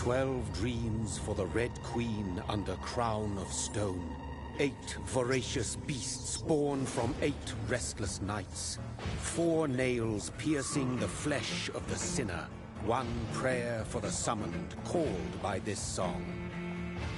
12 dreams for the Red Queen under crown of stone. 8 voracious beasts born from 8 restless nights. 4 nails piercing the flesh of the sinner. 1 prayer for the summoned, called by this song.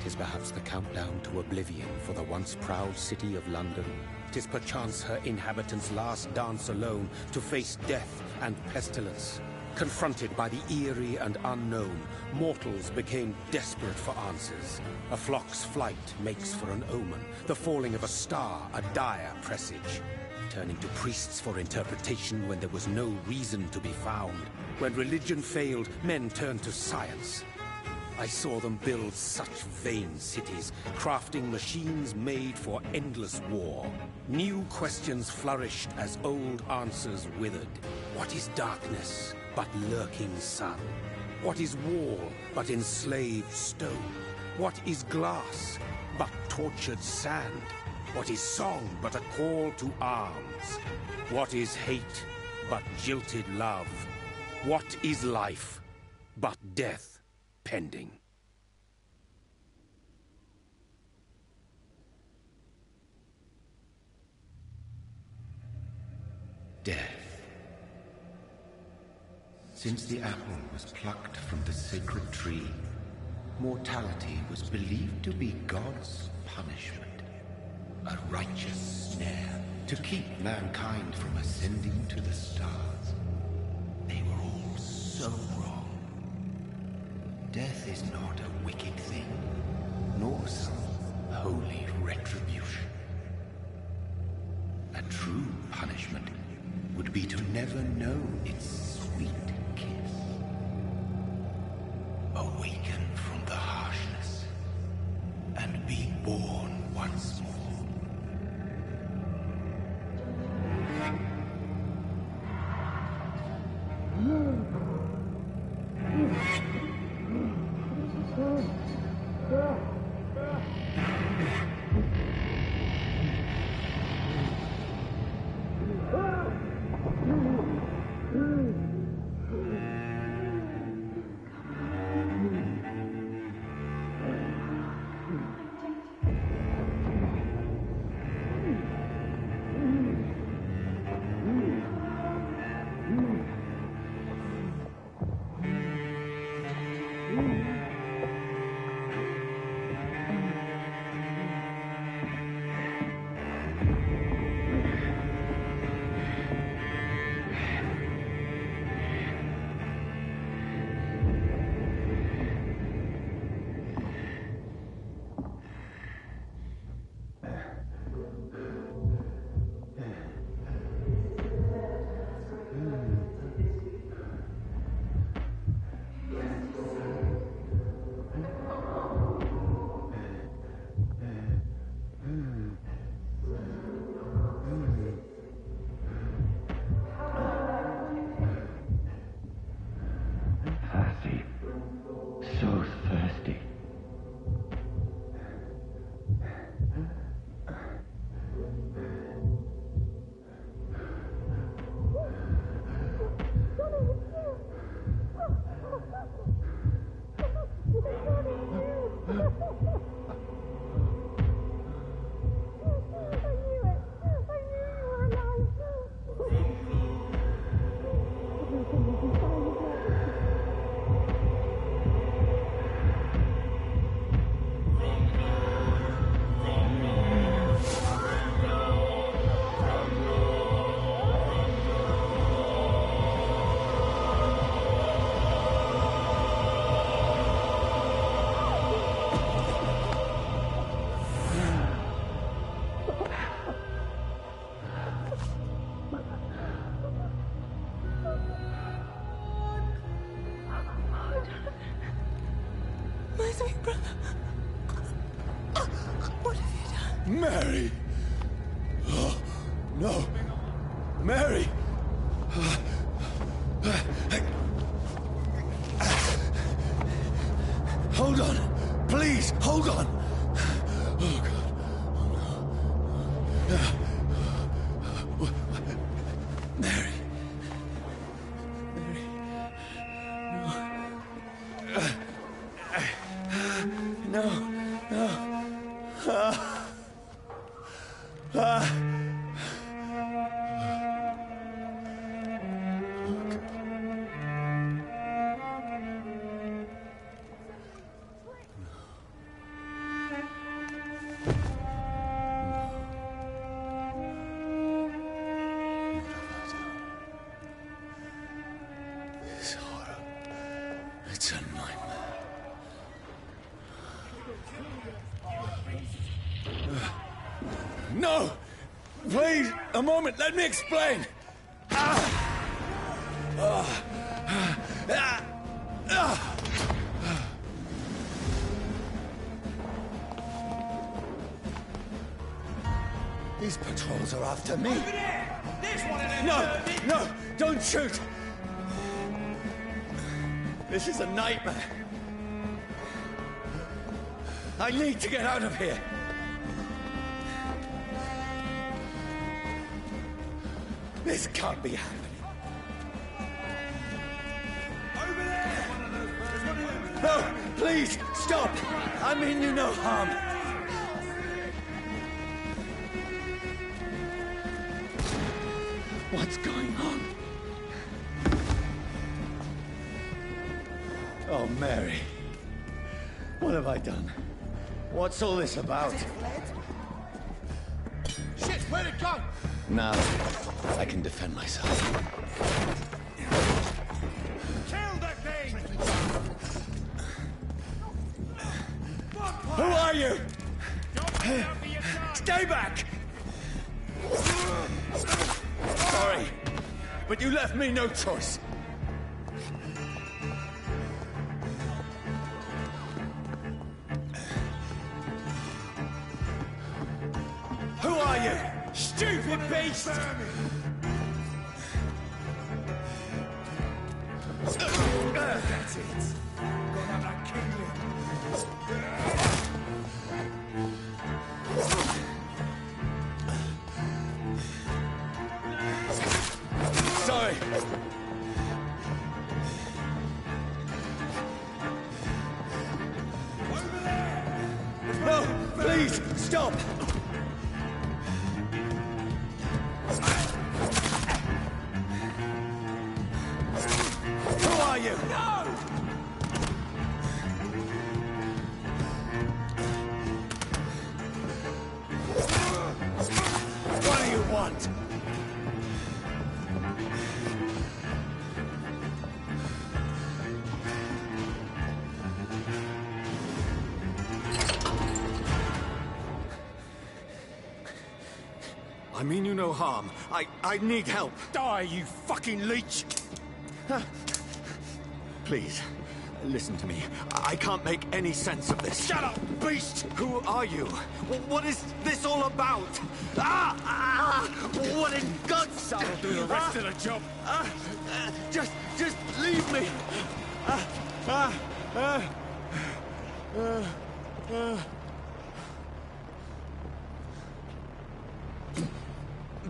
'Tis perhaps the countdown to oblivion for the once proud city of London. 'Tis perchance her inhabitants' last dance alone to face death and pestilence. Confronted by the eerie and unknown, mortals became desperate for answers. A flock's flight makes for an omen, the falling of a star a dire presage. Turning to priests for interpretation when there was no reason to be found. When religion failed, men turned to science. I saw them build such vain cities, crafting machines made for endless war. New questions flourished as old answers withered. What is darkness but lurking sun? What is wall but enslaved stone? What is glass but tortured sand? What is song but a call to arms? What is hate but jilted love? What is life but death pending? Death. Since the apple was plucked from the sacred tree, mortality was believed to be God's punishment. A righteous snare to keep mankind from ascending to the stars. They were all so wrong. Death is not a wicked thing, nor some holy retribution. A true punishment would be to never know its sweet kiss. Awaken from the harshness and be born once more. Mary! Oh, no! Mary! Hold on! Please, hold on! Oh, God. Oh, no. Mary. Mary. No. It's a nightmare. No! Please, a moment, let me explain! These patrols are after me. Over there! There's one of them! No! No! Don't shoot! This is a nightmare. I need to get out of here. This can't be happening. Over there! There's one of them! No! Please, stop! I mean you no harm. What's going on? Oh, Mary. What have I done? What's all this about? Shit, where'd it go? Now, I can defend myself. Kill the thing! Who are you? Don't get out for your gun! Stay back! Sorry, but you left me no choice. Who are you? Stupid beast! That's it. Gonna have that kingling. Sorry. Over there! No, please, stop! Who are you? No! What do you want? I mean you no harm. I need help. Die, you fucking leech! Please, listen to me. I can't make any sense of this. Shut up, beast! Who are you? What is this all about? What in God's... That'll do the rest of the job. Just leave me.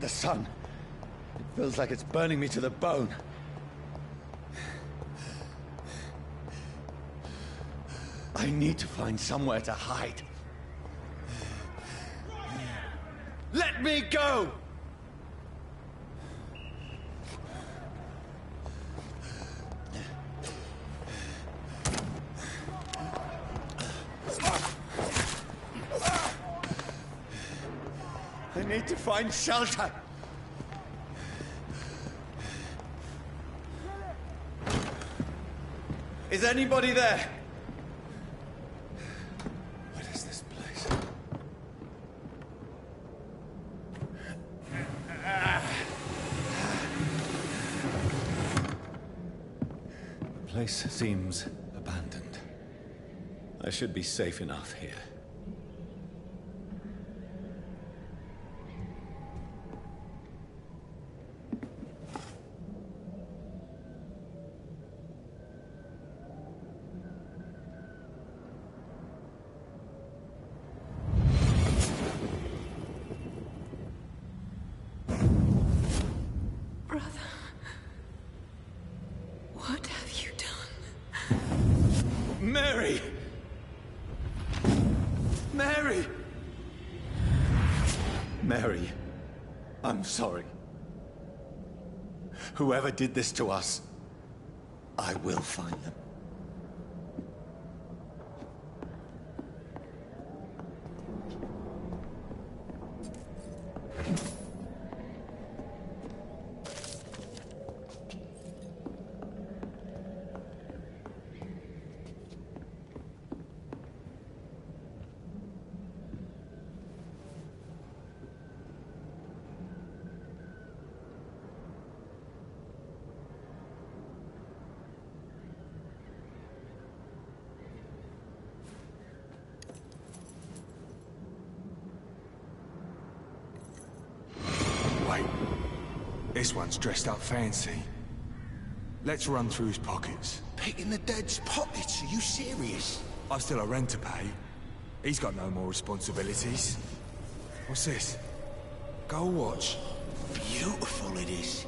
The sun. It feels like it's burning me to the bone. I need to find somewhere to hide. Let me go! I need to find shelter. Is anybody there? What is this place? The place seems abandoned. I should be safe enough here. Brother, what have you done? Mary! Mary! Mary, I'm sorry. Whoever did this to us, I will find them. This one's dressed up fancy. Let's run through his pockets. Picking the dead's pockets? Are you serious? I've still a rent to pay. He's got no more responsibilities. What's this? Gold watch. Beautiful it is.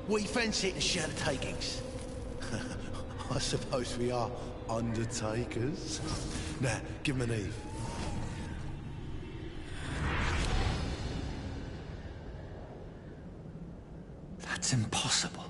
We fancy it and share the takings. I suppose we are undertakers. Now, give him an Eve. That's impossible.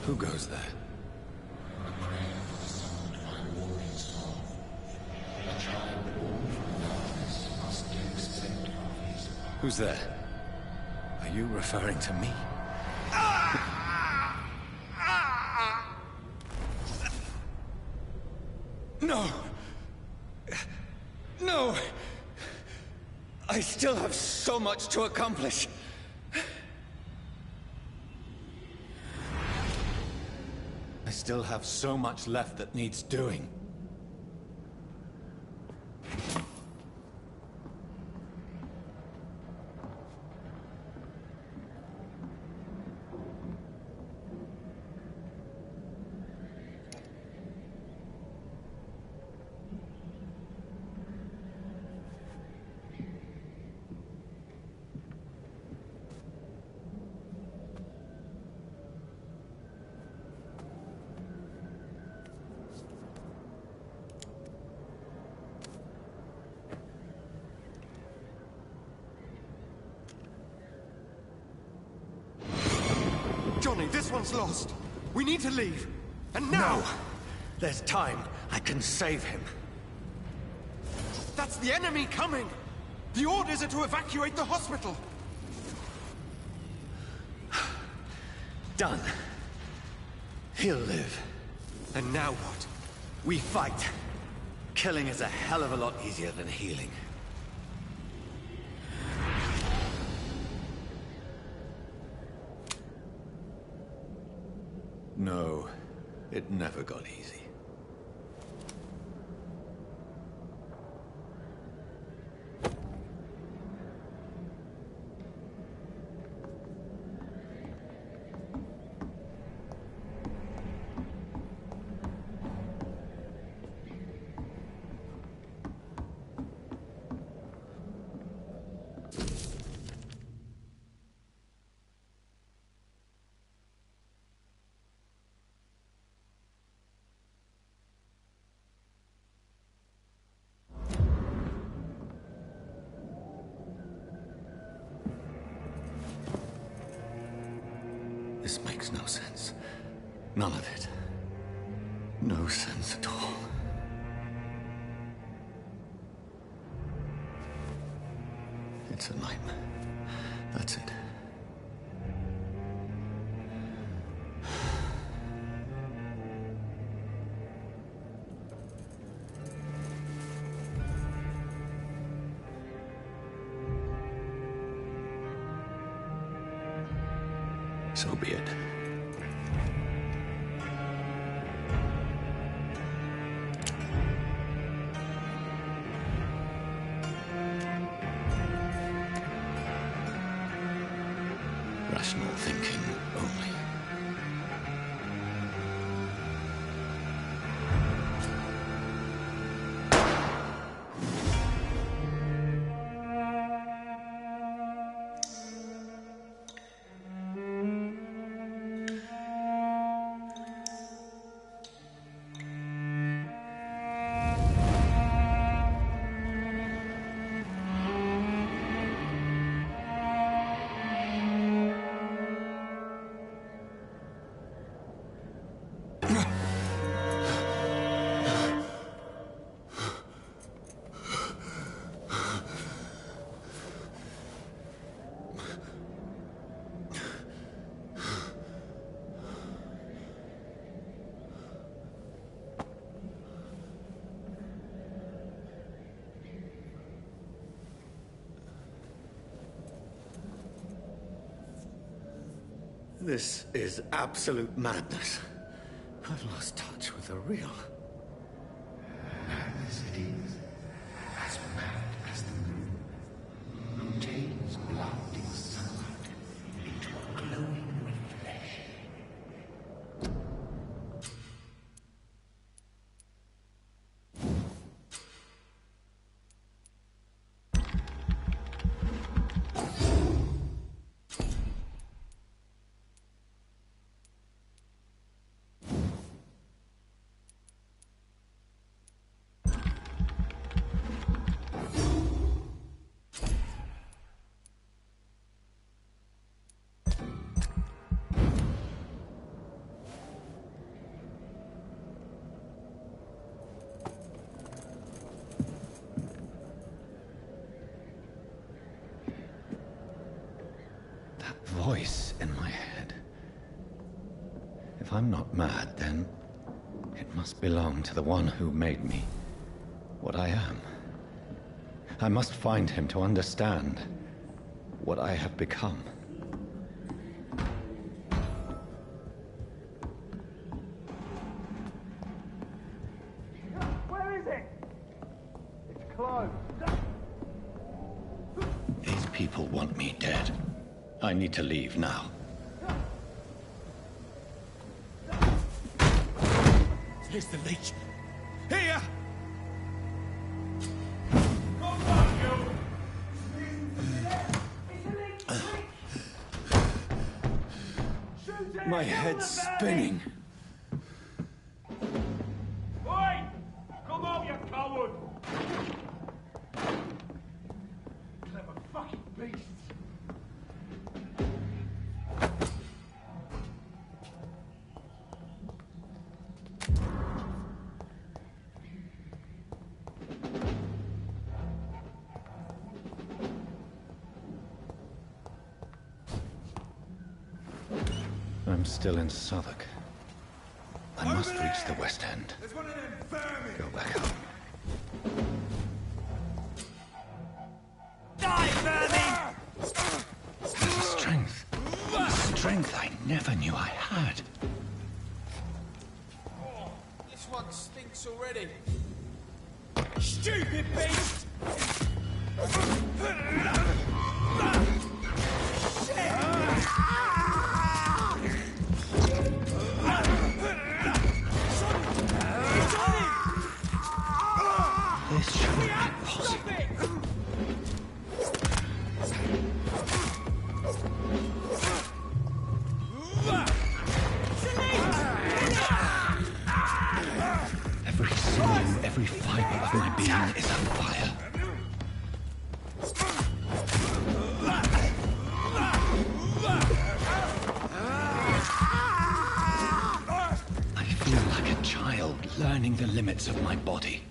Who goes there? Who's there? Are you referring to me? No! No! I still have so much to accomplish. I still have so much left that needs doing. Johnny, this one's lost. We need to leave. And now! No! There's time. I can save him. That's the enemy coming! The orders are to evacuate the hospital! Done. He'll live. And now what? We fight. Killing is a hell of a lot easier than healing. No, it never got easy. This makes no sense. None of it. No sense at all. It's a nightmare. That's it. So be it. Rational thinking only. This is absolute madness. I've lost touch with the real. Madness it is, as mad as the moon, who takes blinding sunlight into a glowing flesh. Voice in my head. If I'm not mad, then it must belong to the one who made me what I am. I must find him to understand what I have become. Where is it? It's closed. These people want me dead. I need to leave now. Here's the leech. Here! My head's spinning. Oi! Come on, you coward! Clever fucking beasts. I'm still in Southwark. I must reach the West End. There's one of them vermin! Go back home. Die, vermin! Strength. Strength I never knew I had. Oh, this one stinks already. Stupid beast! This shouldn't be possible. Every sinew, every fiber of my being is on fire. I feel like a child learning the limits of my body.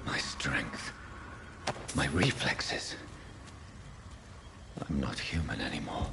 My strength, my reflexes. I'm not human anymore.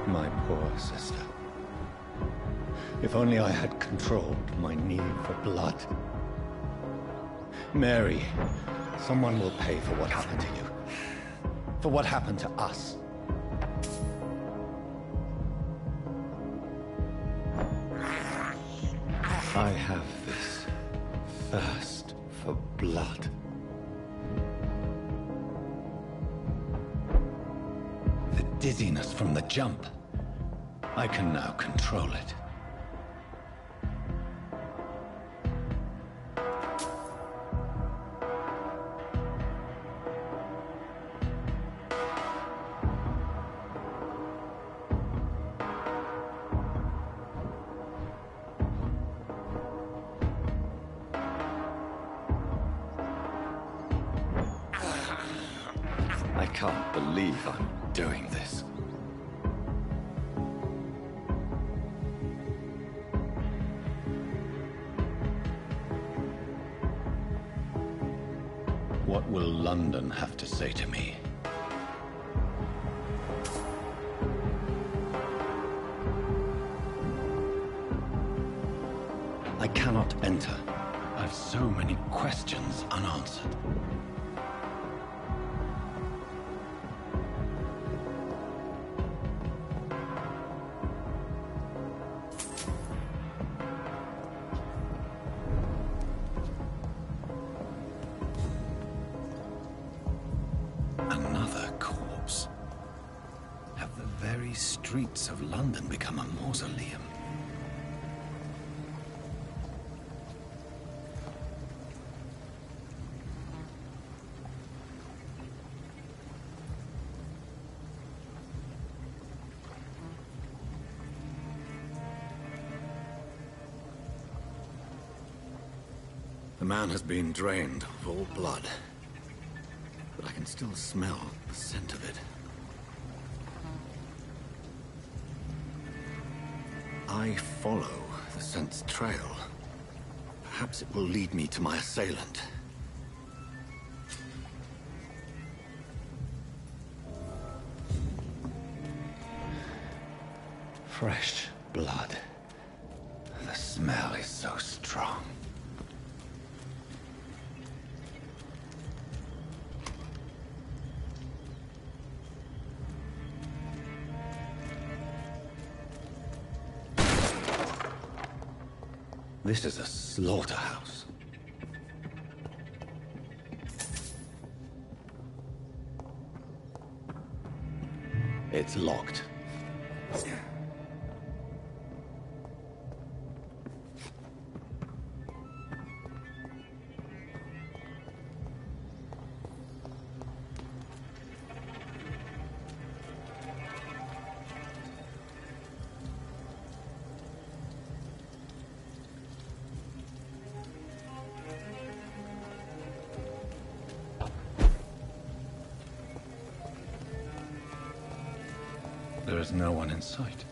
My poor sister. If only I had controlled my need for blood. Mary, someone will pay for what happened to you. for what happened to us. I have this thirst for blood. The dizziness from the jump. I can now control it. I can't believe I'm doing this. What will London have to say to me? I cannot enter. I've so many questions unanswered. Another corpse. Have the very streets of London become a mausoleum? The man has been drained of all blood. But I can still smell the scent of it. I follow the scent's trail. Perhaps it will lead me to my assailant. Fresh blood. The smell is so strong. This is a slaughterhouse. It's locked. There is no one in sight.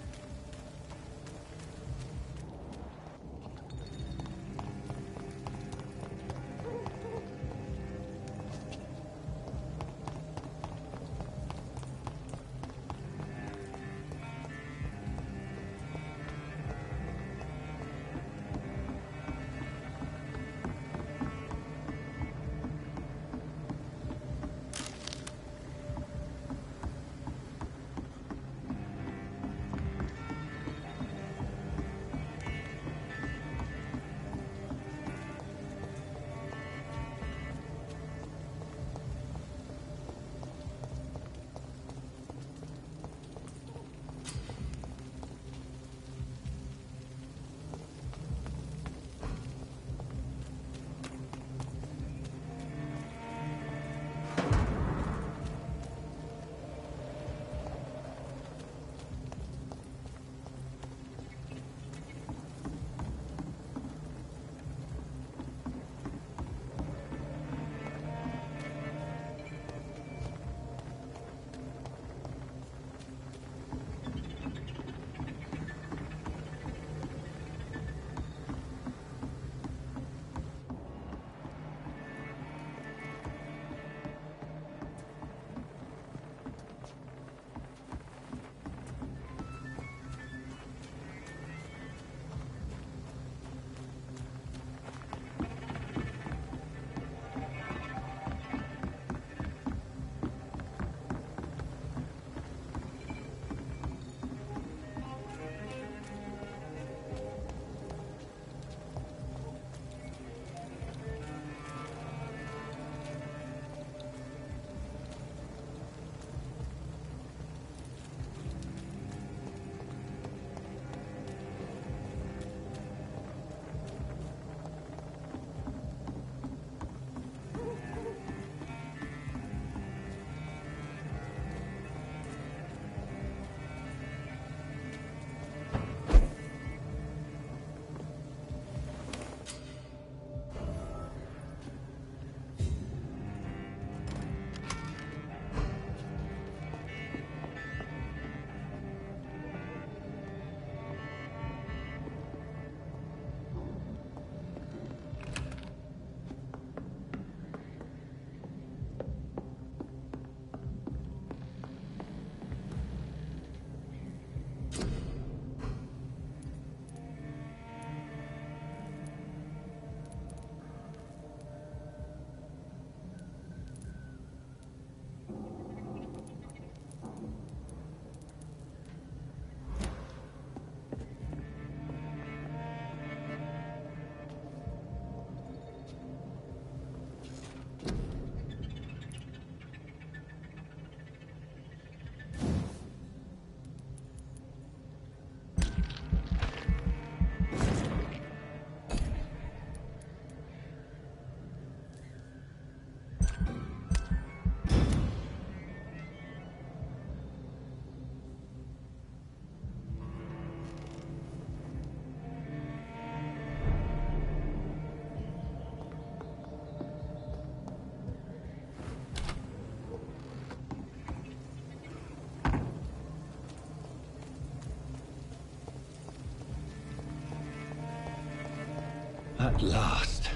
At last,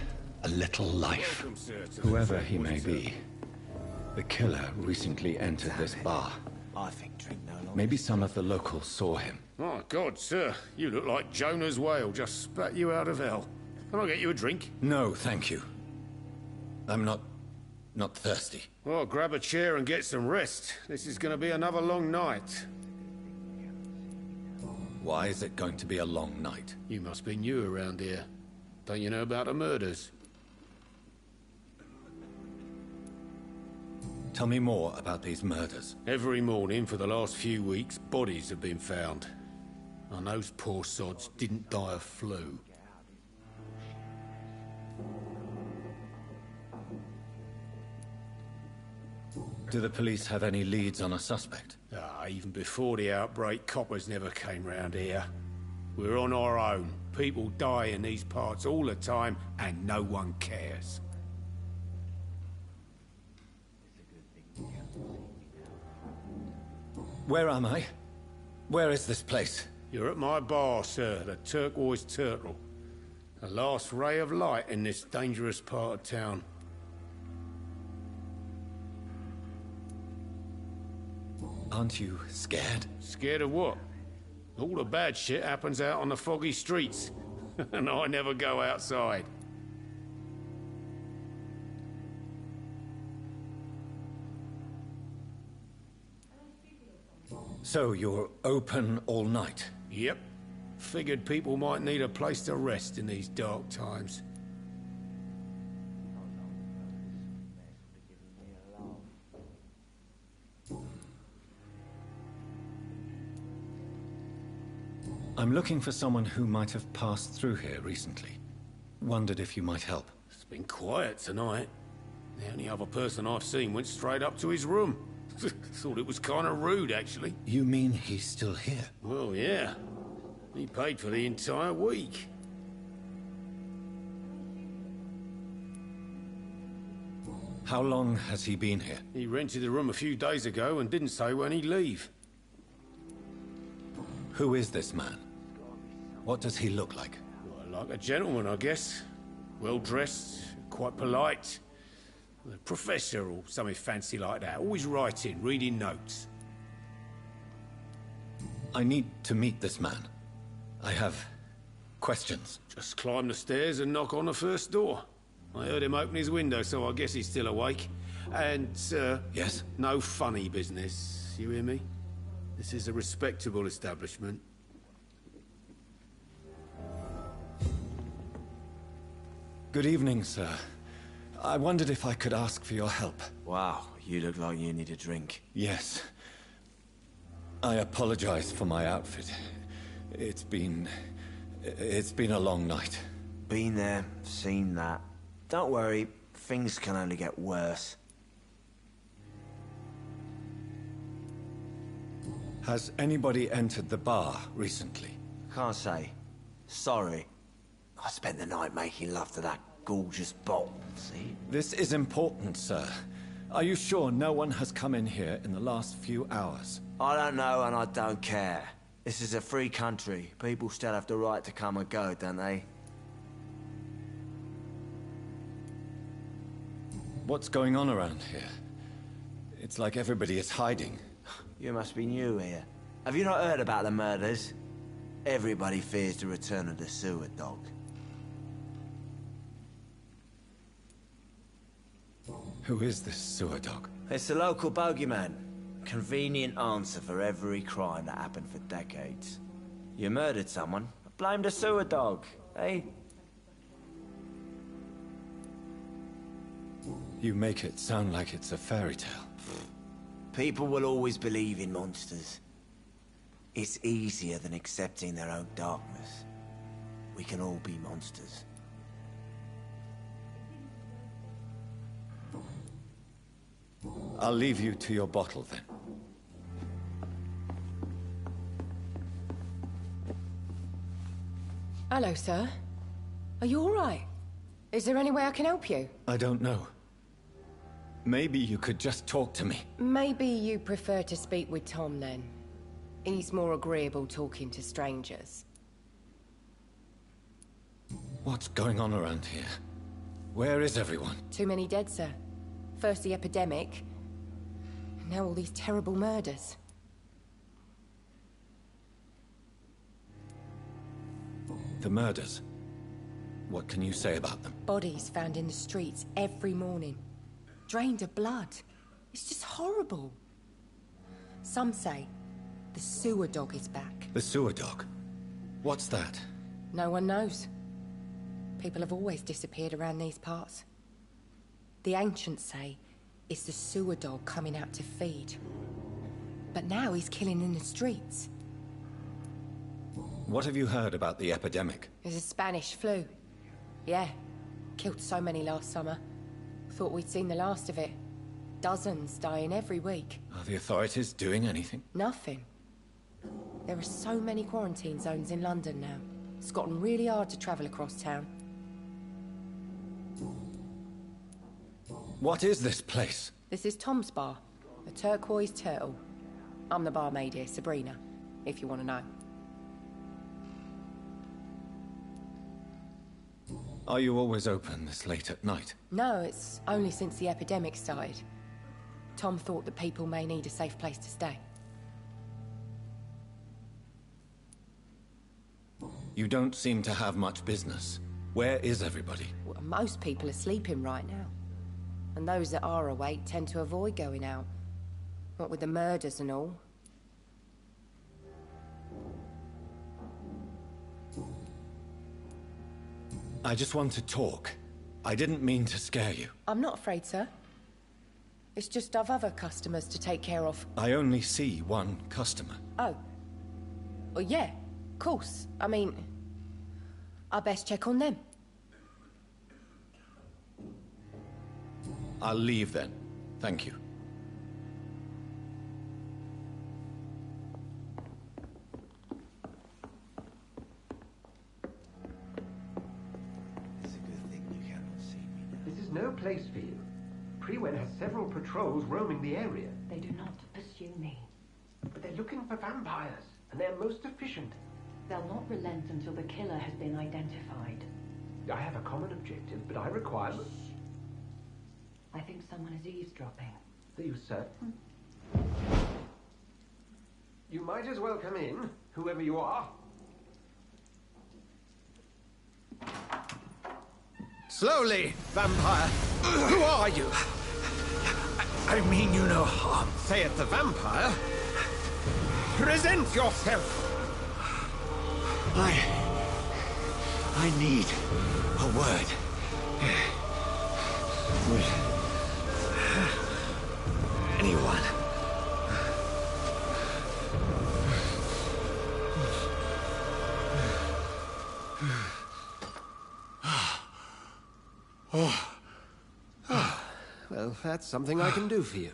a little life. Welcome, sir, to Whoever the he may be, the killer recently entered this bar. I think drink no longer. Maybe some of the locals saw him. Oh, God, sir. You look like Jonah's whale just spat you out of hell. Can I get you a drink? No, thank you. I'm not thirsty. Well, grab a chair and get some rest. This is going to be another long night. Why is it going to be a long night? You must be new around here. Don't you know about the murders? Tell me more about these murders. Every morning for the last few weeks, bodies have been found. And those poor sods didn't die of flu. Do the police have any leads on a suspect? Even before the outbreak, coppers never came round here. We're on our own. People die in these parts all the time, and no one cares. Where am I? Where is this place? You're at my bar, sir, the Turquoise Turtle. The last ray of light in this dangerous part of town. Aren't you scared? Scared of what? All the bad shit happens out on the foggy streets. And I never go outside. So you're open all night? Yep. Figured people might need a place to rest in these dark times. I'm looking for someone who might have passed through here recently. Wondered if you might help. It's been quiet tonight. The only other person I've seen went straight up to his room. Thought it was kind of rude, actually. You mean he's still here? Well, yeah. He paid for the entire week. How long has he been here? He rented the room a few days ago and didn't say when he'd leave. Who is this man? What does he look like? Well, like a gentleman, I guess. Well-dressed, quite polite. A professor or something fancy like that. Always writing, reading notes. I need to meet this man. I have questions. Just climb the stairs and knock on the first door. I heard him open his window, so I guess he's still awake. And, Yes? no funny business. You hear me? This is a respectable establishment. Good evening, sir. I wondered if I could ask for your help. Wow, you look like you need a drink. Yes. I apologize for my outfit. It's been a long night. Been there, seen that. Don't worry, things can only get worse. Has anybody entered the bar recently? Can't say. Sorry. I spent the night making love to that gorgeous bot, see? This is important, sir. Are you sure no one has come in here in the last few hours? I don't know and I don't care. This is a free country. People still have the right to come and go, don't they? What's going on around here? It's like everybody is hiding. You must be new here. Have you not heard about the murders? Everybody fears the return of the sewer dog. Who is this sewer dog? It's the local bogeyman. Convenient answer for every crime that happened for decades. You murdered someone, blame the sewer dog, eh? You make it sound like it's a fairy tale. People will always believe in monsters. It's easier than accepting their own darkness. We can all be monsters. I'll leave you to your bottle then. Hello, sir. Are you all right? Is there any way I can help you? I don't know. Maybe you could just talk to me. Maybe you prefer to speak with Tom, then. He's more agreeable talking to strangers. What's going on around here? Where is everyone? Too many dead, sir. First the epidemic, and now all these terrible murders. The murders? What can you say about them? Bodies found in the streets every morning. Drained of blood. It's just horrible. Some say the sewer dog is back. The sewer dog? What's that? No one knows. People have always disappeared around these parts. The ancients say it's the sewer dog coming out to feed. But now he's killing in the streets. What have you heard about the epidemic? There's a Spanish flu. Yeah. Killed so many last summer. Thought we'd seen the last of it. Dozens dying every week. Are the authorities doing anything? Nothing. There are so many quarantine zones in London now. It's gotten really hard to travel across town. What is this place? This is Tom's bar. A turquoise turtle. I'm the barmaid here, Sabrina, if you want to know. Are you always open this late at night? No, it's only since the epidemic started. Tom thought that people may need a safe place to stay. You don't seem to have much business. Where is everybody? Well, most people are sleeping right now. And those that are awake tend to avoid going out. What with the murders and all. I just want to talk. I didn't mean to scare you. I'm not afraid, sir. It's just I've other customers to take care of. I only see one customer. Oh. Well, yeah, of course. I mean, I best check on them. I'll leave then. Thank you. It's a good thing you cannot see me now. This is no place for you. Priwen has several patrols roaming the area. They do not pursue me. But they're looking for vampires, and they're most efficient. They'll not relent until the killer has been identified. I have a common objective, but I require... I think someone is eavesdropping. Are you certain? You might as well come in, whoever you are. Slowly, vampire. Who are you? I mean you no harm. Saith the vampire. Present yourself. I need a word. Would anyone? Well, that's something I can do for you.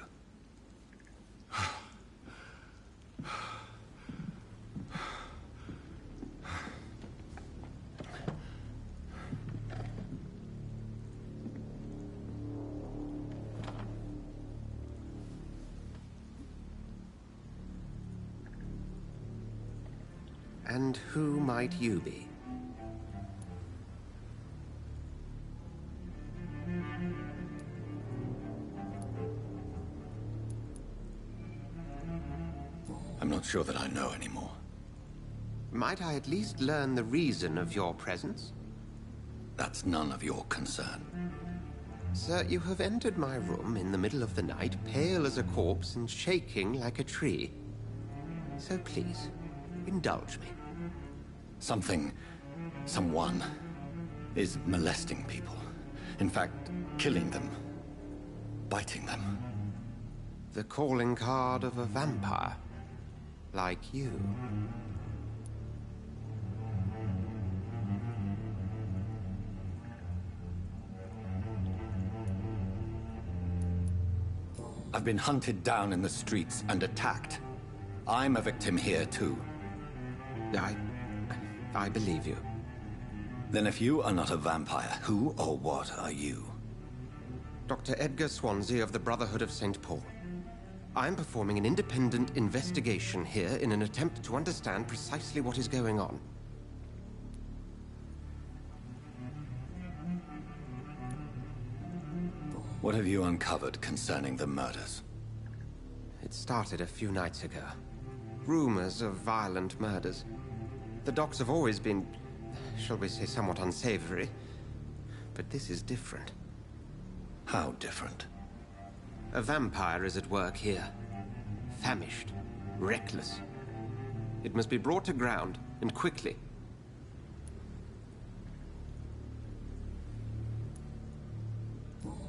And who might you be? I'm not sure that I know anymore. Might I at least learn the reason of your presence? That's none of your concern. Sir, you have entered my room in the middle of the night, pale as a corpse and shaking like a tree. So please, indulge me. Someone is molesting people. In fact, killing them. Biting them. The calling card of a vampire. Like you. I've been hunted down in the streets and attacked. I'm a victim here, too. I believe you. Then if you are not a vampire, who or what are you? Dr. Edgar Swansea of the Brotherhood of St. Paul. I'm performing an independent investigation here in an attempt to understand precisely what is going on. What have you uncovered concerning the murders? It started a few nights ago. Rumors of violent murders. The docks have always been, shall we say, somewhat unsavory. But this is different. How different? A vampire is at work here. Famished. Reckless. It must be brought to ground, and quickly.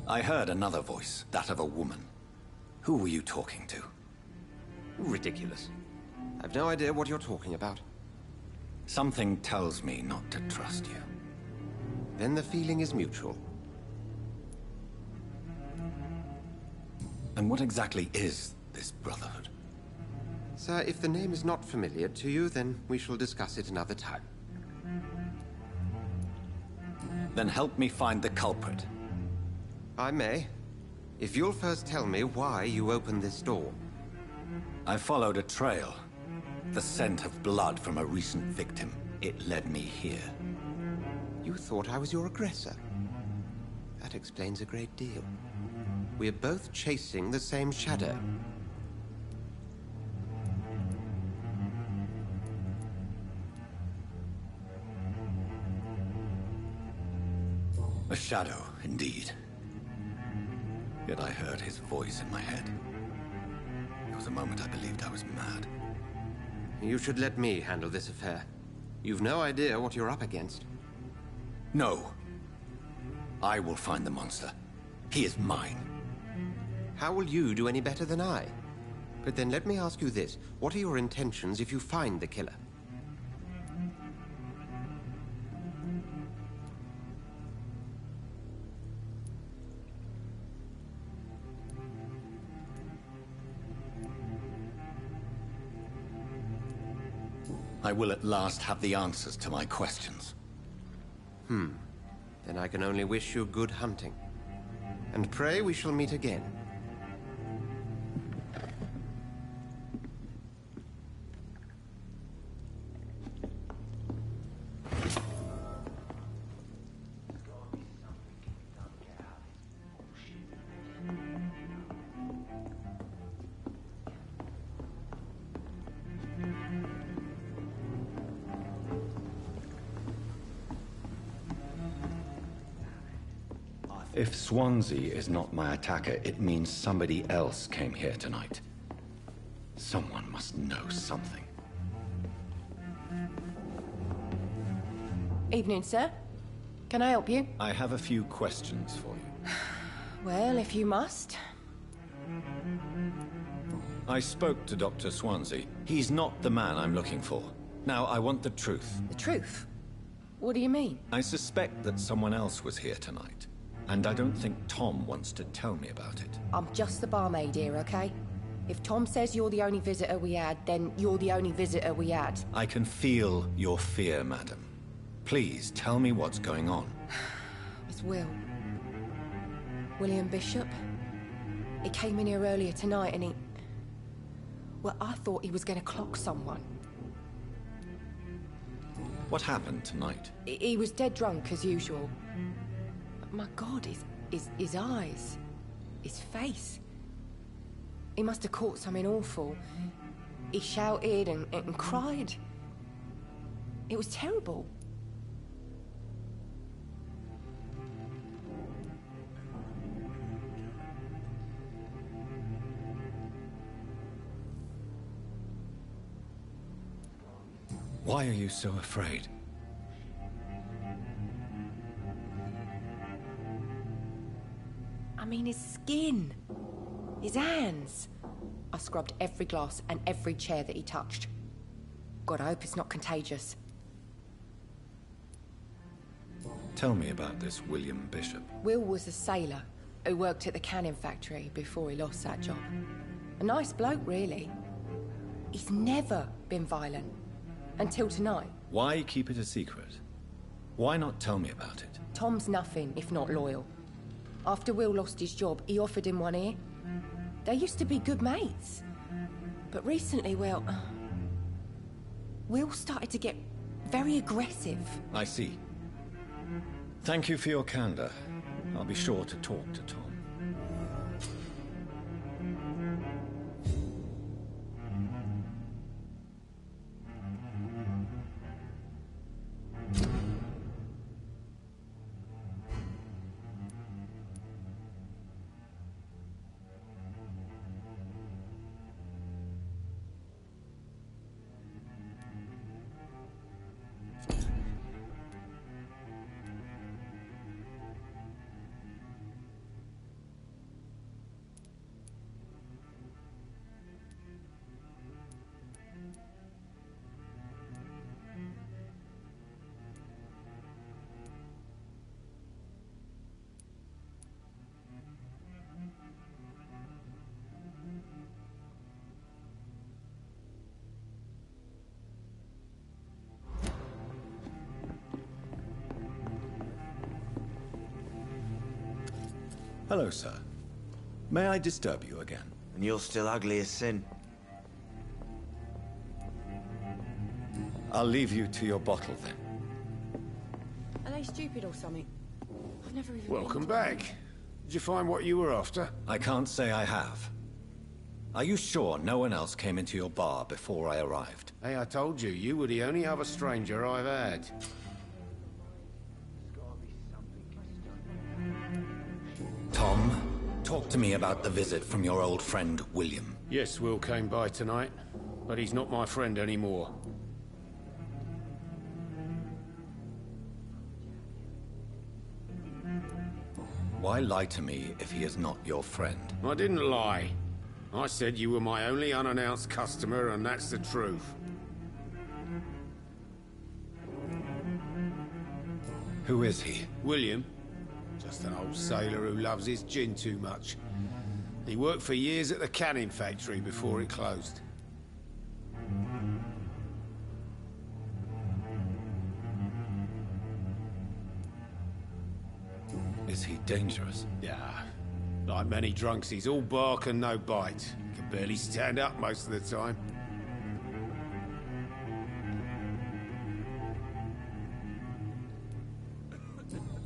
I heard another voice, that of a woman. Who were you talking to? Ridiculous. I've no idea what you're talking about. Something tells me not to trust you. Then the feeling is mutual. And what exactly is this Brotherhood? Sir, if the name is not familiar to you, then we shall discuss it another time. Then help me find the culprit. I may. If you'll first tell me why you opened this door. I followed a trail. The scent of blood from a recent victim. It led me here. You thought I was your aggressor. That explains a great deal. We're both chasing the same shadow. A shadow, indeed. Yet I heard his voice in my head. There was a moment I believed I was mad. You should let me handle this affair. You've no idea what you're up against. No. I will find the monster. He is mine. How will you do any better than I? But then let me ask you this. What are your intentions if you find the killer? I will at last have the answers to my questions. Then I can only wish you good hunting. And pray we shall meet again. If Swansea is not my attacker, it means somebody else came here tonight. Someone must know something. Evening, sir. Can I help you? I have a few questions for you. Well, if you must. I spoke to Dr. Swansea. He's not the man I'm looking for. Now, I want the truth. The truth? What do you mean? I suspect that someone else was here tonight. And I don't think Tom wants to tell me about it. I'm just the barmaid here, okay? If Tom says you're the only visitor we had, then you're the only visitor we had. I can feel your fear, madam. Please, tell me what's going on. It's Will. William Bishop. He came in here earlier tonight and he... Well, I thought he was going to clock someone. What happened tonight? He was dead drunk, as usual. My God, his eyes, his face. He must have caught something awful. He shouted and cried. It was terrible. Why are you so afraid? I mean, his skin. His hands. I scrubbed every glass and every chair that he touched. God, I hope it's not contagious. Tell me about this William Bishop. Will was a sailor who worked at the canning factory before he lost that job. A nice bloke, really. He's never been violent. Until tonight. Why keep it a secret? Why not tell me about it? Tom's nothing if not loyal. After Will lost his job, he offered him one ear. They used to be good mates. But recently, well... Will started to get very aggressive. I see. Thank you for your candor. I'll be sure to talk to Tom. Hello, sir. May I disturb you again? And you're still ugly as sin. I'll leave you to your bottle, then. Are they stupid or something? I've never even... Welcome back. Did you find what you were after? I can't say I have. Are you sure no one else came into your bar before I arrived? Hey, I told you, you were the only other stranger I've had. Tom, talk to me about the visit from your old friend, William. Yes, Will came by tonight, but he's not my friend anymore. Why lie to me if he is not your friend? I didn't lie. I said you were my only unannounced customer, and that's the truth. Who is he? William. Just an old sailor who loves his gin too much. He worked for years at the canning factory before it closed. Is he dangerous? Yeah. Like many drunks, he's all bark and no bite. Can barely stand up most of the time.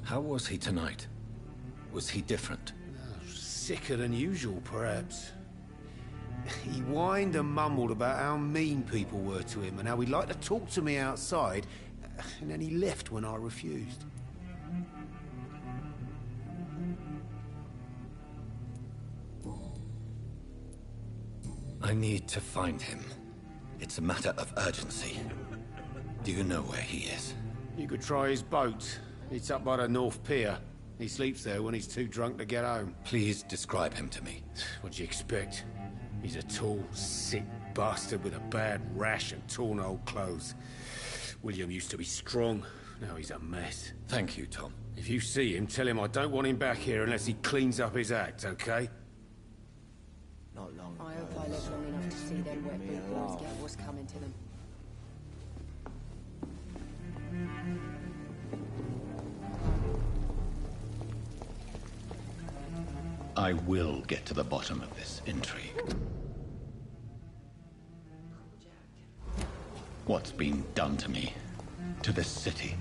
How was he tonight? Was he different? Sicker than usual, perhaps. He whined and mumbled about how mean people were to him and how he'd like to talk to me outside, and then he left when I refused. I need to find him. It's a matter of urgency. Do you know where he is? You could try his boat. It's up by the North Pier. He sleeps there when he's too drunk to get home. Please describe him to me. What'd you expect? He's a tall, sick bastard with a bad rash and torn old clothes. William used to be strong. Now he's a mess. Thank you, Tom. If you see him, tell him I don't want him back here unless he cleans up his act, okay? Not long. I hope I live long enough to see them wet big boys get what's coming to them. I will get to the bottom of this intrigue. What's been done to me? To this city?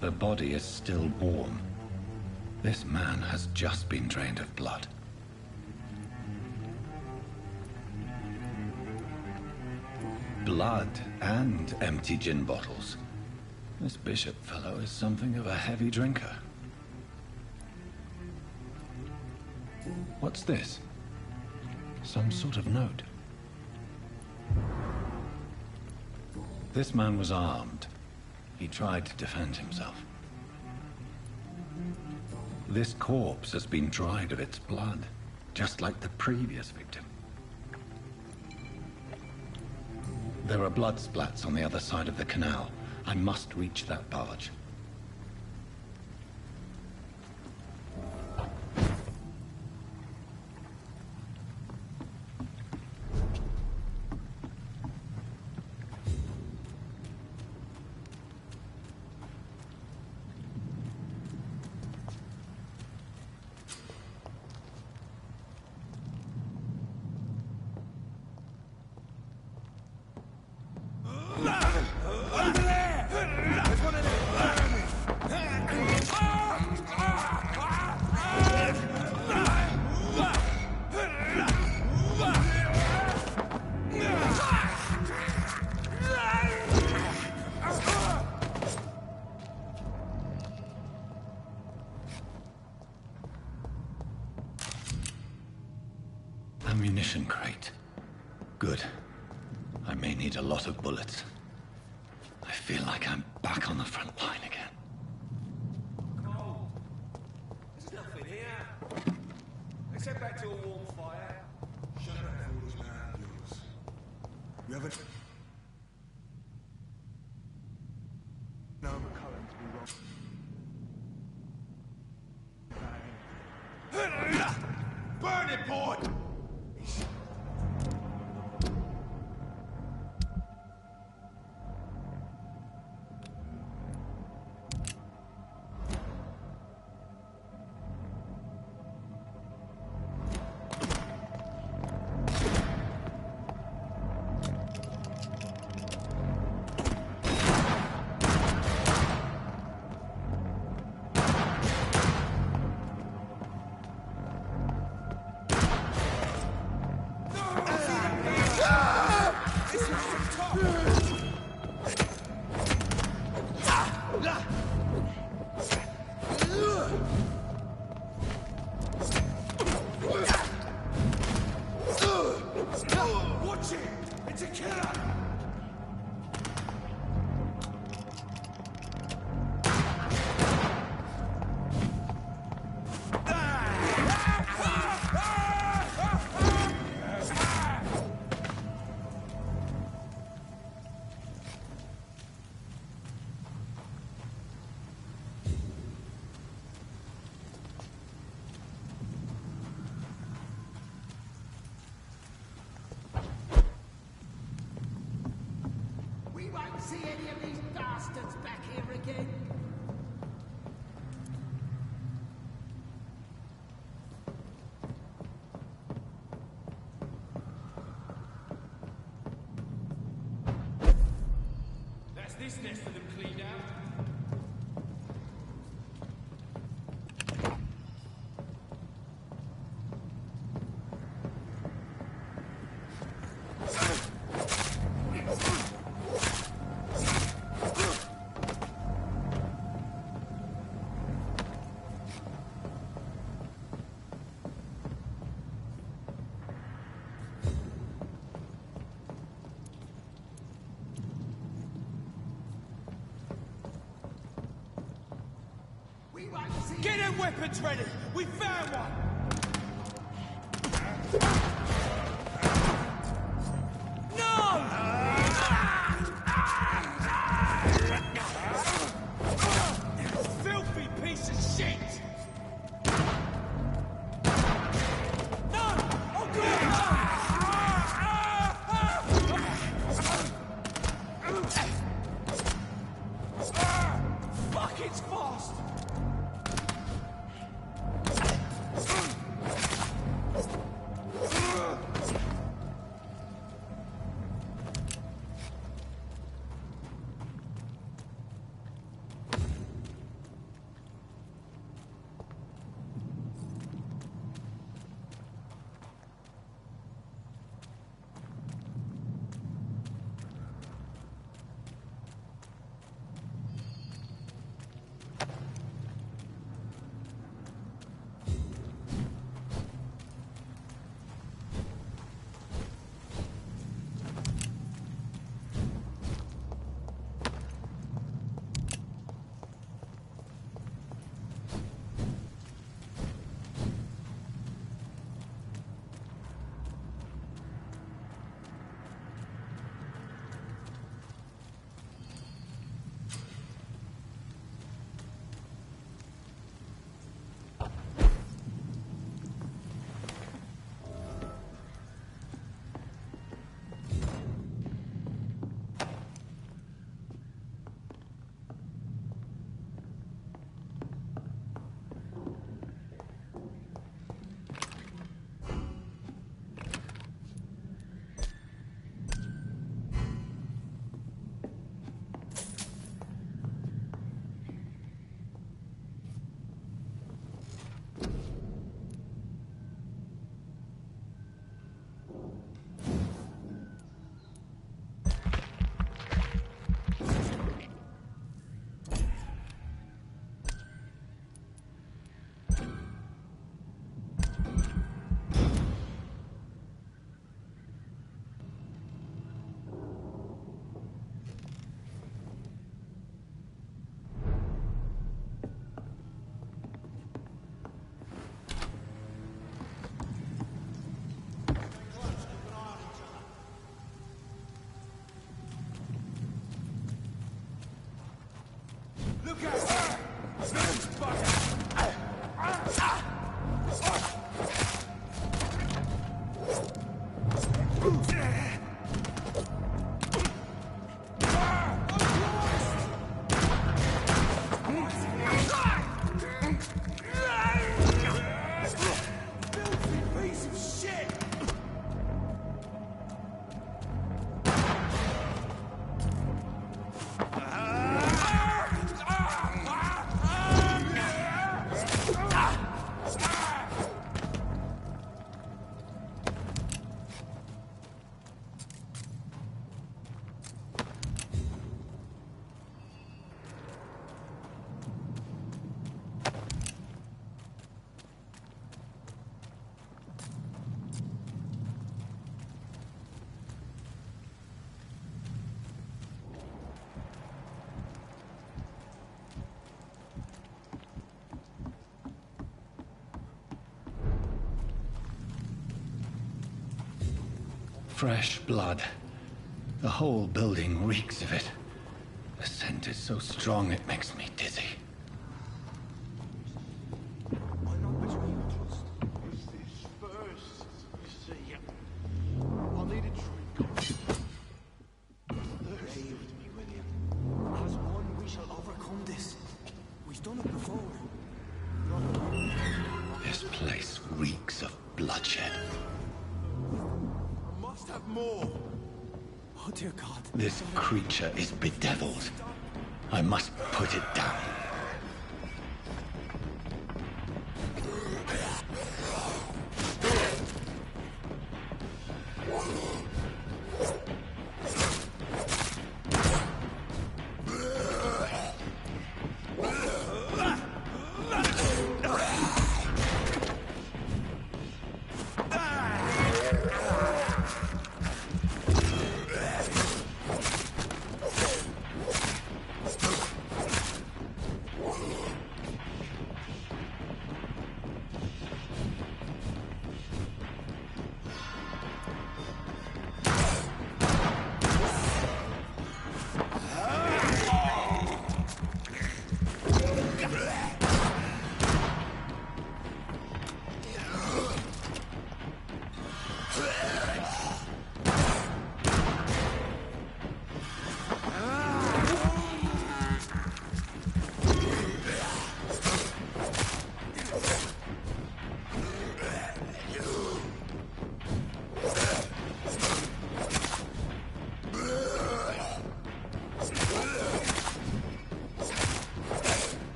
The body is still warm. This man has just been drained of blood. Blood and empty gin bottles. This Bishop fellow is something of a heavy drinker. What's this? Some sort of note. This man was armed. He tried to defend himself. This corpse has been dried of its blood, just like the previous victim. There are blood splats on the other side of the canal. I must reach that barge. Ammunition crate. Good. I may need a lot of bullets. I feel like I'm back on the front line again. Cole, there's nothing here. Let's head back to a warm fire. You haven't... No, McCullen to be wrong. Burn it, boy! Watch it! It's a killer! See any of these bastards back here again? That's this nest of them cleaned out. Get them weapons ready! We found one! Filthy piece of shit! No! Oh God! Fuck, it's fast! Fresh blood. The whole building reeks of it. The scent is so strong it makes me dizzy. This place reeks of bloodshed. I must have more. Oh, dear God. This creature is bedeviled. I must put it down.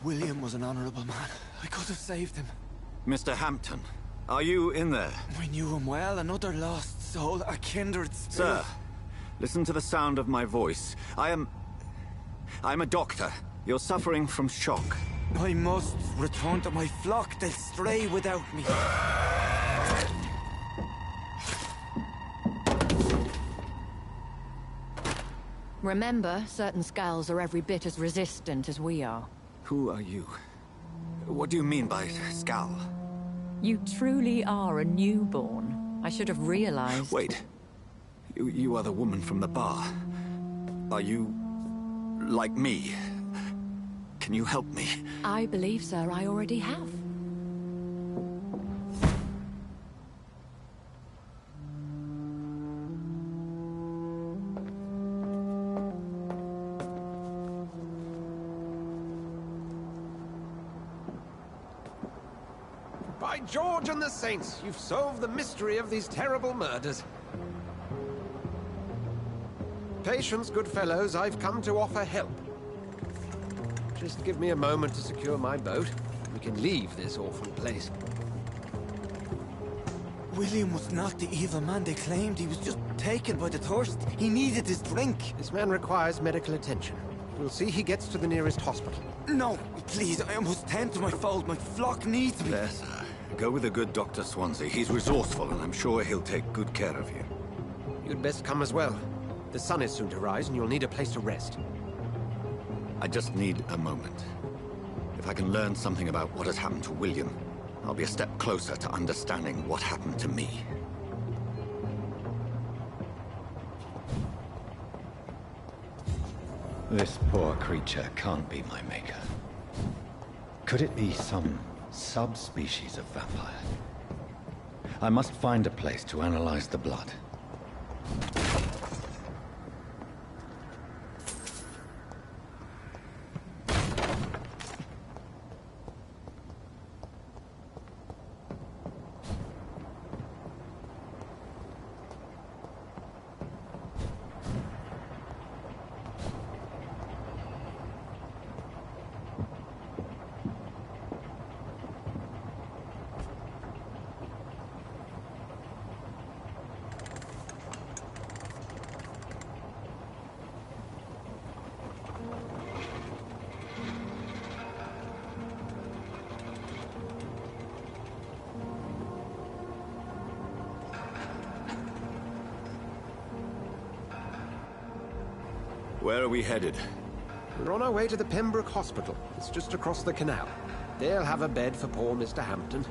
William was an honorable man. I could have saved him. Mr. Hampton, are you in there? I knew him well, another lost soul, a kindred spirit. Sir, listen to the sound of my voice. I'm a doctor. You're suffering from shock. I must return to my flock. They'll stray without me. Remember, certain skulls are every bit as resistant as we are. Who are you? What do you mean by Skal? You truly are a newborn. I should have realized. Wait. You are the woman from the bar. Are you... like me? Can you help me? I believe, sir, I already have. By George and the Saints, you've solved the mystery of these terrible murders. Patience, good fellows, I've come to offer help. Just give me a moment to secure my boat. We can leave this awful place. William was not the evil man they claimed. He was just taken by the thirst. He needed his drink. This man requires medical attention. We'll see he gets to the nearest hospital. No, please, I must tend to my fold. My flock needs me. There, sir. Go with the good Dr. Swansea. He's resourceful, and I'm sure he'll take good care of you. You'd best come as well. The sun is soon to rise, and you'll need a place to rest. I just need a moment. If I can learn something about what has happened to William, I'll be a step closer to understanding what happened to me. This poor creature can't be my maker. Could it be some subspecies of vampire? I must find a place to analyze the blood. Where are we headed? We're on our way to the Pembroke Hospital. It's just across the canal. They'll have a bed for poor Mr. Hampton.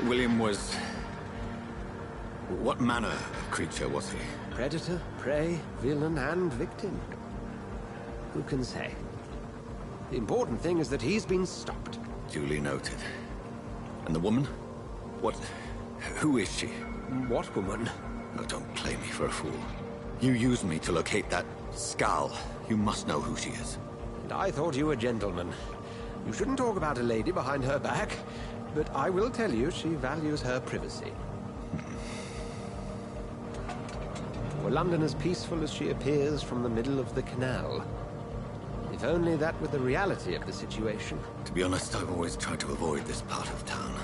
William was... What manner of creature was he? Predator, prey, villain, and victim. Who can say? The important thing is that he's been stopped. Duly noted. And the woman? What... who is she? What woman? Oh, don't play me for a fool. You used me to locate that Skal. You must know who she is. And I thought you a gentleman. You shouldn't talk about a lady behind her back, but I will tell you she values her privacy. Were London as peaceful as she appears from the middle of the canal? If only that were the reality of the situation. To be honest, I've always tried to avoid this part of town.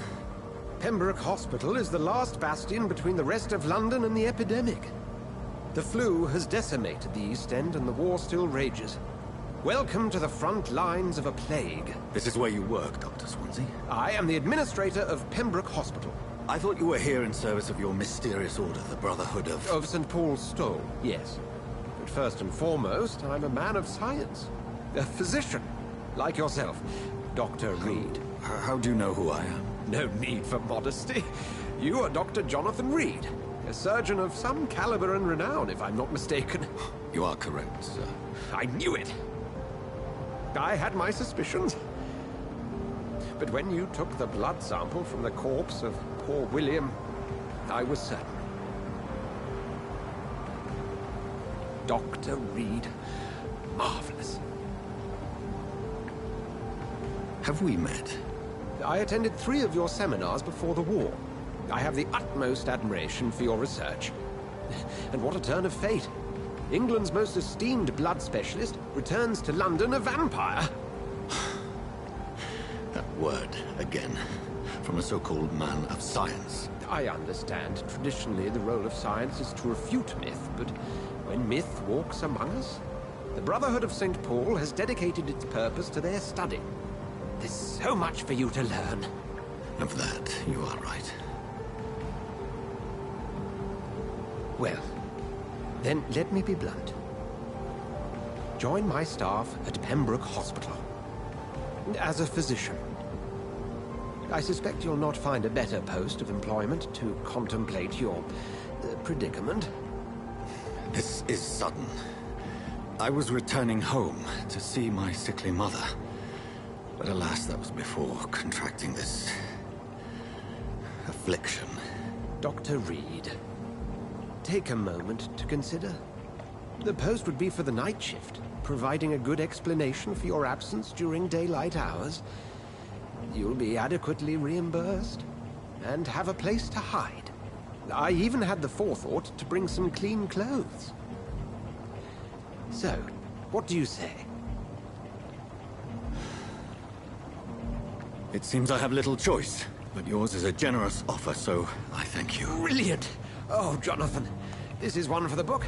Pembroke Hospital is the last bastion between the rest of London and the epidemic. The flu has decimated the East End and the war still rages. Welcome to the front lines of a plague. This is where you work, Dr. Swansea? I am the administrator of Pembroke Hospital. I thought you were here in service of your mysterious order, the Brotherhood of... Of St. Paul's Stole, yes. But first and foremost, I'm a man of science. A physician, like yourself, Dr. Reed. How do you know who I am? No need for modesty. You are Dr. Jonathan Reed, a surgeon of some caliber and renown, if I'm not mistaken. You are correct, sir. I knew it! I had my suspicions. But when you took the blood sample from the corpse of poor William, I was certain. Dr. Reed. Marvelous. Have we met? I attended 3 of your seminars before the war. I have the utmost admiration for your research. And what a turn of fate. England's most esteemed blood specialist returns to London a vampire. That word, again, from a so-called man of science. I understand. Traditionally, the role of science is to refute myth, but when myth walks among us, the Brotherhood of St. Paul has dedicated its purpose to their study. There's so much for you to learn. Of that, you are right. Well, then let me be blunt. Join my staff at Pembroke Hospital. As a physician. I suspect you'll not find a better post of employment to contemplate your predicament. This is sudden. I was returning home to see my sickly mother. But alas, that was before contracting this... affliction. Dr. Reed, take a moment to consider. The post would be for the night shift, providing a good explanation for your absence during daylight hours. You'll be adequately reimbursed, and have a place to hide. I even had the forethought to bring some clean clothes. So, what do you say? It seems I have little choice, but yours is a generous offer, so I thank you. Brilliant! Oh, Jonathan, this is one for the book,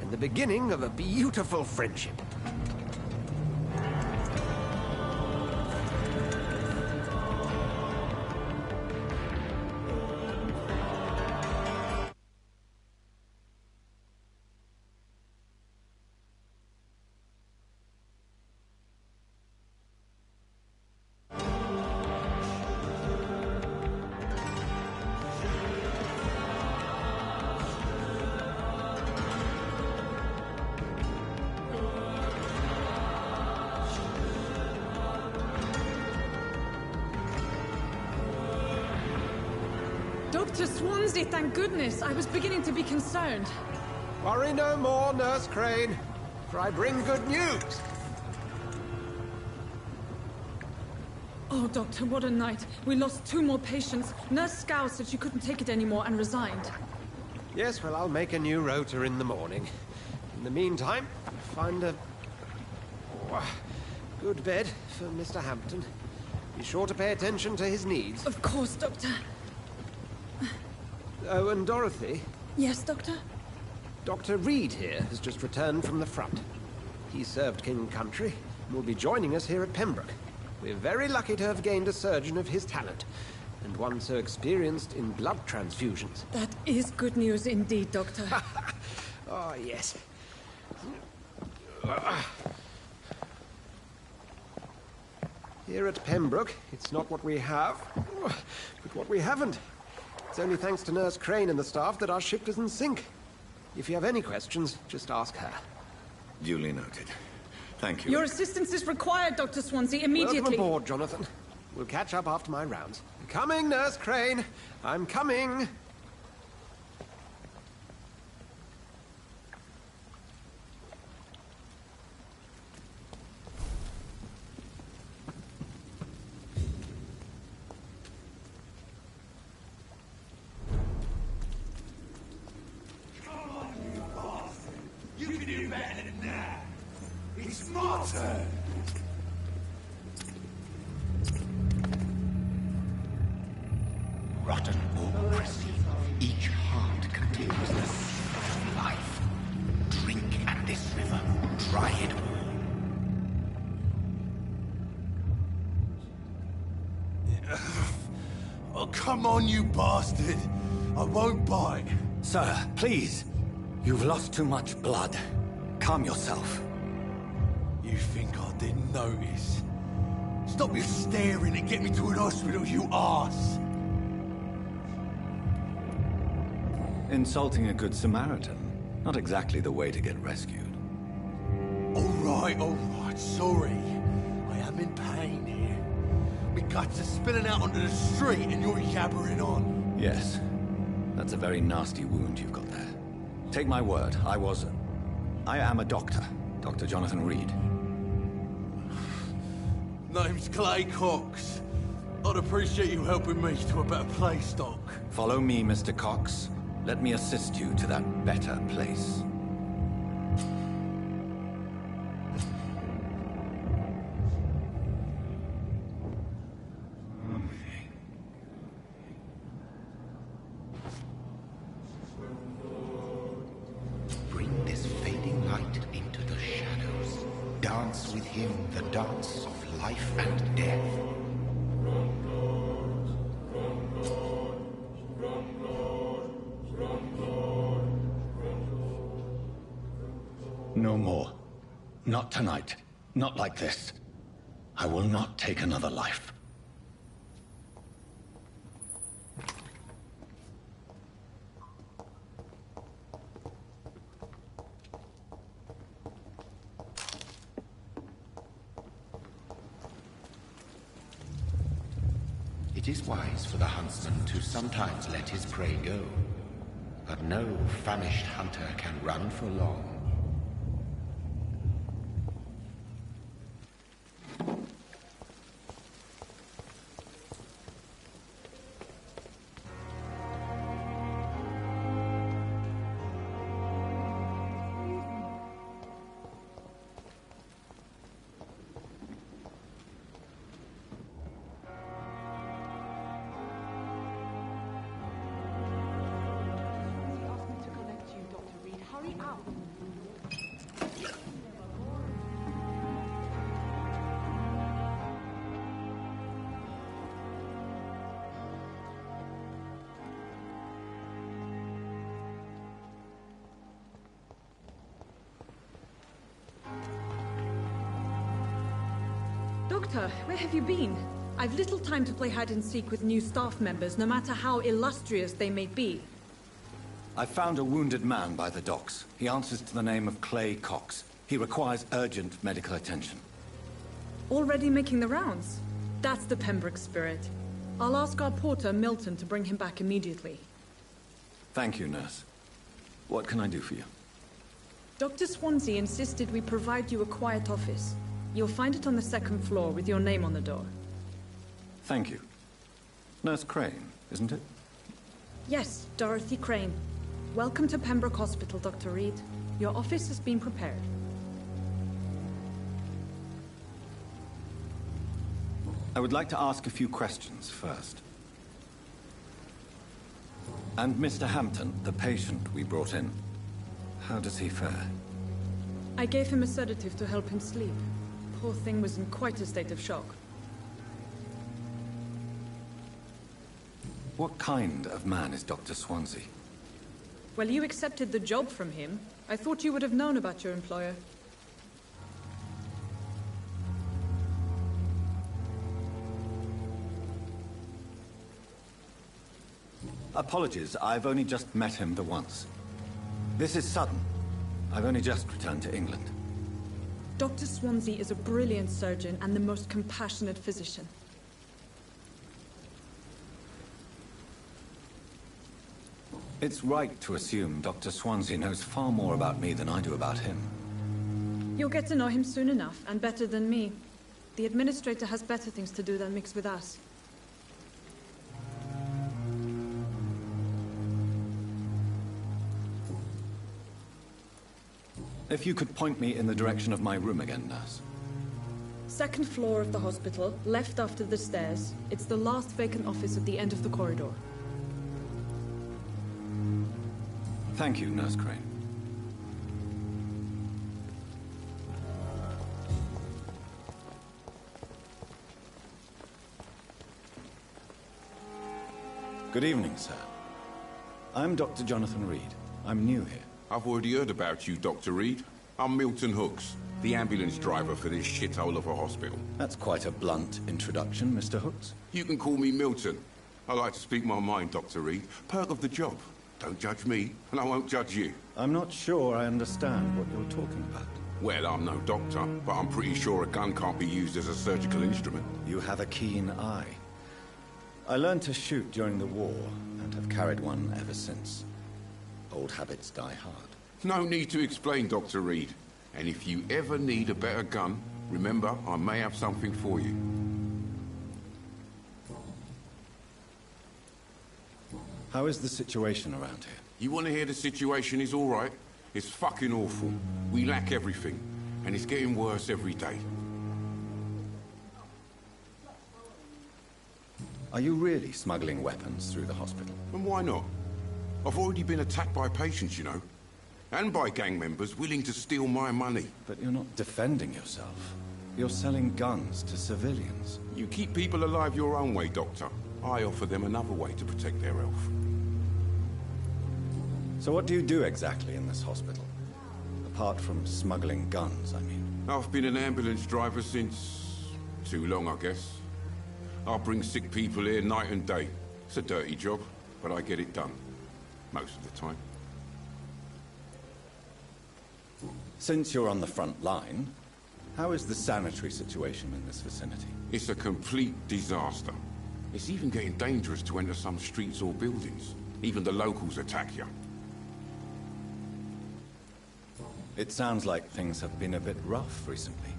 and the beginning of a beautiful friendship. Dr. Swansea, thank goodness. I was beginning to be concerned. Worry no more, Nurse Crane, for I bring good news. Oh, Doctor, what a night. We lost 2 more patients. Nurse Scow said she couldn't take it anymore and resigned. Yes, well, I'll make a new rota in the morning. In the meantime, find a... good bed for Mr. Hampton. Be sure to pay attention to his needs. Of course, Doctor. Oh, and Dorothy? Yes, Doctor? Dr. Reed here has just returned from the front. He served King Country and will be joining us here at Pembroke. We're very lucky to have gained a surgeon of his talent, and one so experienced in blood transfusions. That is good news indeed, Doctor. Oh, yes. Here at Pembroke, it's not what we have, but what we haven't. It's only thanks to Nurse Crane and the staff that our ship doesn't sink. If you have any questions, just ask her. Duly noted. Thank you. Your assistance is required, Dr. Swansea, immediately. Welcome aboard, Jonathan. We'll catch up after my rounds. I'm coming, Nurse Crane. I'm coming. Rotten bureaucracy. Each heart contains the seed of life. Drink at this river. Try it all. Oh, come on, you bastard. I won't bite. Sir, please. You've lost too much blood. Calm yourself. You think I didn't notice? Stop your staring and get me to an hospital, you arse! Insulting a good Samaritan. Not exactly the way to get rescued. All right, sorry. I am in pain here. My guts are spilling out onto the street and you're yabbering on. Yes. That's a very nasty wound you've got there. Take my word, I am a doctor. Dr. Jonathan Reed. Name's Clay Cox. I'd appreciate you helping me to a better place, Doc. Follow me, Mr. Cox. Let me assist you to that better place. Bring this fading light into the shadows. Dance with him the dance of life and death. No more. Not tonight. Not like this. I will not take another life. It is wise for the huntsman to sometimes let his prey go. But no famished hunter can run for long. Doctor, where have you been? I've little time to play hide and seek with new staff members, no matter how illustrious they may be. I found a wounded man by the docks. He answers to the name of Clay Cox. He requires urgent medical attention. Already making the rounds? That's the Pembroke spirit. I'll ask our porter, Milton, to bring him back immediately. Thank you, nurse. What can I do for you? Dr. Swansea insisted we provide you a quiet office. You'll find it on the second floor with your name on the door. Thank you. Nurse Crane, isn't it? Yes, Dorothy Crane. Welcome to Pembroke Hospital, Dr. Reed. Your office has been prepared. I would like to ask a few questions first. And Mr. Hampton, the patient we brought in, how does he fare? I gave him a sedative to help him sleep. Poor thing was in quite a state of shock. What kind of man is Dr. Swansea? Well, you accepted the job from him. I thought you would have known about your employer. Apologies, I've only just met him the once. This is Sutton. I've only just returned to England. Dr. Swansea is a brilliant surgeon and the most compassionate physician. It's right to assume Dr. Swansea knows far more about me than I do about him. You'll get to know him soon enough, and better than me. The Administrator has better things to do than mix with us. If you could point me in the direction of my room again, nurse. Second floor of the hospital, left after the stairs. It's the last vacant office at the end of the corridor. Thank you, Nurse Crane. Good evening, sir. I'm Dr. Jonathan Reed. I'm new here. I've already heard about you, Dr. Reed. I'm Milton Hooks, the ambulance driver for this shithole of a hospital. That's quite a blunt introduction, Mr. Hooks. You can call me Milton. I like to speak my mind, Dr. Reed. Perk of the job. Don't judge me, and I won't judge you. I'm not sure I understand what you're talking about. Well, I'm no doctor, but I'm pretty sure a gun can't be used as a surgical instrument. You have a keen eye. I learned to shoot during the war, and have carried one ever since. Old habits die hard. No need to explain, Dr. Reed. And if you ever need a better gun, remember, I may have something for you. How is the situation around here? You want to hear the situation is all right? It's fucking awful. We lack everything, and it's getting worse every day. Are you really smuggling weapons through the hospital? And why not? I've already been attacked by patients, you know. And by gang members willing to steal my money. But you're not defending yourself. You're selling guns to civilians. You keep people alive your own way, Doctor. I offer them another way to protect their health. So what do you do exactly in this hospital? Apart from smuggling guns, I mean. I've been an ambulance driver since... too long, I guess. I bring sick people here night and day. It's a dirty job, but I get it done. Most of the time. Since you're on the front line, how is the sanitary situation in this vicinity? It's a complete disaster. It's even getting dangerous to enter some streets or buildings. Even the locals attack you. It sounds like things have been a bit rough recently.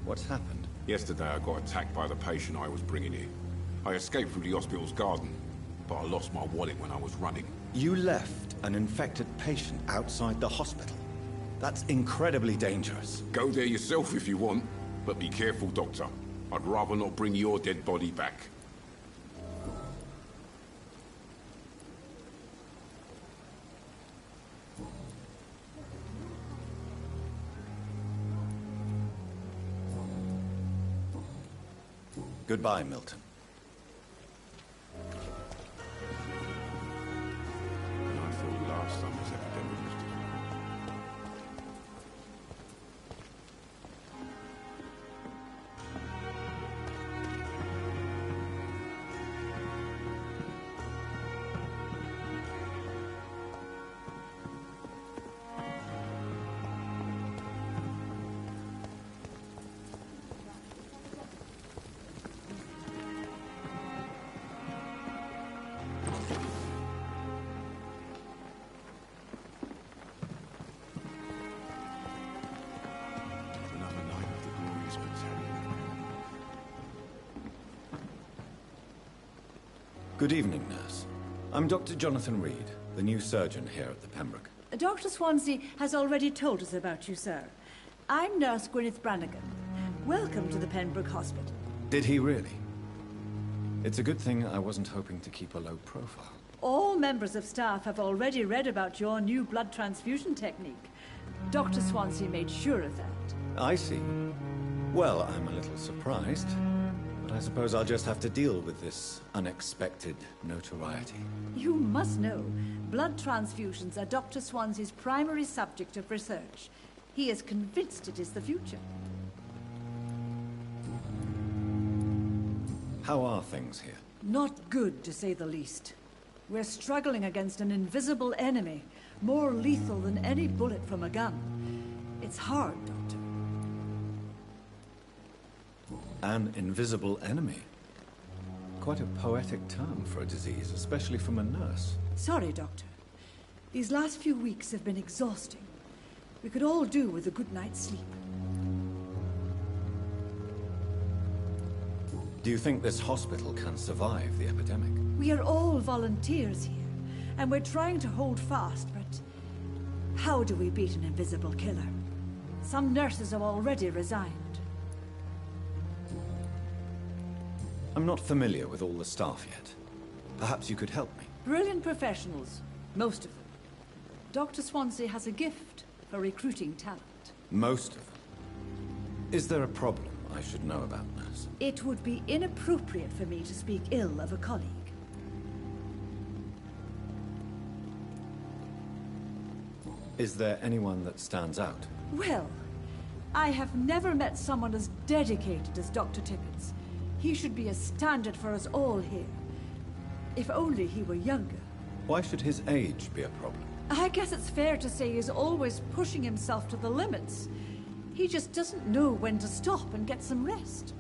What's happened? Yesterday I got attacked by the patient I was bringing here. I escaped through the hospital's garden, but I lost my wallet when I was running. You left an infected patient outside the hospital? That's incredibly dangerous. Go there yourself if you want, but be careful, Doctor. I'd rather not bring your dead body back. Goodbye, Milton. And I thought last summer's epidemic was different. Good evening, nurse. I'm Dr. Jonathan Reed, the new surgeon here at the Pembroke. Dr. Swansea has already told us about you, sir. I'm Nurse Gwyneth Brannigan. Welcome to the Pembroke Hospital. Did he really? It's a good thing I wasn't hoping to keep a low profile. All members of staff have already read about your new blood transfusion technique. Dr. Swansea made sure of that. I see. Well, I'm a little surprised. But I suppose I'll just have to deal with this unexpected notoriety. You must know, blood transfusions are Dr. Swansea's primary subject of research. He is convinced it is the future. How are things here? Not good, to say the least. We're struggling against an invisible enemy, more lethal than any bullet from a gun. It's hard, Doctor. An invisible enemy? Quite a poetic term for a disease, especially from a nurse. Sorry, Doctor. These last few weeks have been exhausting. We could all do with a good night's sleep. Do you think this hospital can survive the epidemic? We are all volunteers here, and we're trying to hold fast, but how do we beat an invisible killer? Some nurses have already resigned. I'm not familiar with all the staff yet. Perhaps you could help me. Brilliant professionals, most of them. Dr. Swansea has a gift for recruiting talent. Most of them? Is there a problem I should know about, nurse? It would be inappropriate for me to speak ill of a colleague. Is there anyone that stands out? Well, I have never met someone as dedicated as Dr. Tippins. He should be a standard for us all here. If only he were younger. Why should his age be a problem? I guess it's fair to say he's always pushing himself to the limits. He just doesn't know when to stop and get some rest.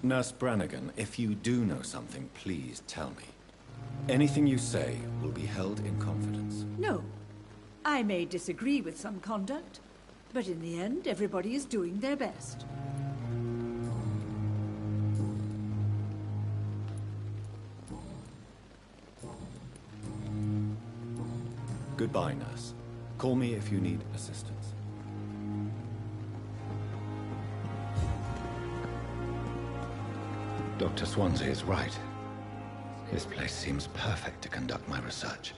Nurse Brannigan, if you do know something, please tell me. Anything you say will be held in confidence. No. I may disagree with some conduct, but in the end, everybody is doing their best. Goodbye, nurse. Call me if you need assistance. Dr. Swansea is right. This place seems perfect to conduct my research.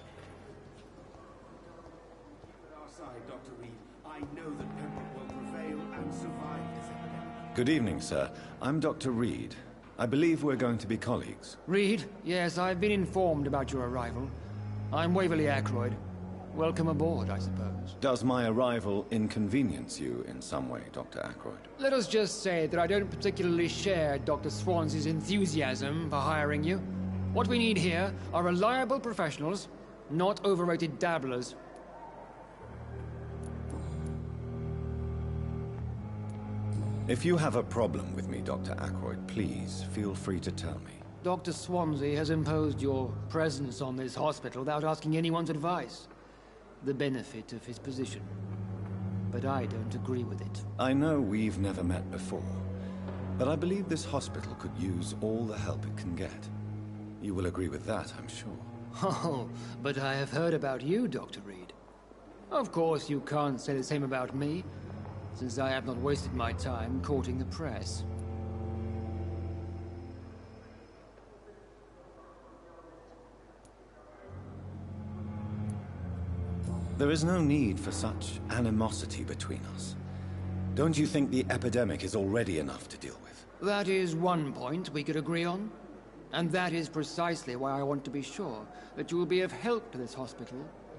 Our side, Dr. Reed. I know that Pembroke will prevail and survive this epidemic. Good evening, sir. I'm Dr. Reed. I believe we're going to be colleagues. Reed? Yes, I've been informed about your arrival. I'm Waverly Ackroyd. Welcome aboard, I suppose. Does my arrival inconvenience you in some way, Dr. Ackroyd? Let us just say that I don't particularly share Dr. Swansea's enthusiasm for hiring you. What we need here are reliable professionals, not overrated dabblers. If you have a problem with me, Dr. Ackroyd, please feel free to tell me. Dr. Swansea has imposed your presence on this hospital without asking anyone's advice. The benefit of his position. But I don't agree with it. I know we've never met before, but I believe this hospital could use all the help it can get. You will agree with that, I'm sure. Oh, but I have heard about you, Dr. Reed. Of course, you can't say the same about me, since I have not wasted my time courting the press. There is no need for such animosity between us. Don't you think the epidemic is already enough to deal with? That is one point we could agree on. And that is precisely why I want to be sure that you will be of help to this hospital,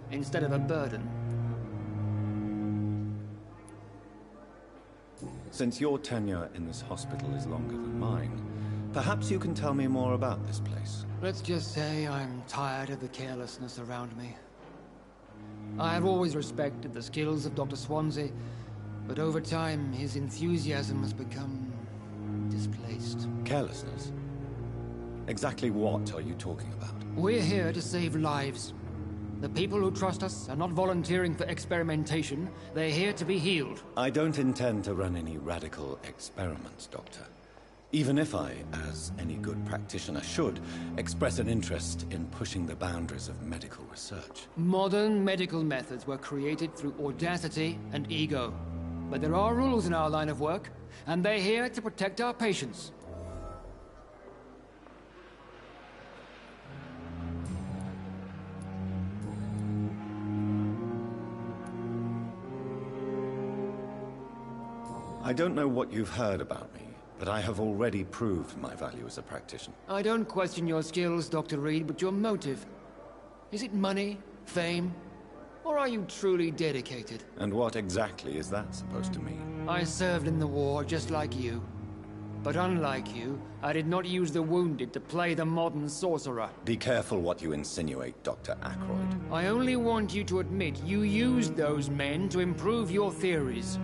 instead of a burden. Since your tenure in this hospital is longer than mine, perhaps you can tell me more about this place. Let's just say I'm tired of the carelessness around me. I have always respected the skills of Dr. Swansea, but over time his enthusiasm has become displaced. Carelessness? Exactly what are you talking about? We're here to save lives. The people who trust us are not volunteering for experimentation. They're here to be healed. I don't intend to run any radical experiments, Doctor. Even if I, as any good practitioner should, express an interest in pushing the boundaries of medical research. Modern medical methods were created through audacity and ego. But there are rules in our line of work, and they're here to protect our patients. I don't know what you've heard about me, but I have already proved my value as a practitioner. I don't question your skills, Dr. Reed, but your motive. Is it money, fame, or are you truly dedicated? And what exactly is that supposed to mean? I served in the war just like you. But unlike you, I did not use the wounded to play the modern sorcerer. Be careful what you insinuate, Dr. Ackroyd. I only want you to admit you used those men to improve your theories.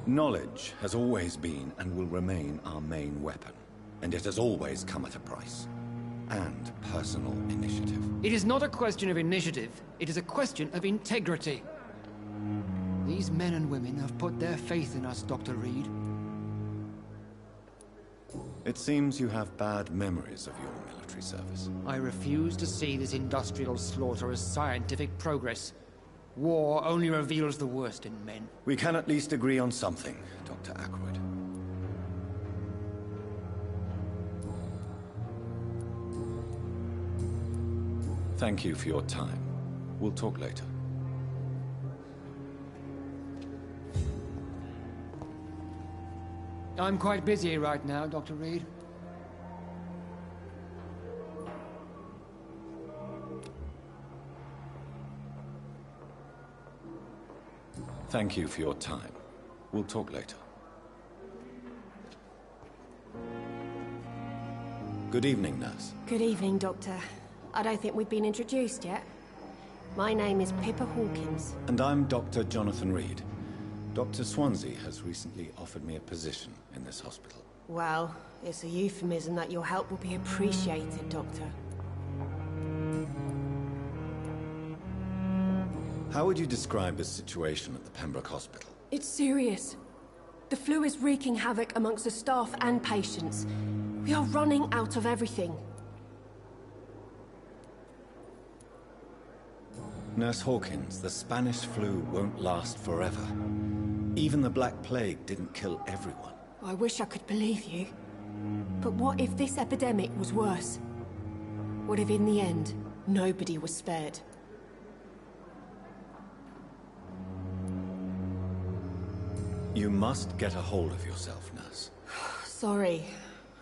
Knowledge has always been and will remain our main weapon. And it has always come at a price. And personal initiative. It is not a question of initiative. It is a question of integrity. These men and women have put their faith in us, Dr. Reed. It seems you have bad memories of your military service. I refuse to see this industrial slaughter as scientific progress. War only reveals the worst in men. We can at least agree on something, Dr. Ackroyd. Thank you for your time. We'll talk later. I'm quite busy right now, Dr. Reed. Thank you for your time. We'll talk later. Good evening, nurse. Good evening, Doctor. I don't think we've been introduced yet. My name is Pippa Hawkins. And I'm Dr. Jonathan Reed. Dr. Swansea has recently offered me a position in this hospital. Well, it's a euphemism that your help will be appreciated, Doctor. How would you describe the situation at the Pembroke Hospital? It's serious. The flu is wreaking havoc amongst the staff and patients. We are running out of everything. Nurse Hawkins, the Spanish flu won't last forever. Even the Black Plague didn't kill everyone. I wish I could believe you. But what if this epidemic was worse? What if in the end, nobody was spared? You must get a hold of yourself, nurse. Sorry,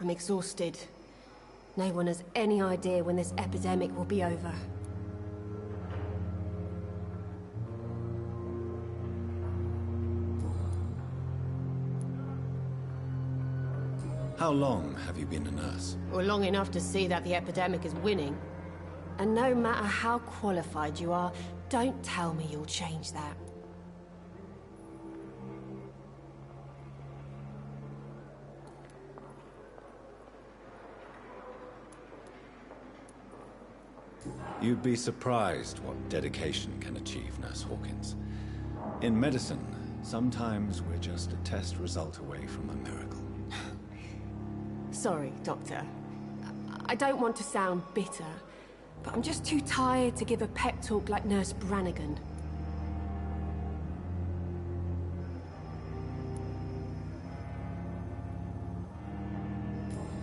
I'm exhausted. No one has any idea when this epidemic will be over. How long have you been a nurse? Well, long enough to see that the epidemic is winning. And no matter how qualified you are, don't tell me you'll change that. You'd be surprised what dedication can achieve, Nurse Hawkins. In medicine, sometimes we're just a test result away from a miracle. Sorry, Doctor. I don't want to sound bitter, but I'm just too tired to give a pep talk like Nurse Brannigan.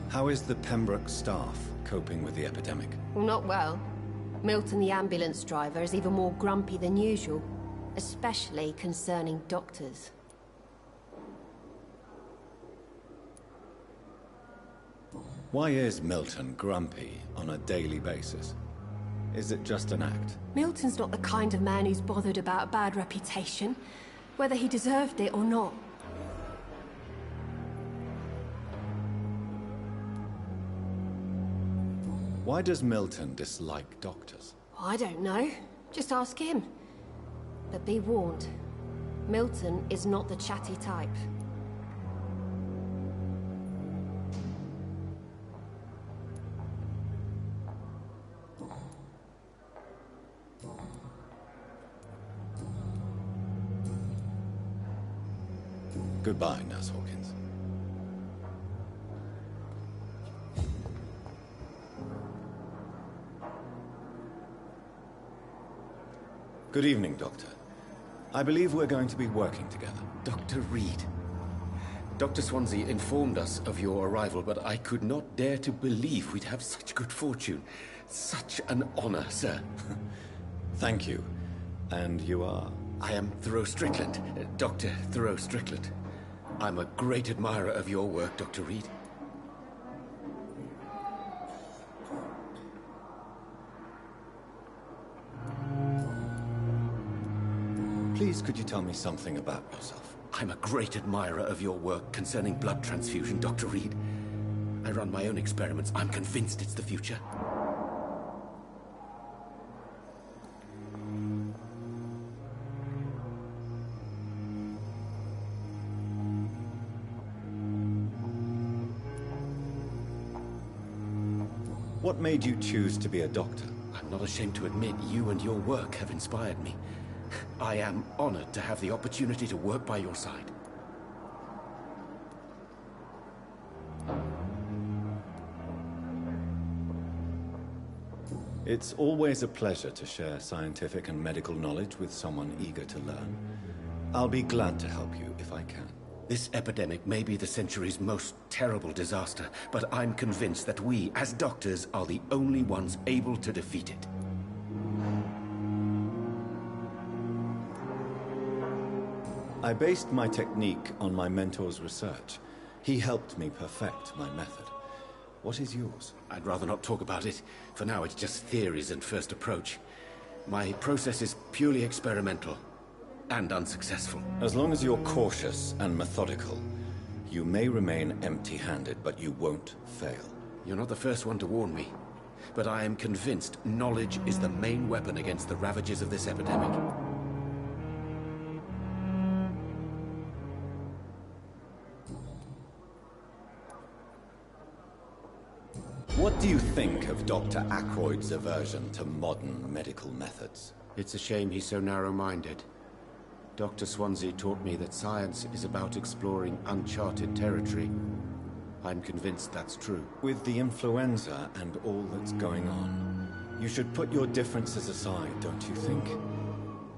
How is the Pembroke staff coping with the epidemic? Well, not well. Milton, the ambulance driver, is even more grumpy than usual, especially concerning doctors. Why is Milton grumpy on a daily basis? Is it just an act? Milton's not the kind of man who's bothered about a bad reputation, whether he deserved it or not. Why does Milton dislike doctors? I don't know. Just ask him. But be warned, Milton is not the chatty type. Goodbye, Nurse Hawkins. Good evening, Doctor. I believe we're going to be working together. Dr. Reed. Dr. Swansea informed us of your arrival, but I could not dare to believe we'd have such good fortune. Such an honor, sir. Thank you. And you are? I am Thoreau Strickland, Dr. Thoreau Strickland. I'm a great admirer of your work, Dr. Reed. Please, could you tell me something about yourself? I'm a great admirer of your work concerning blood transfusion, Dr. Reed. I run my own experiments. I'm convinced it's the future. What made you choose to be a doctor? I'm not ashamed to admit you and your work have inspired me. I am honored to have the opportunity to work by your side. It's always a pleasure to share scientific and medical knowledge with someone eager to learn. I'll be glad to help you if I can. This epidemic may be the century's most terrible disaster, but I'm convinced that we, as doctors, are the only ones able to defeat it. I based my technique on my mentor's research. He helped me perfect my method. What is yours? I'd rather not talk about it. For now, it's just theories and first approach. My process is purely experimental and unsuccessful. As long as you're cautious and methodical, you may remain empty-handed, but you won't fail. You're not the first one to warn me, but I am convinced knowledge is the main weapon against the ravages of this epidemic. What do you think of Dr. Ackroyd's aversion to modern medical methods? It's a shame he's so narrow-minded. Dr. Swansea taught me that science is about exploring uncharted territory. I'm convinced that's true. With the influenza and all that's going on, you should put your differences aside, don't you think?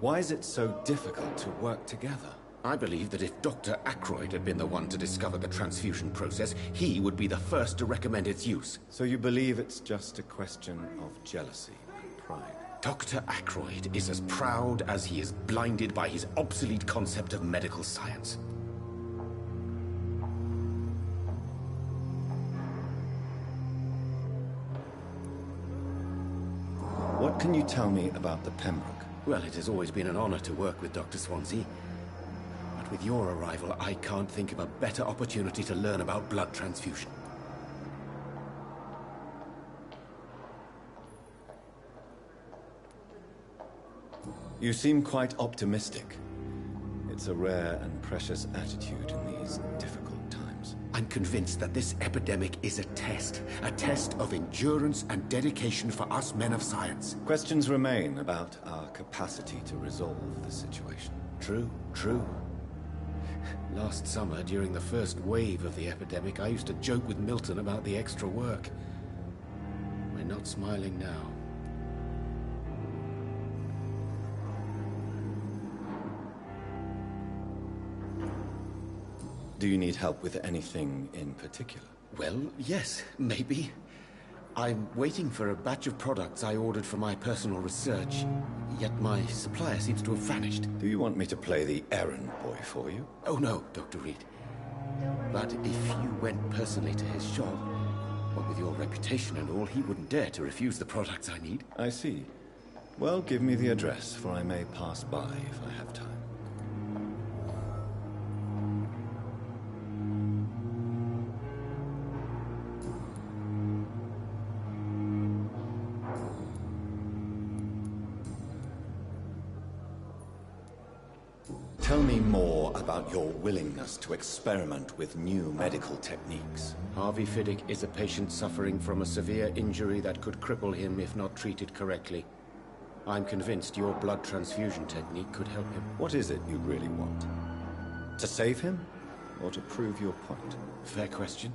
Why is it so difficult to work together? I believe that if Dr. Ackroyd had been the one to discover the transfusion process, he would be the first to recommend its use. So you believe it's just a question of jealousy and pride? Dr. Ackroyd is as proud as he is blinded by his obsolete concept of medical science. What can you tell me about the Pembroke? Well, it has always been an honor to work with Dr. Swansea. But with your arrival, I can't think of a better opportunity to learn about blood transfusion. You seem quite optimistic. It's a rare and precious attitude in these difficult times. I'm convinced that this epidemic is a test of endurance and dedication for us men of science. Questions remain about our capacity to resolve the situation. True. Last summer, during the first wave of the epidemic, I used to joke with Milton about the extra work. We're not smiling now. Do you need help with anything in particular? Well, yes, maybe. I'm waiting for a batch of products I ordered for my personal research, yet my supplier seems to have vanished. Do you want me to play the errand boy for you? Oh no, Dr. Reed. But if you went personally to his shop, what with your reputation and all, he wouldn't dare to refuse the products I need. I see. Well, give me the address, for I may pass by if I have time. Tell me more about your willingness to experiment with new medical techniques. Harvey Fiddick is a patient suffering from a severe injury that could cripple him if not treated correctly. I'm convinced your blood transfusion technique could help him. What is it you really want? To save him, or to prove your point? Fair question.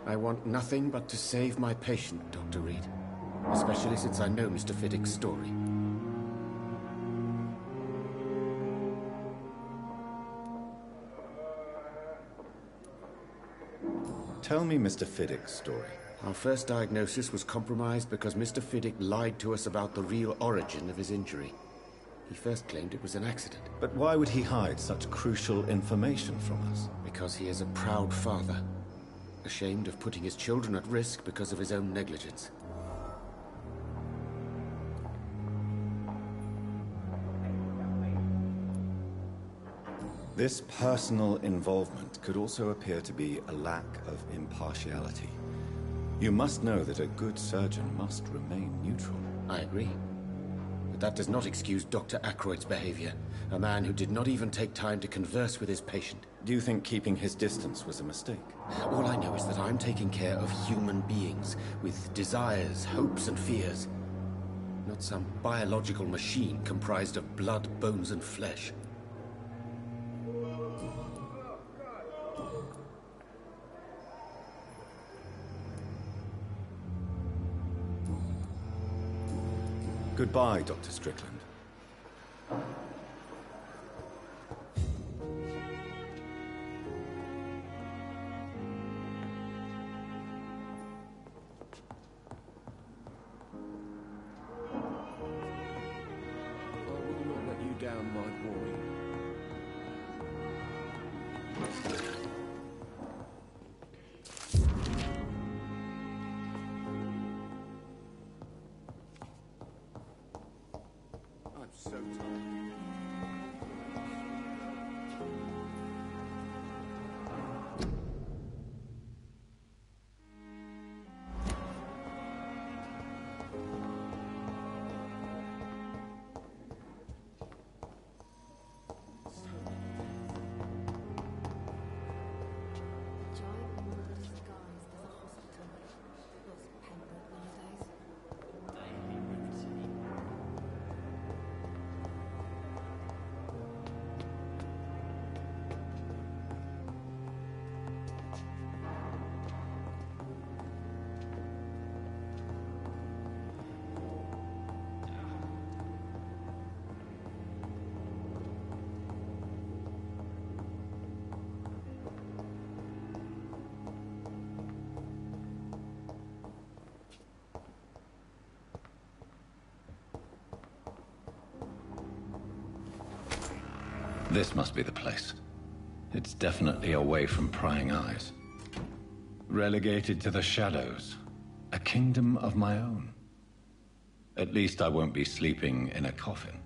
I want nothing but to save my patient, Dr. Reed. Especially since I know Mr. Fiddick's story. Tell me Mr. Fiddick's story. Our first diagnosis was compromised because Mr. Fiddick lied to us about the real origin of his injury. He first claimed it was an accident. But why would he hide such crucial information from us? Because he is a proud father, ashamed of putting his children at risk because of his own negligence. This personal involvement could also appear to be a lack of impartiality. You must know that a good surgeon must remain neutral. I agree. But that does not excuse Dr. Ackroyd's behavior. A man who did not even take time to converse with his patient. Do you think keeping his distance was a mistake? All I know is that I'm taking care of human beings with desires, hopes, and fears. Not some biological machine comprised of blood, bones, and flesh. Goodbye, Dr. Strickland. Down, my boy. I'm so tired. This must be the place. It's definitely away from prying eyes. Relegated to the shadows. A kingdom of my own. At least I won't be sleeping in a coffin.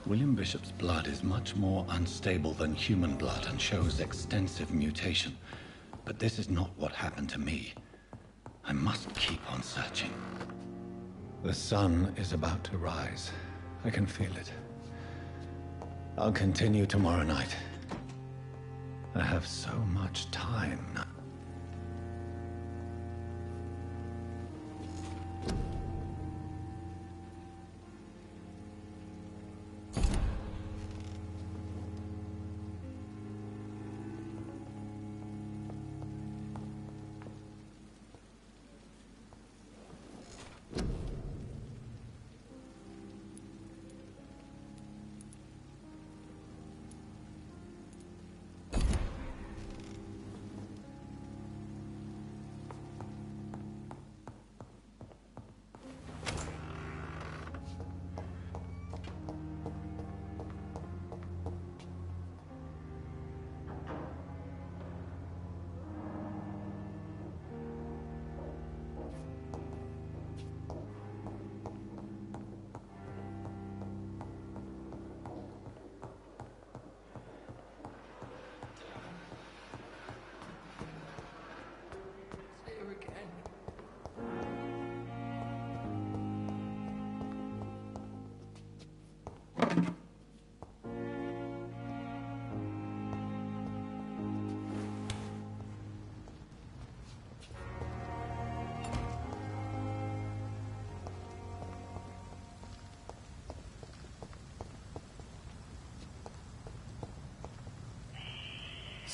William Bishop's blood is much more unstable than human blood and shows extensive mutation. But this is not what happened to me. I must keep on searching. The sun is about to rise. I can feel it. I'll continue tomorrow night. I have so much time now.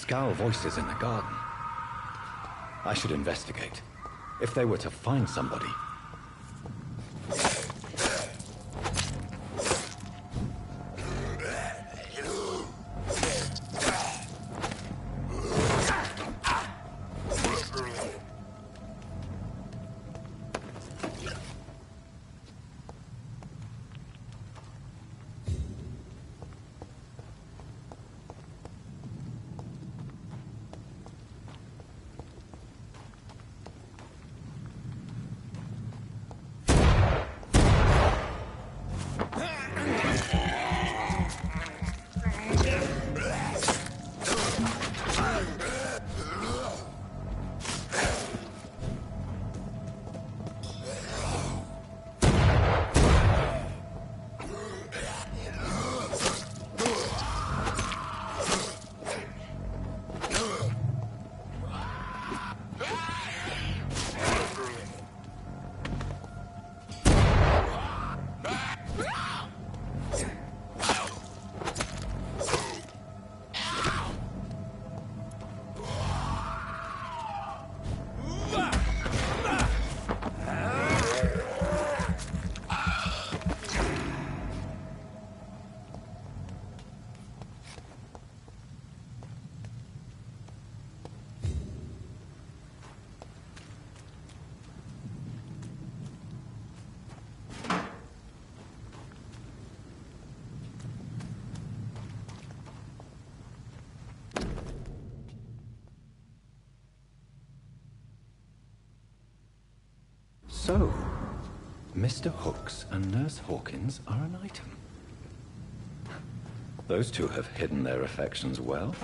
Scowl voices in the garden. I should investigate. If they were to find somebody... So, Mr. Hooks and Nurse Hawkins are an item. Those two have hidden their affections well.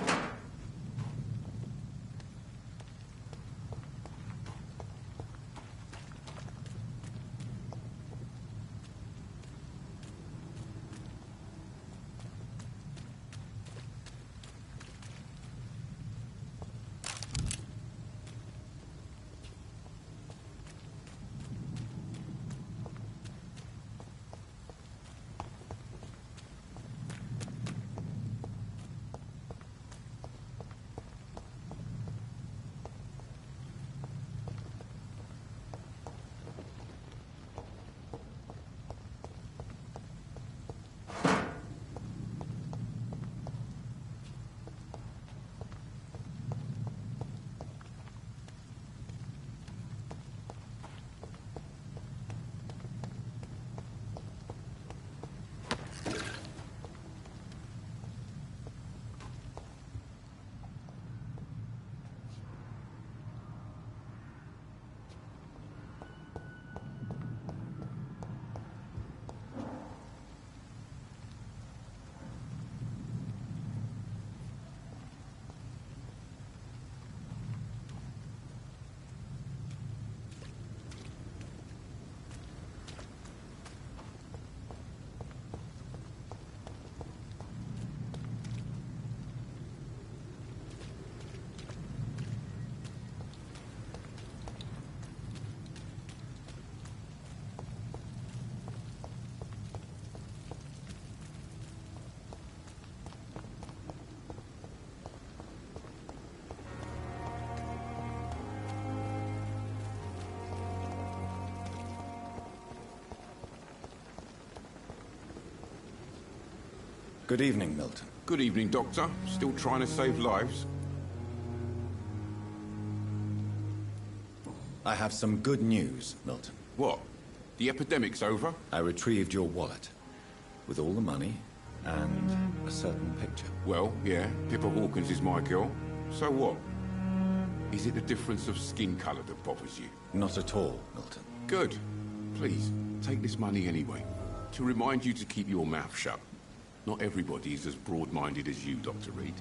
Good evening, Milton. Good evening, Doctor. Still trying to save lives? I have some good news, Milton. What? The epidemic's over? I retrieved your wallet. With all the money, and a certain picture. Well, yeah, Pippa Hawkins is my girl. So what? Is it the difference of skin colour that bothers you? Not at all, Milton. Good. Please, take this money anyway. To remind you to keep your mouth shut. Not everybody is as broad-minded as you, Dr. Reed.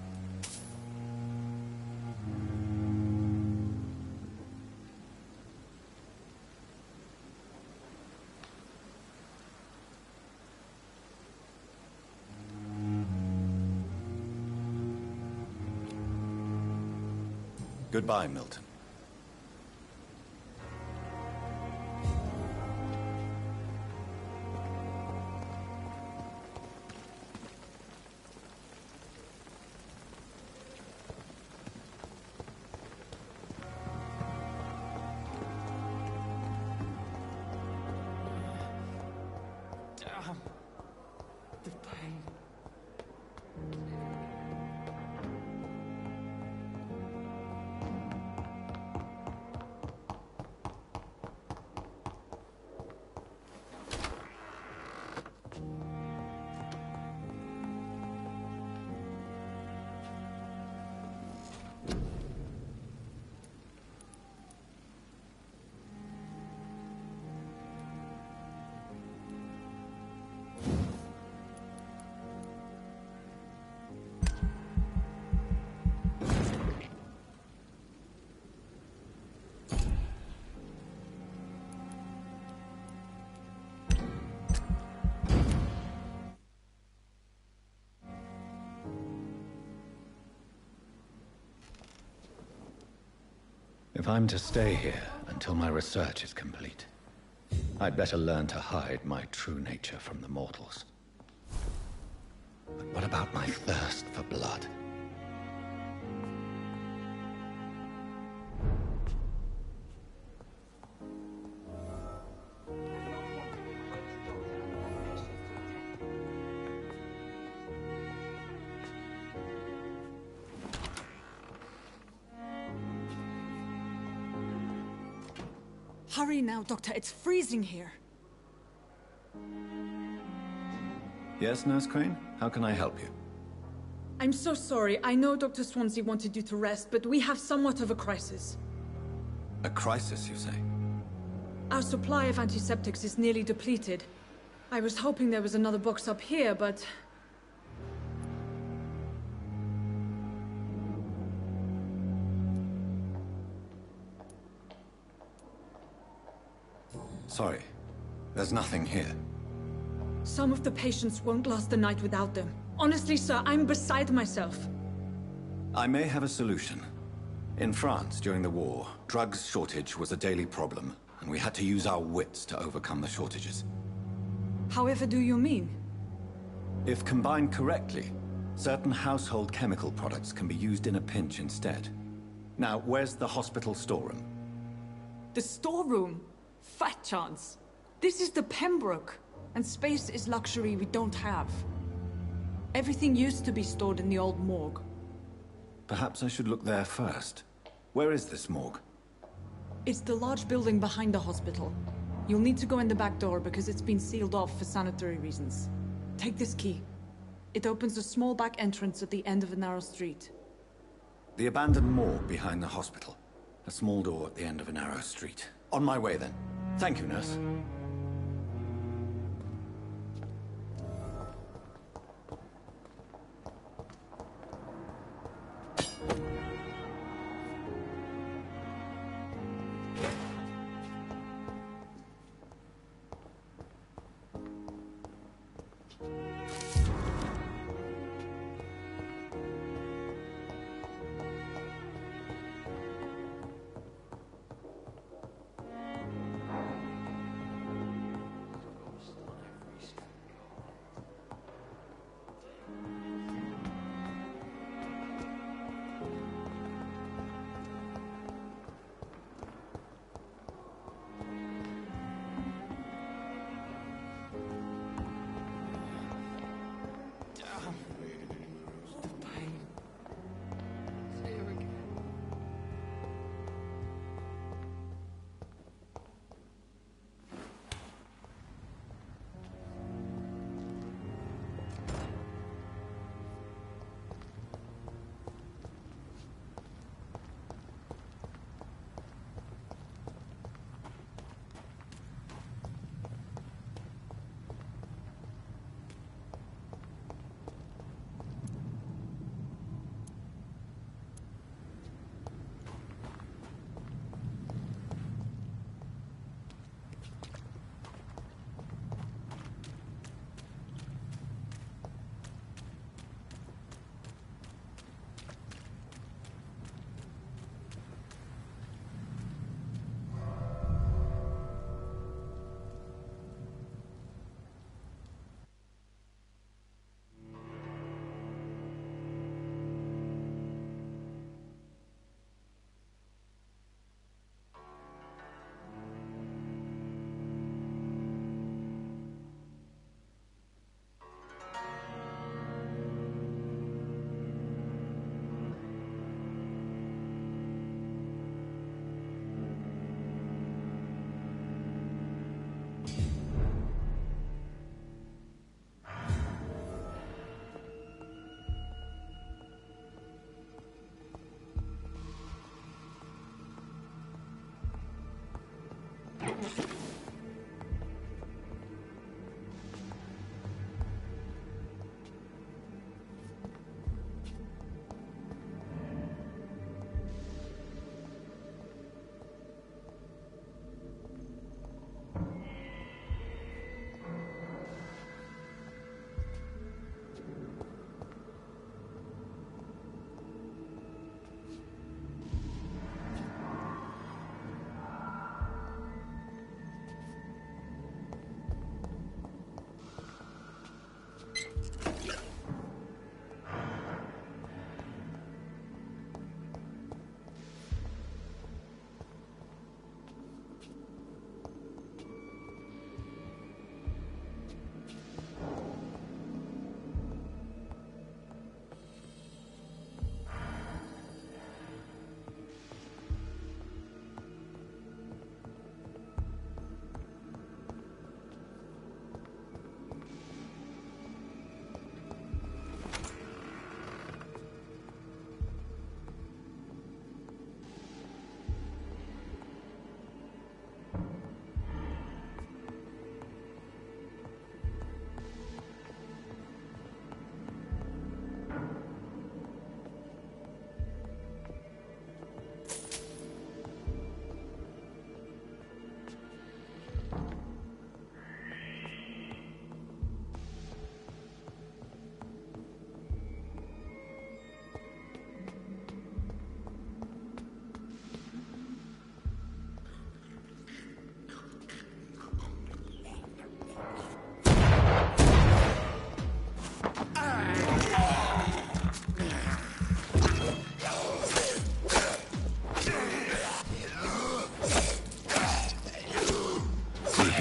Goodbye, Milton. The pain. If I'm to stay here until my research is complete, I'd better learn to hide my true nature from the mortals. But what about my thirst for blood? Hurry now, Doctor. It's freezing here. Yes, Nurse Crane? How can I help you? I'm so sorry. I know Dr. Swansea wanted you to rest, but we have somewhat of a crisis. A crisis, you say? Our supply of antiseptics is nearly depleted. I was hoping there was another box up here, but... Sorry. There's nothing here. Some of the patients won't last the night without them. Honestly, sir, I'm beside myself. I may have a solution. In France, during the war, drugs shortage was a daily problem, and we had to use our wits to overcome the shortages. However do you mean? If combined correctly, certain household chemical products can be used in a pinch instead. Now, where's the hospital storeroom? The storeroom? Fat chance. This is the Pembroke, and space is luxury we don't have. Everything used to be stored in the old morgue. Perhaps I should look there first. Where is this morgue? It's the large building behind the hospital. You'll need to go in the back door because it's been sealed off for sanitary reasons. Take this key. It opens a small back entrance at the end of a narrow street. The abandoned morgue behind the hospital. A small door at the end of a narrow street. On my way, then. Thank you, nurse.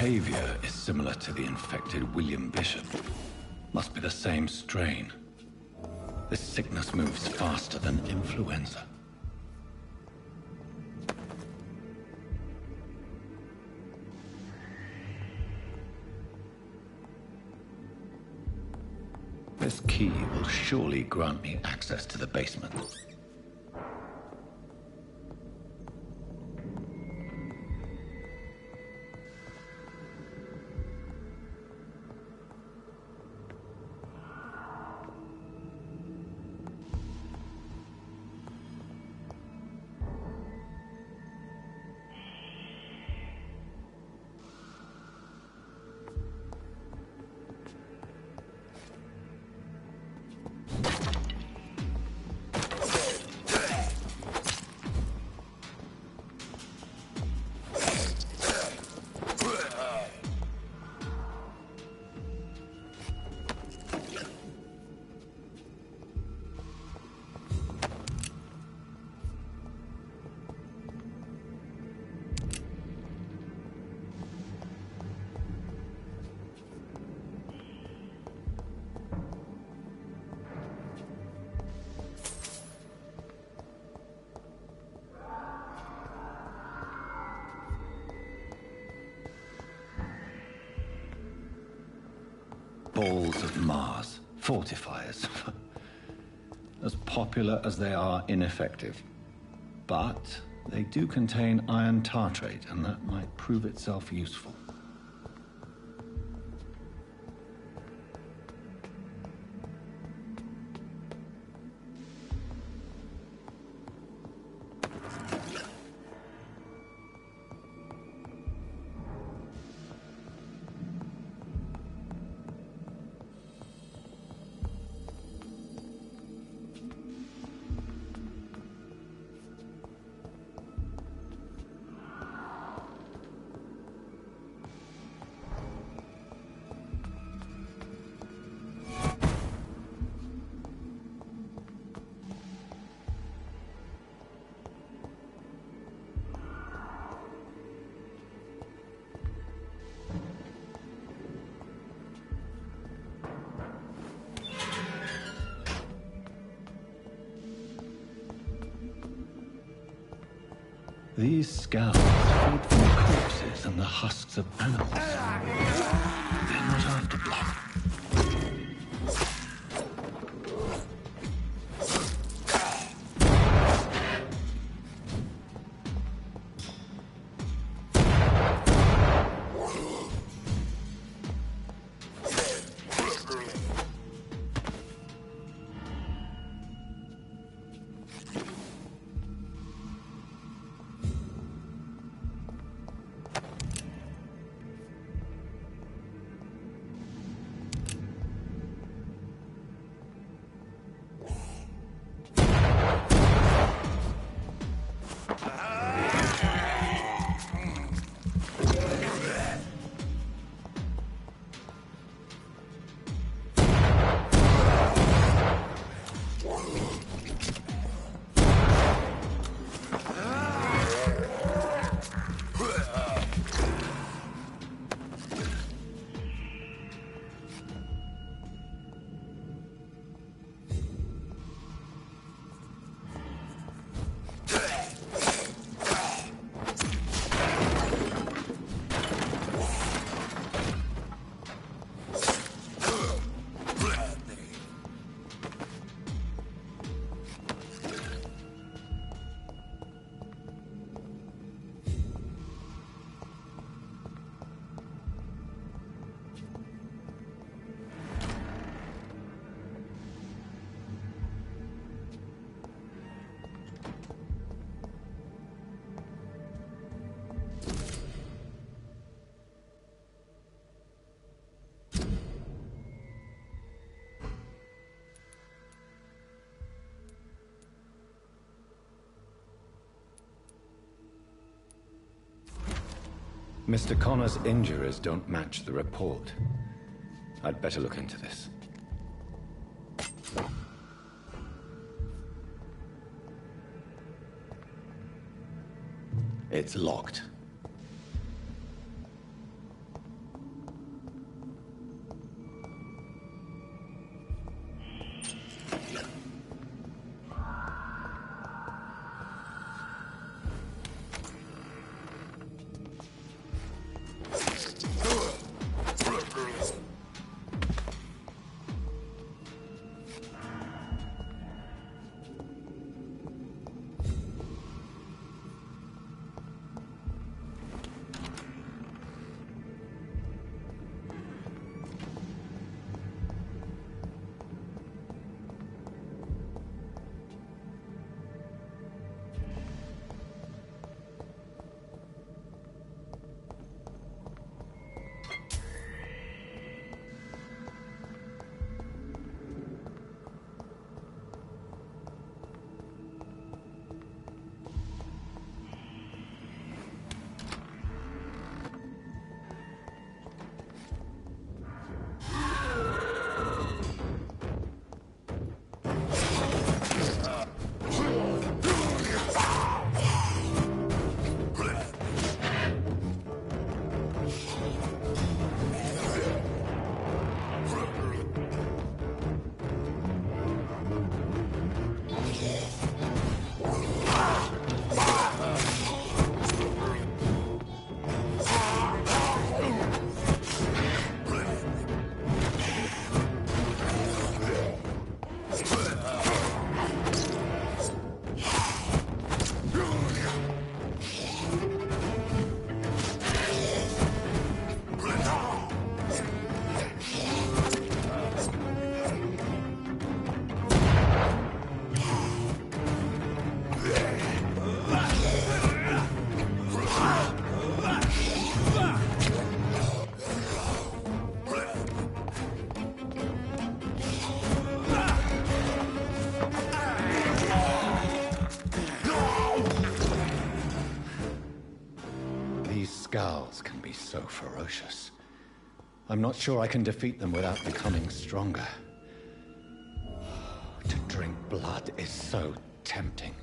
behavior is similar to the infected William Bishop. Must be the same strain. This sickness moves faster than influenza. This key will surely grant me access to the basement. Balls of Mars. Fortifiers. As popular as they are ineffective. But they do contain iron tartrate, and that might prove itself useful. These scowls feed from corpses and the husks of animals. They're not after blood. Mr. Connor's injuries don't match the report. I'd better look into this. It's locked. Skals can be so ferocious. I'm not sure I can defeat them without becoming stronger. To drink blood is so tempting.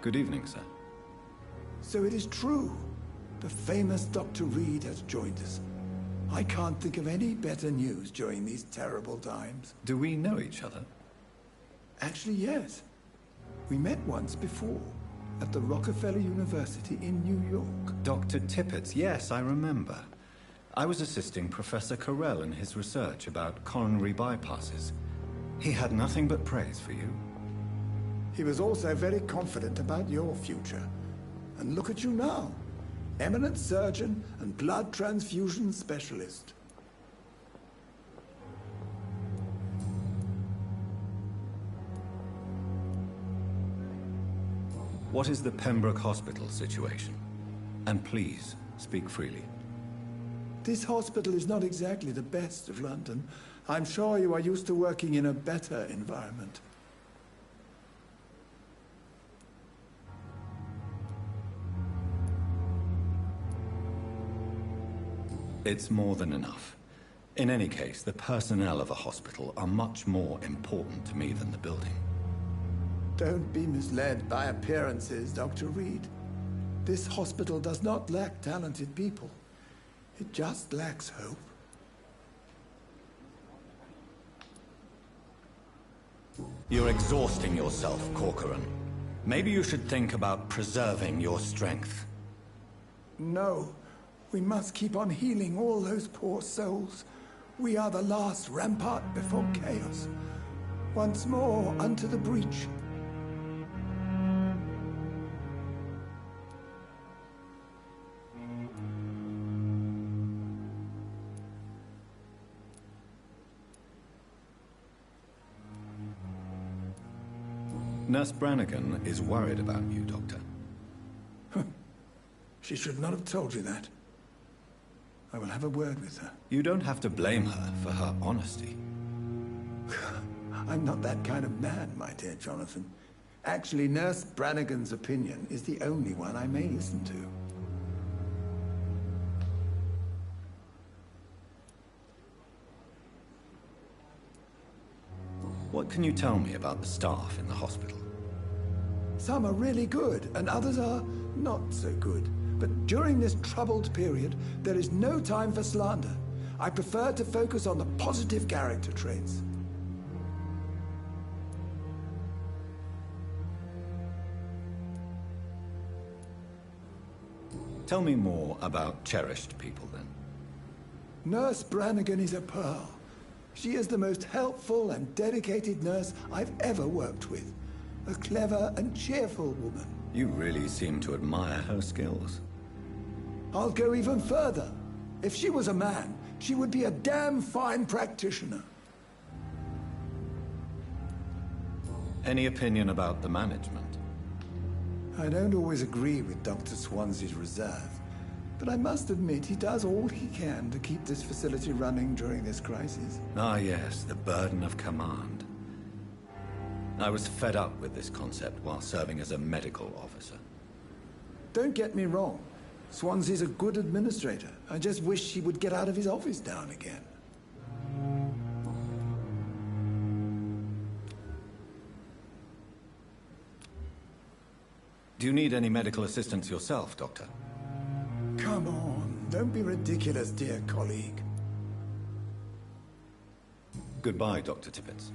Good evening, sir. So it is true. The famous Dr. Reed has joined us. I can't think of any better news during these terrible times. Do we know each other? Actually, yes. We met once before, at the Rockefeller University in New York. Dr. Tippett, yes, I remember. I was assisting Professor Carell in his research about coronary bypasses. He had nothing but praise for you. He was also very confident about your future. And look at you now. Eminent surgeon and blood transfusion specialist. What is the Pembroke Hospital situation? And please, speak freely. This hospital is not exactly the best of London. I'm sure you are used to working in a better environment. It's more than enough. In any case, the personnel of a hospital are much more important to me than the building. Don't be misled by appearances, Dr. Reed. This hospital does not lack talented people. It just lacks hope. You're exhausting yourself, Corcoran. Maybe you should think about preserving your strength. No. We must keep on healing all those poor souls. We are the last rampart before chaos. Once more, unto the breach. Nurse Brannigan is worried about you, Doctor. She should not have told you that. I will have a word with her. You don't have to blame her for her honesty. I'm not that kind of man, my dear Jonathan. Actually, Nurse Brannigan's opinion is the only one I may listen to. What can you tell me about the staff in the hospital? Some are really good, and others are not so good. But during this troubled period, there is no time for slander. I prefer to focus on the positive character traits. Tell me more about cherished people, then. Nurse Brannigan is a pearl. She is the most helpful and dedicated nurse I've ever worked with. A clever and cheerful woman. You really seem to admire her skills. I'll go even further. If she was a man, she would be a damn fine practitioner. Any opinion about the management? I don't always agree with Dr. Swansea's reserve, but I must admit he does all he can to keep this facility running during this crisis. Ah, yes, the burden of command. I was fed up with this concept while serving as a medical officer. Don't get me wrong. Swansea's a good administrator. I just wish he would get out of his office now and again. Do you need any medical assistance yourself, Doctor? Come on, don't be ridiculous, dear colleague. Goodbye, Dr. Tippett.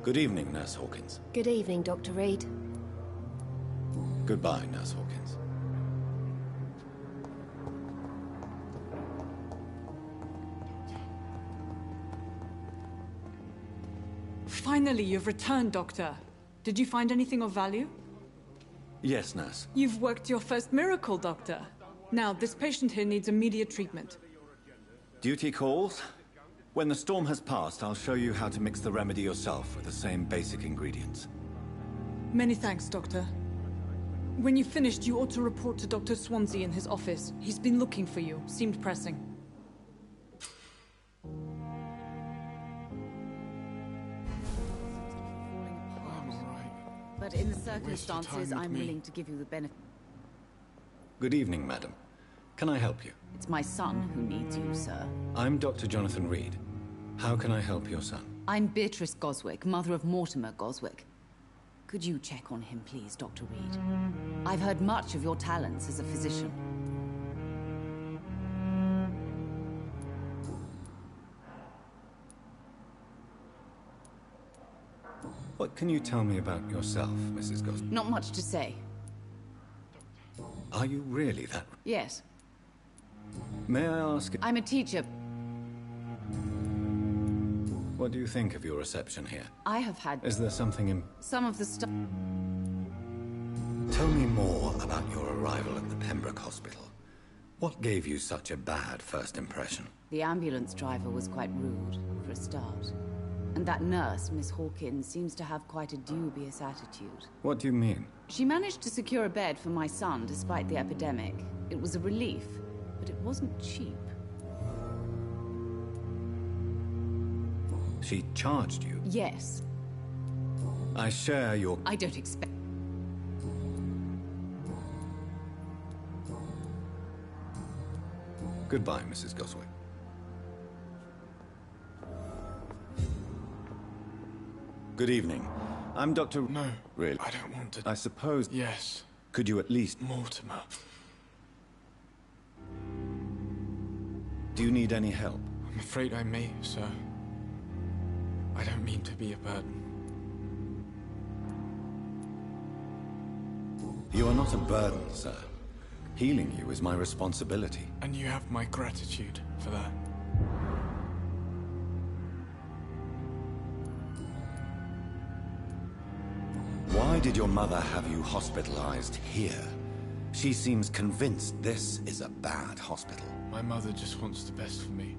Good evening, Nurse Hawkins. Good evening, Dr. Reed. Goodbye, Nurse Hawkins. Finally, you've returned, Doctor. Did you find anything of value? Yes, Nurse. You've worked your first miracle, Doctor. Now, this patient here needs immediate treatment. Duty calls. When the storm has passed, I'll show you how to mix the remedy yourself with the same basic ingredients. Many thanks, Doctor. When you've finished, you ought to report to Dr. Swansea in his office. He's been looking for you. Seemed pressing. But in the circumstances, I'm willing to give you the benefit. Good evening, madam. Can I help you? It's my son who needs you, sir. I'm Dr. Jonathan Reed. How can I help your son? I'm Beatrice Goswick, mother of Mortimer Goswick. Could you check on him, please, Dr. Reed? I've heard much of your talents as a physician. What can you tell me about yourself, Mrs. Goswick? Not much to say. Are you really that? Yes. May I ask? I'm a teacher. What do you think of your reception here? I have had... Is there something in... Some of the stuff... Tell me more about your arrival at the Pembroke Hospital. What gave you such a bad first impression? The ambulance driver was quite rude, for a start. And that nurse, Miss Hawkins, seems to have quite a dubious attitude. What do you mean? She managed to secure a bed for my son despite the epidemic. It was a relief, but it wasn't cheap. She charged you? Yes. I share your... I don't expect... Goodbye, Mrs. Goswick. Good evening. I'm Dr... No. Really? I don't want to... I suppose... Yes. Could you at least... Mortimer. Do you need any help? I'm afraid I may, sir. I don't mean to be a burden. You are not a burden, sir. Healing you is my responsibility. And you have my gratitude for that. Why did your mother have you hospitalized here? She seems convinced this is a bad hospital. My mother just wants the best for me.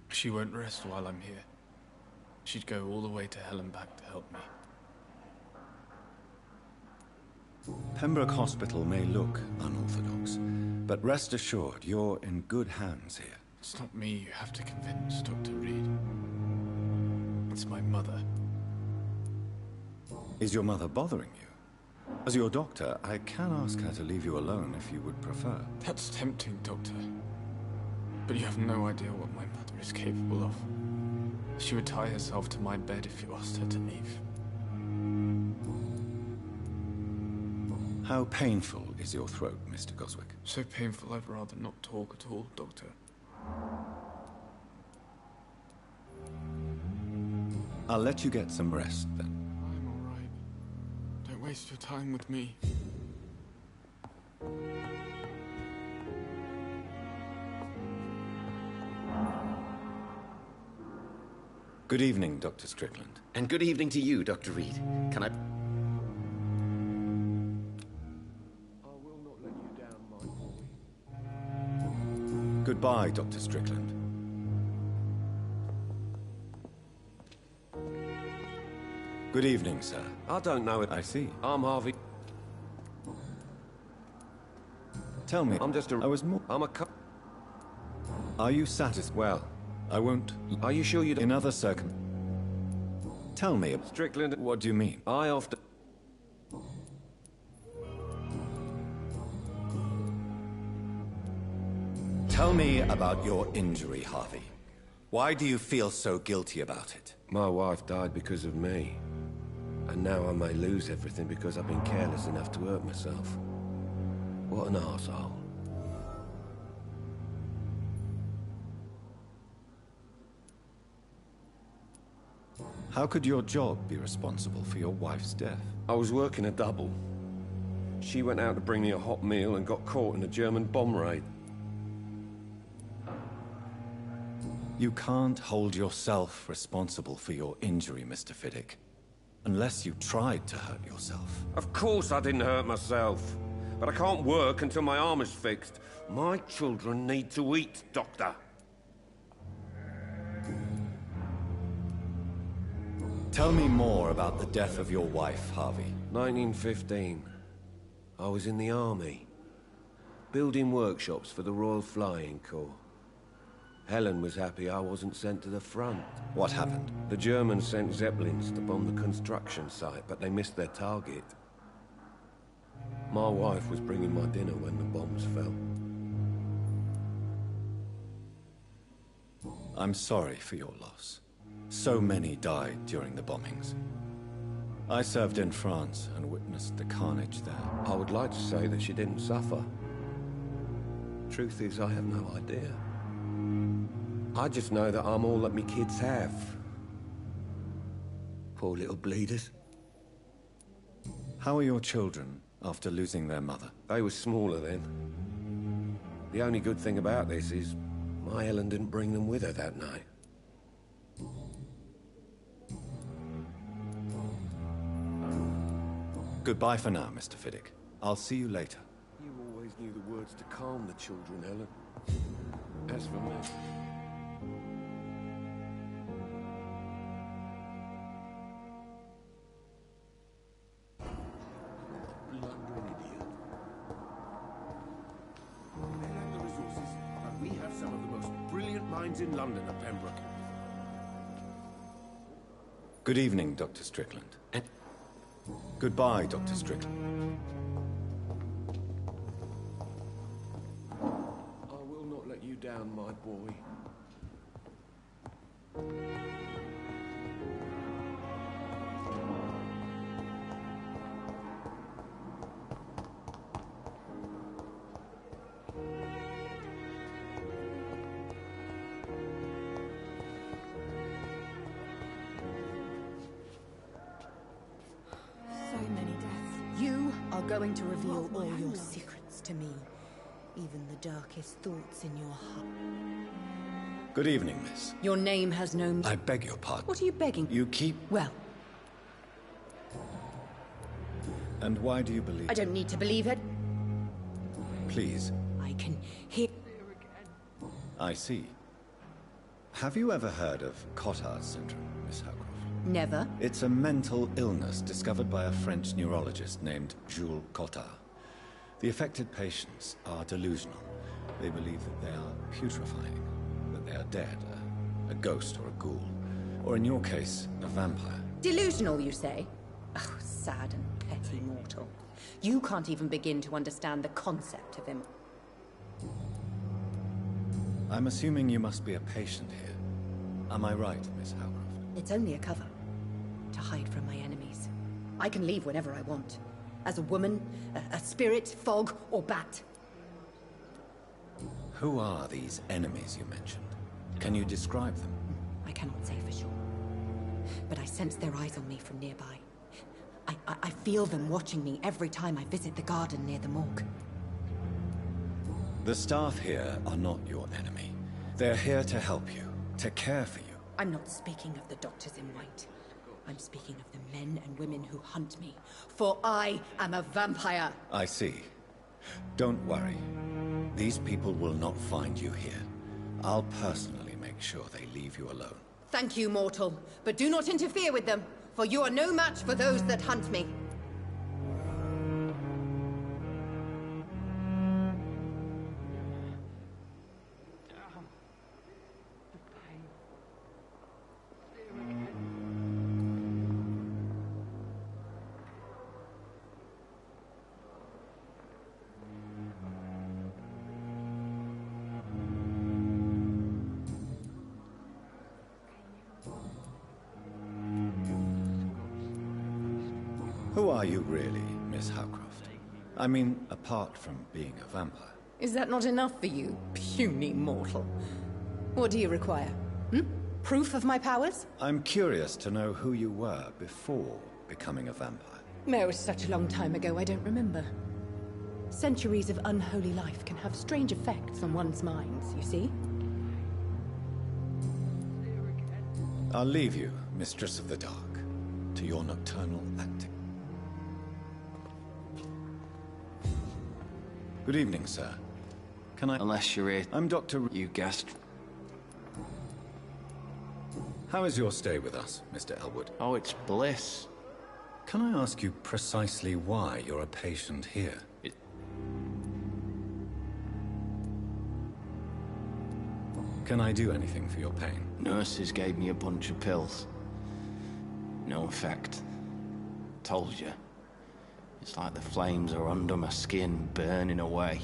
She won't rest while I'm here. She'd go all the way to hell and back to help me. Pembroke Hospital may look unorthodox, but rest assured you're in good hands here. It's not me you have to convince, Dr. Reed. It's my mother. Is your mother bothering you? As your doctor, I can ask her to leave you alone if you would prefer. That's tempting, Doctor. But you have no idea what my mother is capable of. She would tie herself to my bed if you asked her to leave. How painful is your throat, Mr. Goswick? So painful I'd rather not talk at all, Doctor. I'll let you get some rest, then. I'm all right. Don't waste your time with me. Good evening, Dr. Strickland. And good evening to you, Dr. Reed. Can I... Goodbye, Dr. Strickland. Good evening, sir. I don't know it. I see. I'm Harvey. Tell me. I'm just a... I was more... I'm a... Are you satisfied? Well... I won't... Are you sure you don't... In other circum... Tell me... Strickland... What do you mean? I often... Tell me about your injury, Harvey. Why do you feel so guilty about it? My wife died because of me. And now I may lose everything because I've been careless enough to hurt myself. What an arsehole. How could your job be responsible for your wife's death? I was working a double. She went out to bring me a hot meal and got caught in a German bomb raid. You can't hold yourself responsible for your injury, Mr. Fiddick. Unless you tried to hurt yourself. Of course I didn't hurt myself. But I can't work until my arm is fixed. My children need to eat, Doctor. Tell me more about the death of your wife, Harvey. 1915. I was in the army. Building workshops for the Royal Flying Corps. Helen was happy I wasn't sent to the front. What happened? The Germans sent Zeppelins to bomb the construction site, but they missed their target. My wife was bringing my dinner when the bombs fell. I'm sorry for your loss. So many died during the bombings. I served in France and witnessed the carnage there. I would like to say that she didn't suffer. Truth is, I have no idea. I just know that I'm all that me kids have. Poor little bleeders. How are your children after losing their mother? They were smaller then. The only good thing about this is my Helen didn't bring them with her that night. Goodbye for now, Mr. Fiddick. I'll see you later. You always knew the words to calm the children, Helen. As for me... in London at Pembroke. Good evening, Dr. Strickland. Goodbye, Dr. Strickland. I will not let you down, my boy. Going to reveal all your secrets to me, even the darkest thoughts in your heart. Good evening, miss. Your name has no... I beg your pardon. What are you begging? You keep... Well... And why do you believe... I don't need to believe it. Please. I can hear... I see. Have you ever heard of Cotard syndrome, Miss Howcroft? Never. It's a mental illness discovered by a French neurologist named Jules Cotard. The affected patients are delusional. They believe that they are putrefying, that they are dead, a ghost or a ghoul, or in your case, a vampire. Delusional, you say? Oh, sad and petty mortal. You can't even begin to understand the concept of him. I'm assuming you must be a patient here. Am I right, Miss Howcroft? It's only a cover. To hide from my enemies. I can leave whenever I want. As a woman, a spirit, fog, or bat. Who are these enemies you mentioned? Can you describe them? I cannot say for sure. But I sense their eyes on me from nearby. I feel them watching me every time I visit the garden near the morgue. The staff here are not your enemy. They're here to help you, to care for you. I'm not speaking of the doctors in white. I'm speaking of the men and women who hunt me, for I am a vampire. I see. Don't worry. These people will not find you here. I'll personally make sure they leave you alone. Thank you, mortal, but do not interfere with them, for you are no match for those that hunt me. Who are you really, Miss Howcroft? I mean, apart from being a vampire. Is that not enough for you, puny mortal? What do you require? Proof of my powers? I'm curious to know who you were before becoming a vampire. It was such a long time ago, I don't remember. Centuries of unholy life can have strange effects on one's minds, you see? I'll leave you, Mistress of the Dark, to your nocturnal acting. Good evening, sir. Can I... Unless you're here... I'm Dr. You guessed. How is your stay with us, Mr. Elwood? Oh, it's bliss. Can I ask you precisely why you're a patient here? Can I do anything for your pain? Nurses gave me a bunch of pills. No effect. Told you. It's like the flames are under my skin, burning away.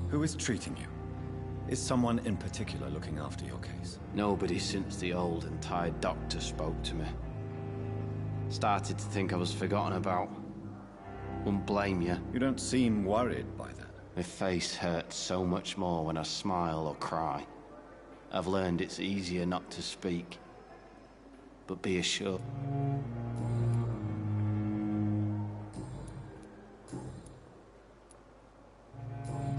Who is treating you? Is someone in particular looking after your case? Nobody since the old and tired doctor spoke to me. Started to think I was forgotten about. Wouldn't blame you. You don't seem worried by that. My face hurts so much more when I smile or cry. I've learned it's easier not to speak. But be assured.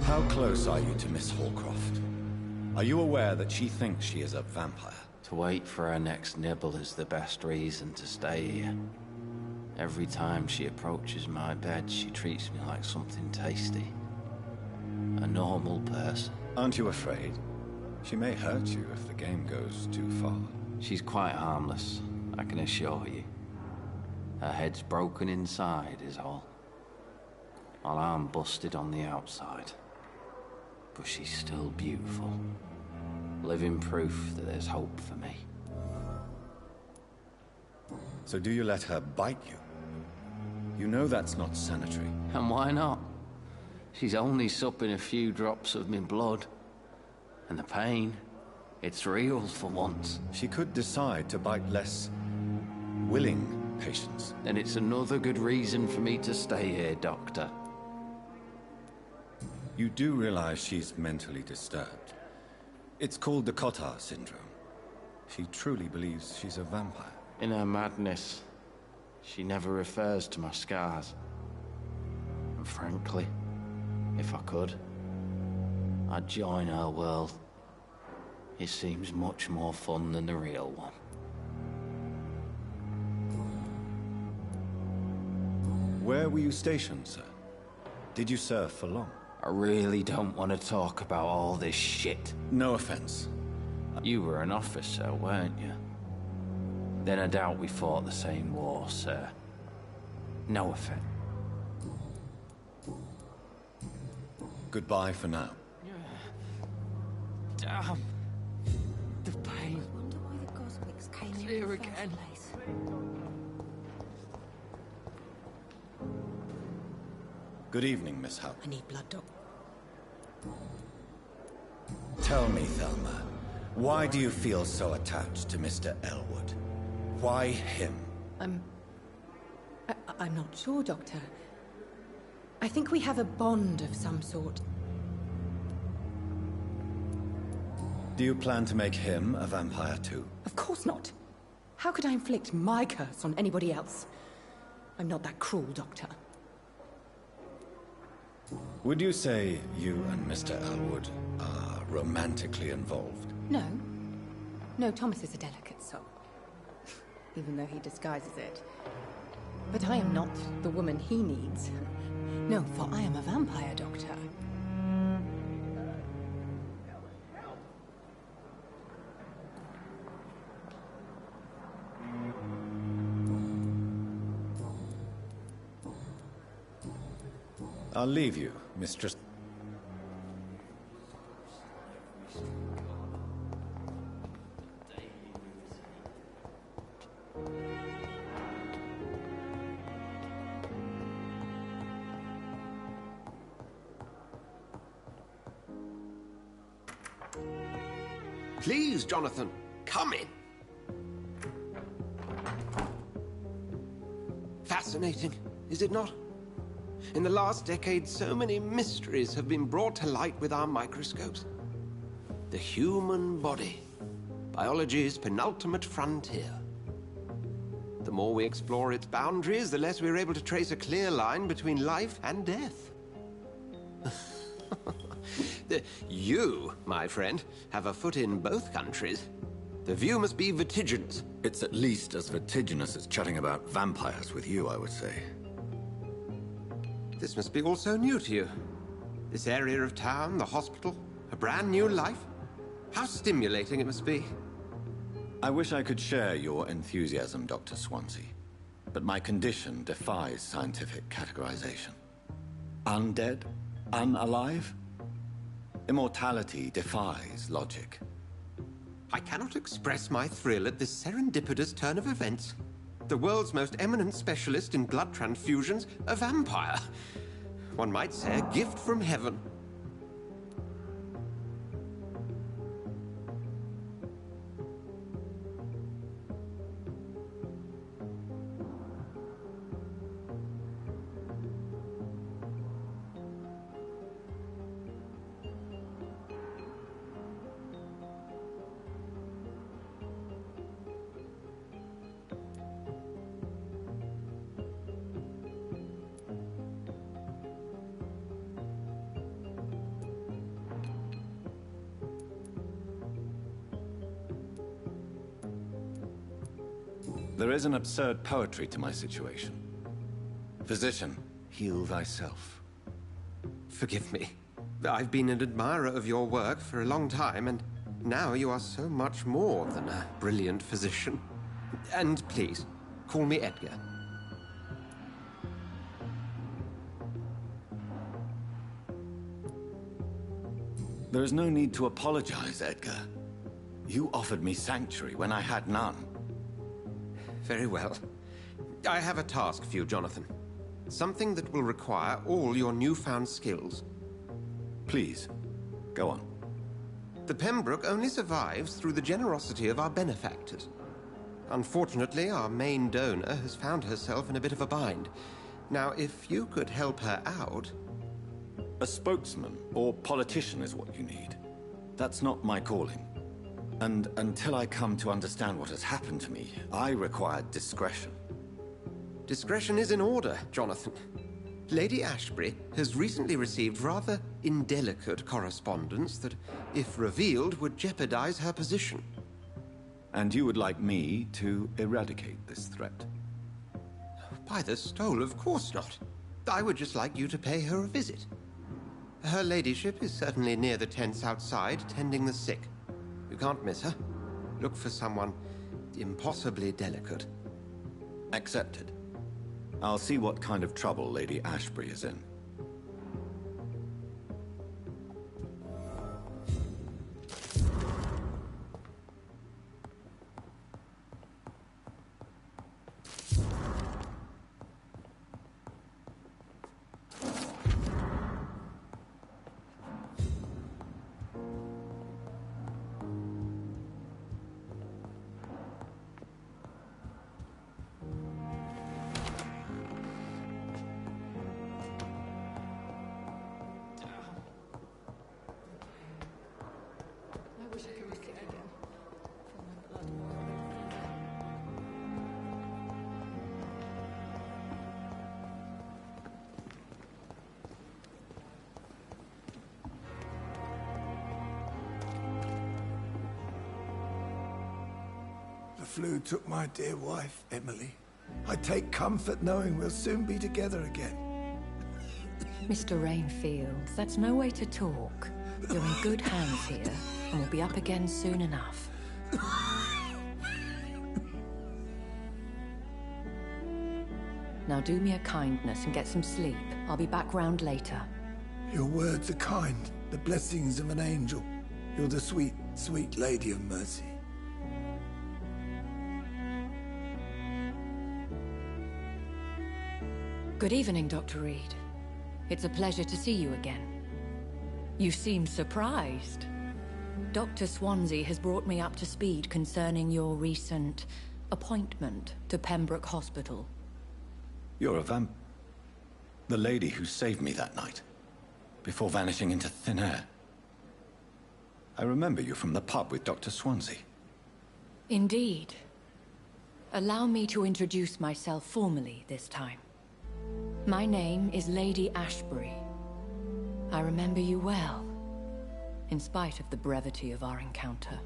How close are you to Miss Hallcroft? Are you aware that she thinks she is a vampire? To wait for her next nibble is the best reason to stay here. Every time she approaches my bed, she treats me like something tasty. A normal person. Aren't you afraid? She may hurt you if the game goes too far. She's quite harmless, I can assure you. Her head's broken inside is all. While I'm busted on the outside. But she's still beautiful. Living proof that there's hope for me. So do you let her bite you? You know that's not sanitary. And why not? She's only supping a few drops of my blood. And the pain, it's real for once. She could decide to bite less willing patients. Then it's another good reason for me to stay here, Doctor. You do realize she's mentally disturbed. It's called the Cotard syndrome. She truly believes she's a vampire. In her madness, she never refers to my scars. And frankly, if I could, I'd join her world. It seems much more fun than the real one. Where were you stationed, sir? Did you serve for long? I really don't want to talk about all this shit. No offense. You were an officer, weren't you? Then I doubt we fought the same war, sir. No offense. Goodbye for now. Damn. The pain. I wonder why the Goswicks came It's here here in the again. first place. Good evening, Miss Howe. I need blood, Doc. Tell me, Thelma, why do you feel so attached to Mr. Elwood? Why him? I'm not sure, Doctor. I think we have a bond of some sort. Do you plan to make him a vampire too? Of course not. How could I inflict my curse on anybody else? I'm not that cruel, Doctor. Would you say you and Mr. Elwood are romantically involved? No. No, Thomas is a delicate soul. Even though he disguises it. But I am not the woman he needs. No, for I am a vampire, Doctor. I'll leave you, Mistress. Please, Jonathan, come in. Fascinating, is it not? In the last decade, so many mysteries have been brought to light with our microscopes. The human body. Biology's penultimate frontier. The more we explore its boundaries, the less we're able to trace a clear line between life and death. You, my friend, have a foot in both countries. The view must be vertiginous. It's at least as vertiginous as chatting about vampires with you, I would say. This must be all so new to you. This area of town, the hospital, a brand new life. How stimulating it must be. I wish I could share your enthusiasm, Dr. Swansea, but my condition defies scientific categorization. Undead? Unalive? Immortality defies logic. I cannot express my thrill at this serendipitous turn of events. The world's most eminent specialist in blood transfusions, a vampire. One might say a gift from heaven. There is an absurd poetry to my situation. Physician, heal thyself. Forgive me. I've been an admirer of your work for a long time, and now you are so much more than a brilliant physician. And please, call me Edgar. There is no need to apologize, Edgar. You offered me sanctuary when I had none. Very well. I have a task for you, Jonathan. Something that will require all your newfound skills. Please, go on. The Pembroke only survives through the generosity of our benefactors. Unfortunately, our main donor has found herself in a bit of a bind. Now, if you could help her out... A spokesman or politician is what you need. That's not my calling. And until I come to understand what has happened to me, I require discretion. Discretion is in order, Jonathan. Lady Ashbury has recently received rather indelicate correspondence that, if revealed, would jeopardize her position. And you would like me to eradicate this threat? By the stole, of course not. I would just like you to pay her a visit. Her ladyship is certainly near the tents outside, tending the sick. You can't miss her. Look for someone impossibly delicate. Accepted. I'll see what kind of trouble Lady Ashbury is in. The flu took my dear wife, Emily. I take comfort knowing we'll soon be together again. Mr. Rainfield, that's no way to talk. You're in good hands here, and we'll be up again soon enough. Now do me a kindness and get some sleep. I'll be back round later. Your words are kind, the blessings of an angel. You're the sweet, sweet Lady of Mercy. Good evening, Dr. Reed. It's a pleasure to see you again. You seem surprised. Dr. Swansea has brought me up to speed concerning your recent appointment to Pembroke Hospital. You're a the lady who saved me that night, before vanishing into thin air. I remember you from the pub with Dr. Swansea. Indeed. Allow me to introduce myself formally this time. My name is Lady Ashbury. I remember you well, in spite of the brevity of our encounter.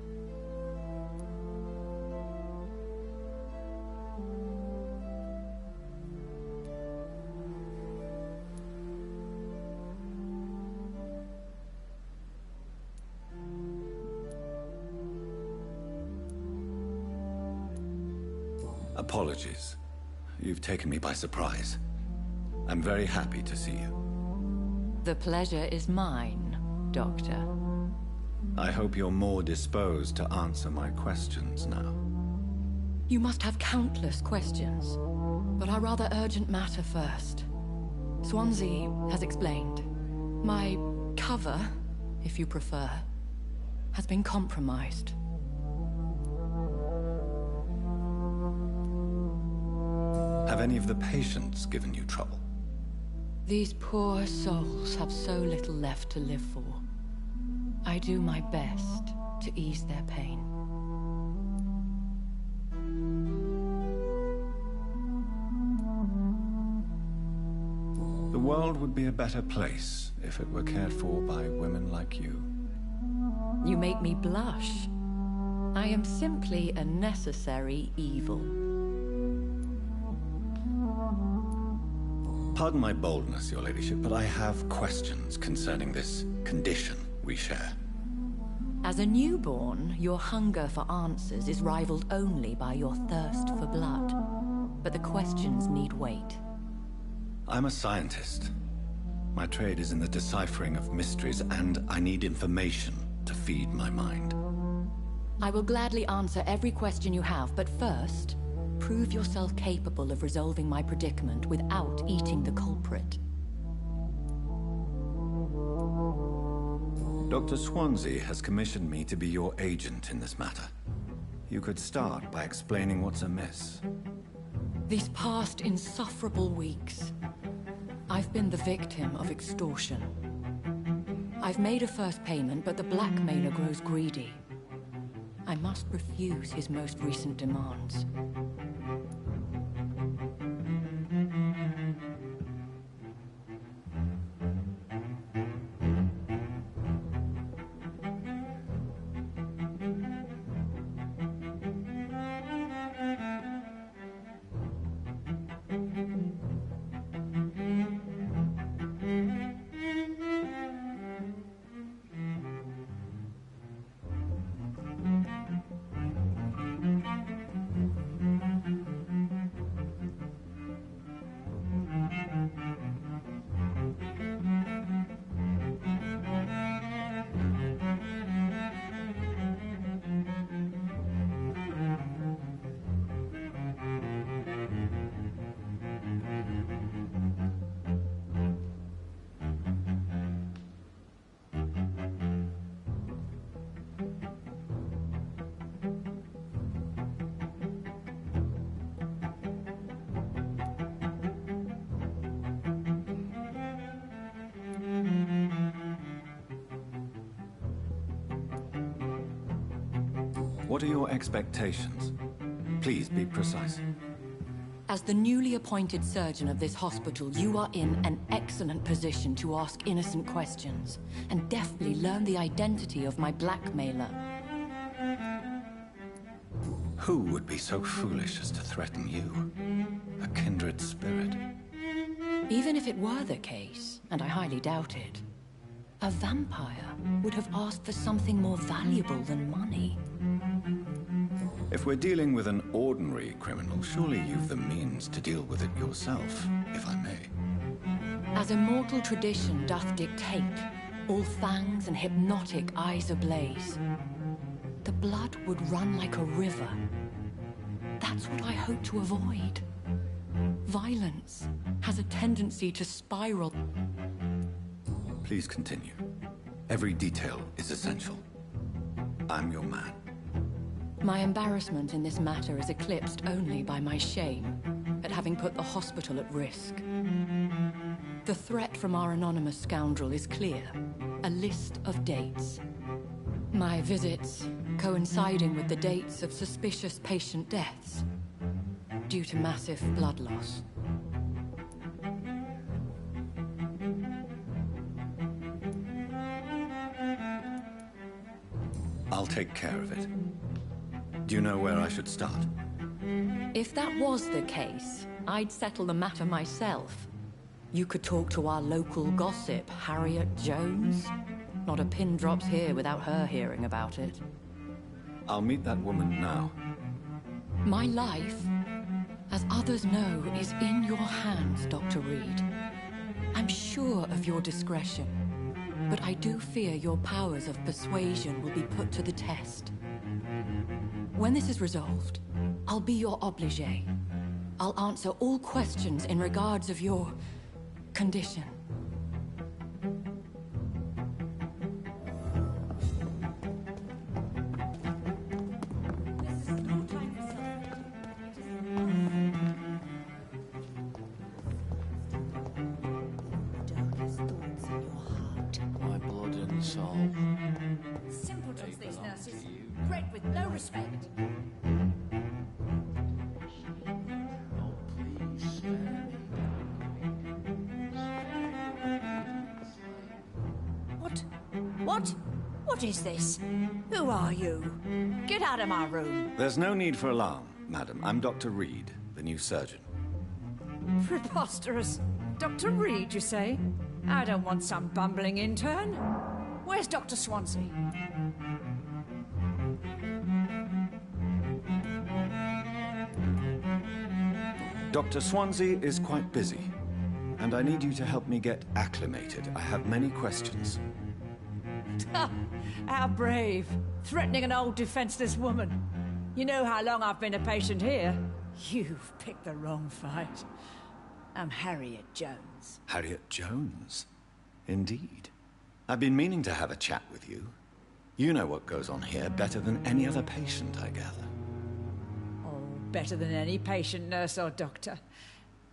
Apologies. You've taken me by surprise. I'm very happy to see you. The pleasure is mine, Doctor. I hope you're more disposed to answer my questions now. You must have countless questions, but our rather urgent matter first. Swansea has explained. My cover, if you prefer, has been compromised. Have any of the patients given you trouble? These poor souls have so little left to live for. I do my best to ease their pain. The world would be a better place if it were cared for by women like you. You make me blush. I am simply a necessary evil. Pardon my boldness, Your Ladyship, but I have questions concerning this condition we share. As a newborn, your hunger for answers is rivaled only by your thirst for blood. But the questions need wait. I'm a scientist. My trade is in the deciphering of mysteries, and I need information to feed my mind. I will gladly answer every question you have, but first, prove yourself capable of resolving my predicament without eating the culprit. Dr. Swansea has commissioned me to be your agent in this matter. You could start by explaining what's amiss. These past insufferable weeks, I've been the victim of extortion. I've made a first payment, but the blackmailer grows greedy. I must refuse his most recent demands. What are your expectations? Please be precise. As the newly appointed surgeon of this hospital, you are in an excellent position to ask innocent questions and deftly learn the identity of my blackmailer. Who would be so foolish as to threaten you? A kindred spirit. Even if it were the case, and I highly doubt it, a vampire would have asked for something more valuable than money. If we're dealing with an ordinary criminal, surely you've the means to deal with it yourself, if I may. As immortal tradition doth dictate, all fangs and hypnotic eyes ablaze, the blood would run like a river. That's what I hope to avoid. Violence has a tendency to spiral. Please continue. Every detail is essential. I'm your man. My embarrassment in this matter is eclipsed only by my shame at having put the hospital at risk. The threat from our anonymous scoundrel is clear. A list of dates. My visits coinciding with the dates of suspicious patient deaths due to massive blood loss. I'll take care of it. Do you know where I should start? If that was the case, I'd settle the matter myself. You could talk to our local gossip, Harriet Jones. Not a pin drops here without her hearing about it. I'll meet that woman now. My life, as others know, is in your hands, Dr. Reed. I'm sure of your discretion, but I do fear your powers of persuasion will be put to the test. When this is resolved, I'll be your obligé. I'll answer all questions in regards of your condition. My blood and soul. Simpletons, these nurses. Bred with no respect. What is this? Who are you? Get out of my room. There's no need for alarm, madam. I'm Dr. Reed, the new surgeon. Preposterous. Dr. Reed, you say? I don't want some bumbling intern. Where's Dr. Swansea? Dr. Swansea is quite busy, and I need you to help me get acclimated. I have many questions. How brave. Threatening an old defenseless woman. You know how long I've been a patient here? You've picked the wrong fight. I'm Harriet Jones. Harriet Jones? Indeed. I've been meaning to have a chat with you. You know what goes on here better than any other patient, I gather. Oh, better than any patient, nurse or doctor.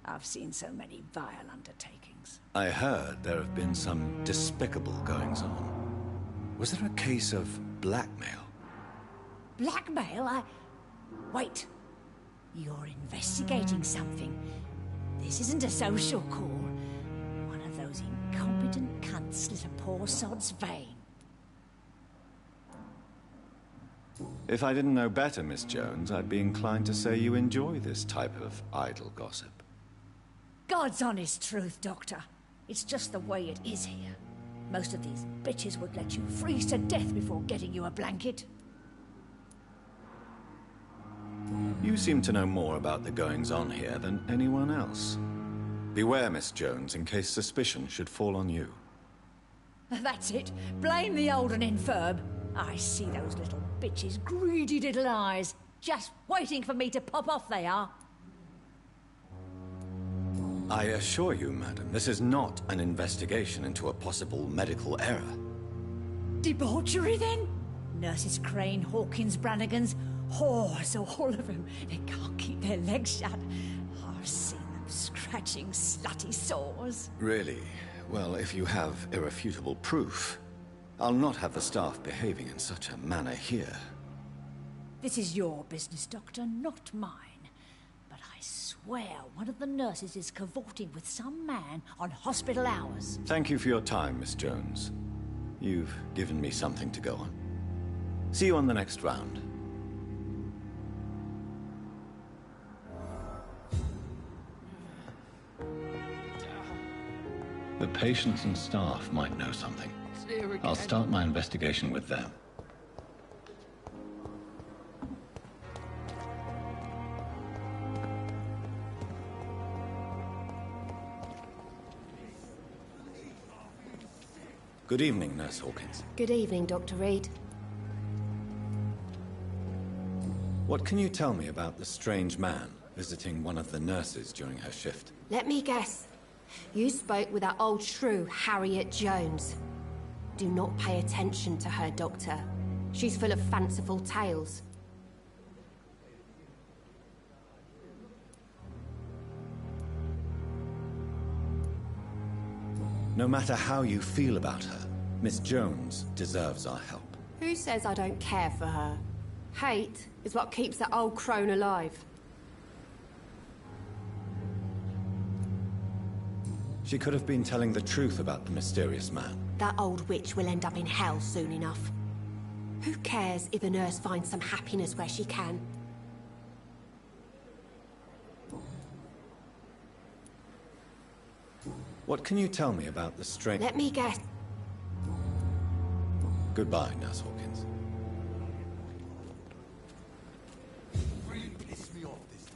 I've seen so many vile undertakings. I heard there have been some despicable goings-on. Was there a case of blackmail? Blackmail? Wait. You're investigating something. This isn't a social call. One of those incompetent cunts slit a poor sod's vein. If I didn't know better, Miss Jones, I'd be inclined to say you enjoy this type of idle gossip. God's honest truth, Doctor. It's just the way it is here. Most of these bitches would let you freeze to death before getting you a blanket. You seem to know more about the goings-on here than anyone else. Beware, Miss Jones, in case suspicion should fall on you. That's it. Blame the old and infirm. I see those little bitches' greedy little eyes. Just waiting for me to pop off they are. I assure you, madam, this is not an investigation into a possible medical error. Debauchery, then? Nurses Crane, Hawkins, Brannigans, whores, all of them. They can't keep their legs shut. I've seen them scratching slutty sores. Really? Well, if you have irrefutable proof, I'll not have the staff behaving in such a manner here. This is your business, Doctor, not mine. But I swear one of the nurses is cavorting with some man on hospital hours. Thank you for your time, Miss Jones. You've given me something to go on. See you on the next round. The patients and staff might know something. I'll start my investigation with them. Good evening, Nurse Hawkins. Good evening, Dr. Reed. What can you tell me about the strange man visiting one of the nurses during her shift? Let me guess. You spoke with that old shrew, Harriet Jones. Do not pay attention to her, Doctor. She's full of fanciful tales. No matter how you feel about her, Miss Jones deserves our help. Who says I don't care for her? Hate is what keeps that old crone alive. She could have been telling the truth about the mysterious man. That old witch will end up in hell soon enough. Who cares if a nurse finds some happiness where she can? What can you tell me about the strange... Let me guess. Goodbye, Nurse Hawkins. Really pissed me off this time.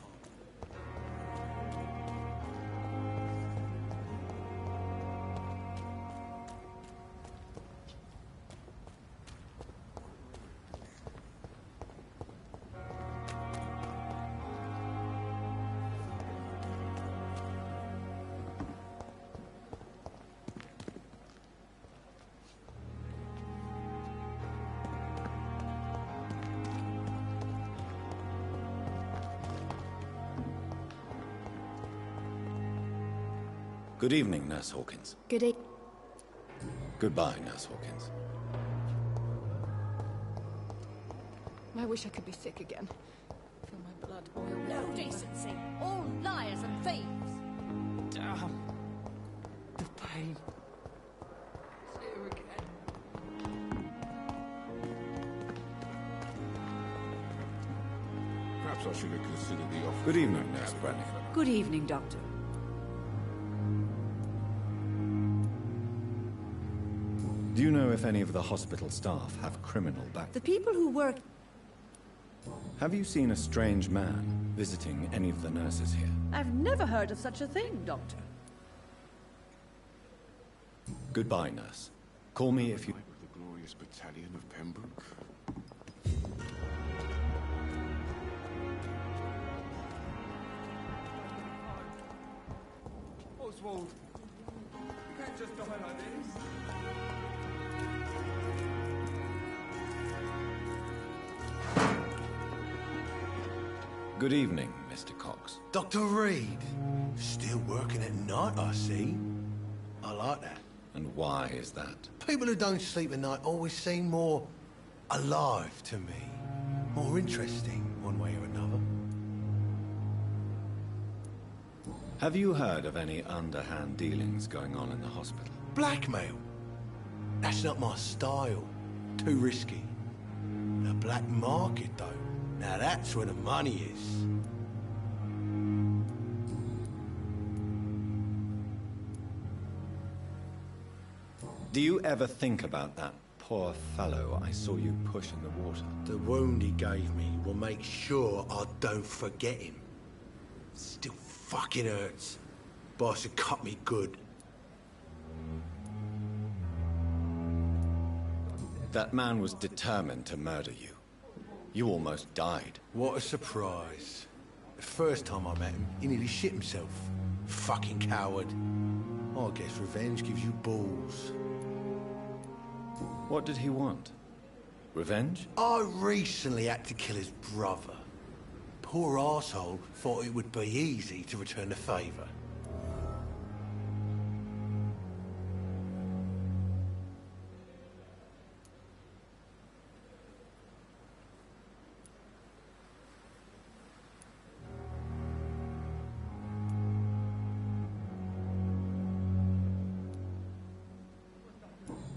Good evening, Nurse Hawkins. Good evening. Goodbye, Nurse Hawkins. I wish I could be sick again. Feel my blood boil. No decency. All liars and thieves. Damn. The pain. It's here again. Perhaps I should have considered the offer. Good evening, Nurse Brannigan. Good evening, Doctor. Do you know if any of the hospital staff have criminal background? The people who work... Have you seen a strange man visiting any of the nurses here? I've never heard of such a thing, Doctor. Goodbye, nurse. Call me if you... With the glorious battalion of Pembroke. Oswald, you can't just die like this. Good evening, Mr. Cox. Dr. Reed. Still working at night, I see. I like that. And why is that? People who don't sleep at night always seem more alive to me. More interesting, one way or another. Have you heard of any underhand dealings going on in the hospital? Blackmail? That's not my style. Too risky. The black market, though. Now that's where the money is. Do you ever think about that poor fellow I saw you push in the water? The wound he gave me will make sure I don't forget him. Still fucking hurts. Boss had cut me good. That man was determined to murder you. You almost died. What a surprise. The first time I met him, he nearly shit himself. Fucking coward. I guess revenge gives you balls. What did he want? Revenge? I recently had to kill his brother. Poor arsehole thought it would be easy to return the favour.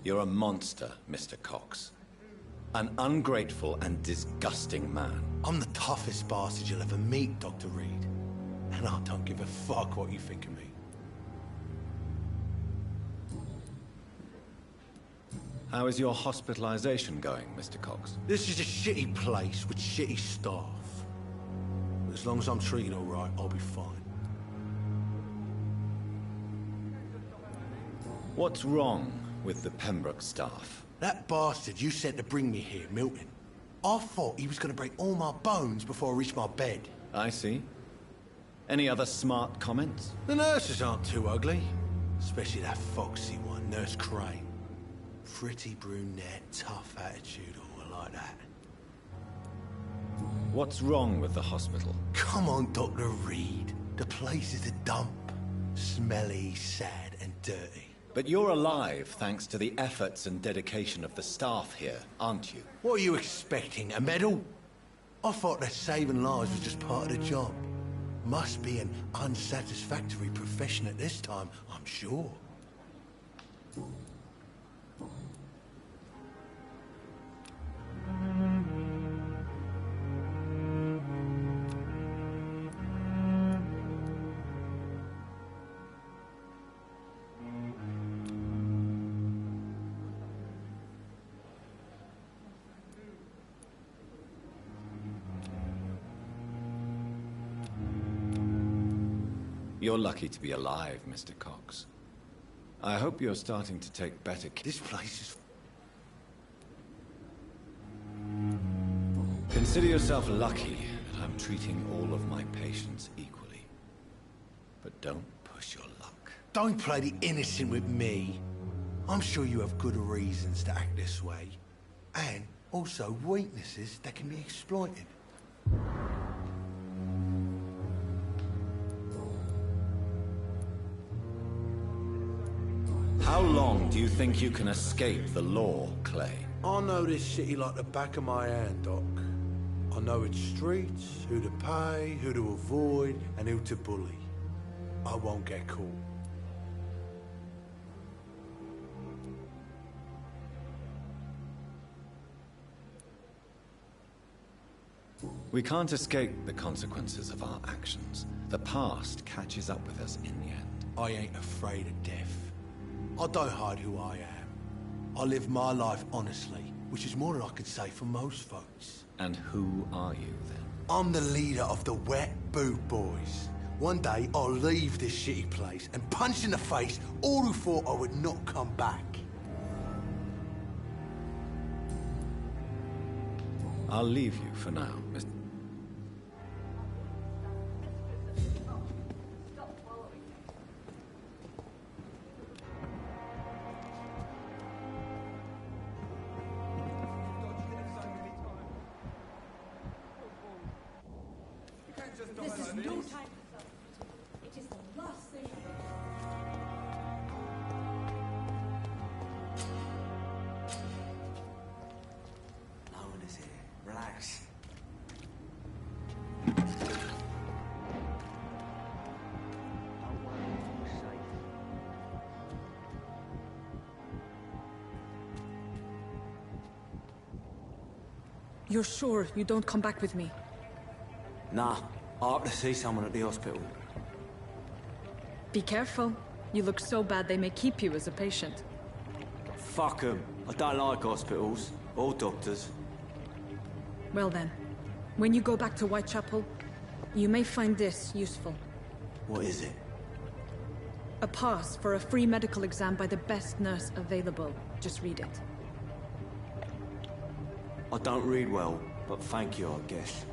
You're a monster, Mr. Cox. An ungrateful and disgusting man. I'm the toughest bastard you'll ever meet, Dr. Reed. And I don't give a fuck what you think of me. How is your hospitalization going, Mr. Cox? This is a shitty place with shitty staff. But as long as I'm treated all right, I'll be fine. What's wrong with the Pembroke staff? That bastard you sent to bring me here, Milton. I thought he was going to break all my bones before I reached my bed. I see. Any other smart comments? The nurses aren't too ugly. Especially that foxy one, Nurse Crane. Pretty brunette, tough attitude, all like that. What's wrong with the hospital? Come on, Dr. Reed. The place is a dump. Smelly, sad, and dirty. But you're alive thanks to the efforts and dedication of the staff here, aren't you? What are you expecting, a medal? I thought that saving lives was just part of the job. Must be an unsatisfactory profession at this time, I'm sure. You're lucky to be alive, Mr. Cox. I hope you're starting to take better care. This place is... Consider yourself lucky that I'm treating all of my patients equally. But don't push your luck. Don't play the innocent with me. I'm sure you have good reasons to act this way. And also weaknesses that can be exploited. How long do you think you can escape the law, Clay? I know this city like the back of my hand, Doc. I know its streets, who to pay, who to avoid, and who to bully. I won't get caught. We can't escape the consequences of our actions. The past catches up with us in the end. I ain't afraid of death. I don't hide who I am. I live my life honestly, which is more than I could say for most folks. And who are you, then? I'm the leader of the Wet Boot Boys. One day, I'll leave this shitty place and punch in the face all who thought I would not come back. I'll leave you for now, Mr. This is no time for thought. It is the last thing. No one is here. Relax. You're sure you don't come back with me? Nah, I have to see someone at the hospital. Be careful. You look so bad they may keep you as a patient. Fuck 'em. I don't like hospitals. Or doctors. Well then, when you go back to Whitechapel, you may find this useful. What is it? A pass for a free medical exam by the best nurse available. Just read it. I don't read well, but thank you, I guess.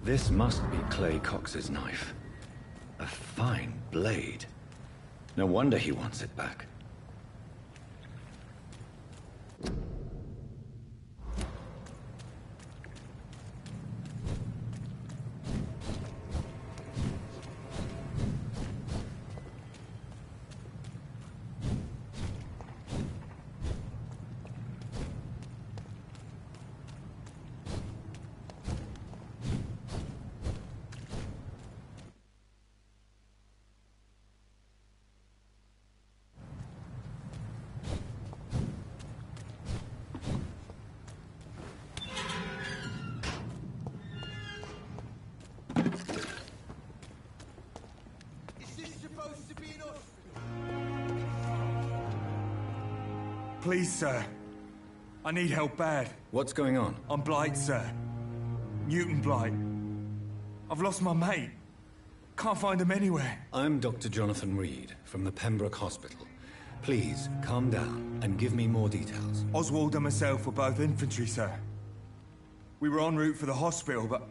This must be Clay Cox's knife. A fine blade. No wonder he wants it back. Please, sir. I need help bad. What's going on? I'm Blight, sir. Newton Blight. I've lost my mate. Can't find him anywhere. I'm Dr. Jonathan Reed from the Pembroke Hospital. Please, calm down and give me more details. Oswald and myself were both infantry, sir. We were en route for the hospital, but...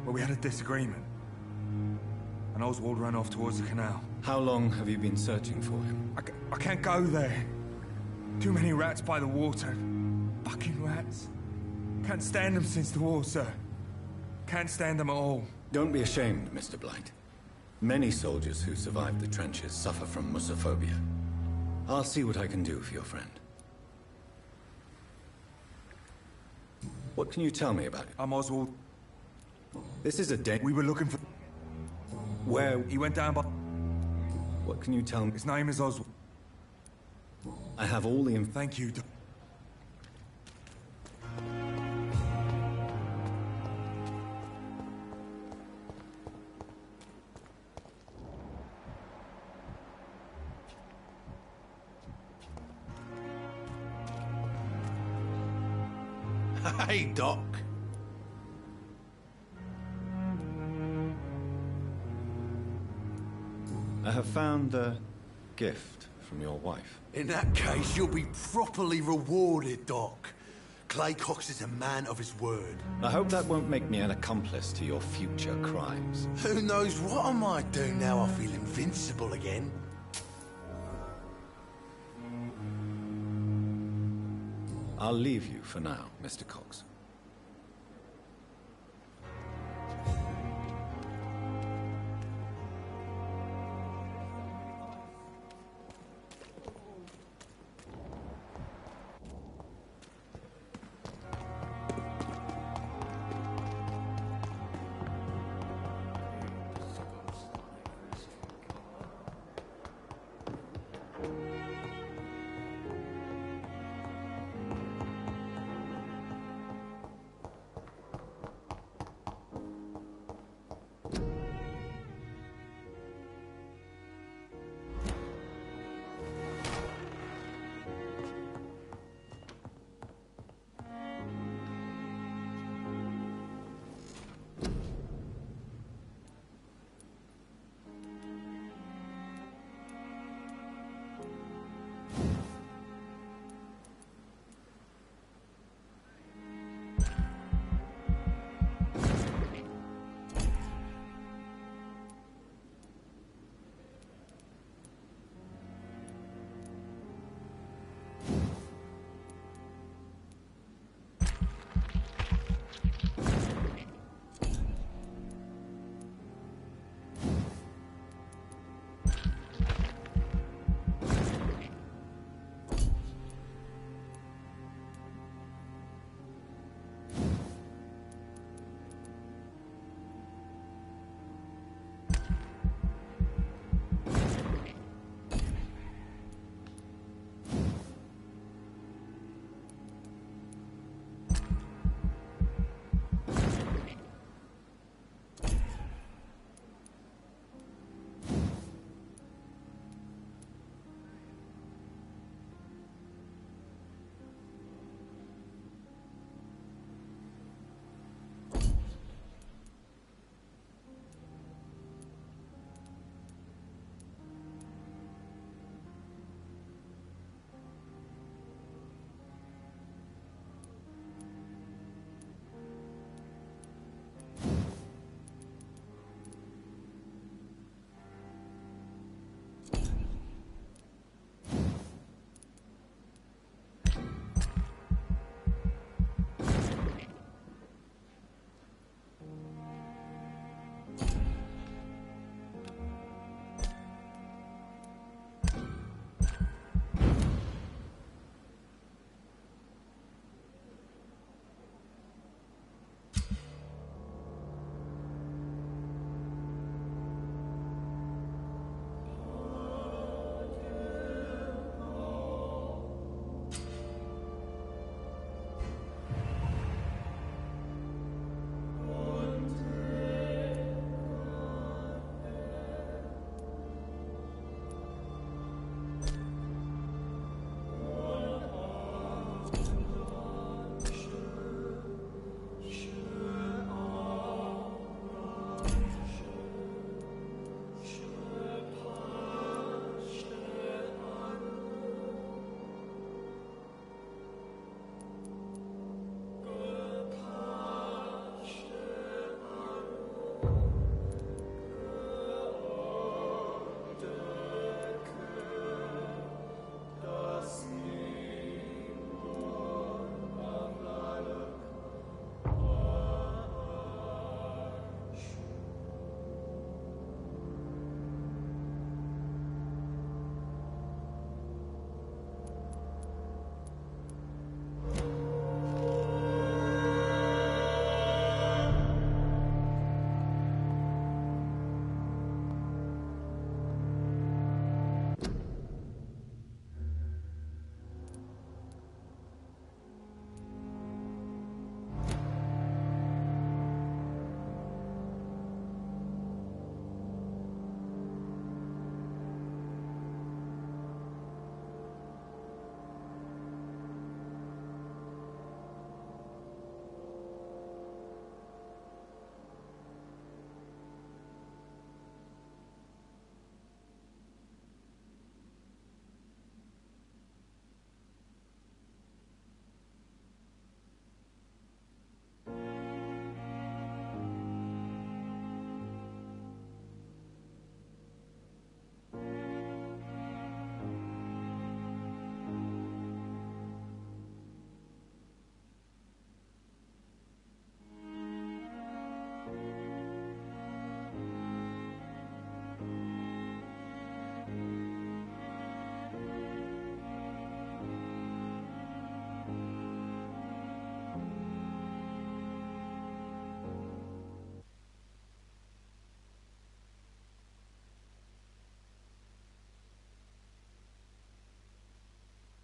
well, we had a disagreement. And Oswald ran off towards the canal. How long have you been searching for him? I can't go there. Too many rats by the water. Fucking rats. Can't stand them since the war, sir. Can't stand them at all. Don't be ashamed, Mr. Blight. Many soldiers who survived the trenches suffer from musophobia. I'll see what I can do for your friend. What can you tell me about it? I'm Oswald. This is a day... We were looking for... Where... He went down by... What can you tell me? His name is Oswald. I have all the... Thank you, Hey, Doc. I have found a gift from your wife. In that case, you'll be properly rewarded, Doc. Clay Cox is a man of his word. I hope that won't make me an accomplice to your future crimes. Who knows what I might do now I feel invincible again. I'll leave you for now, Mr. Cox.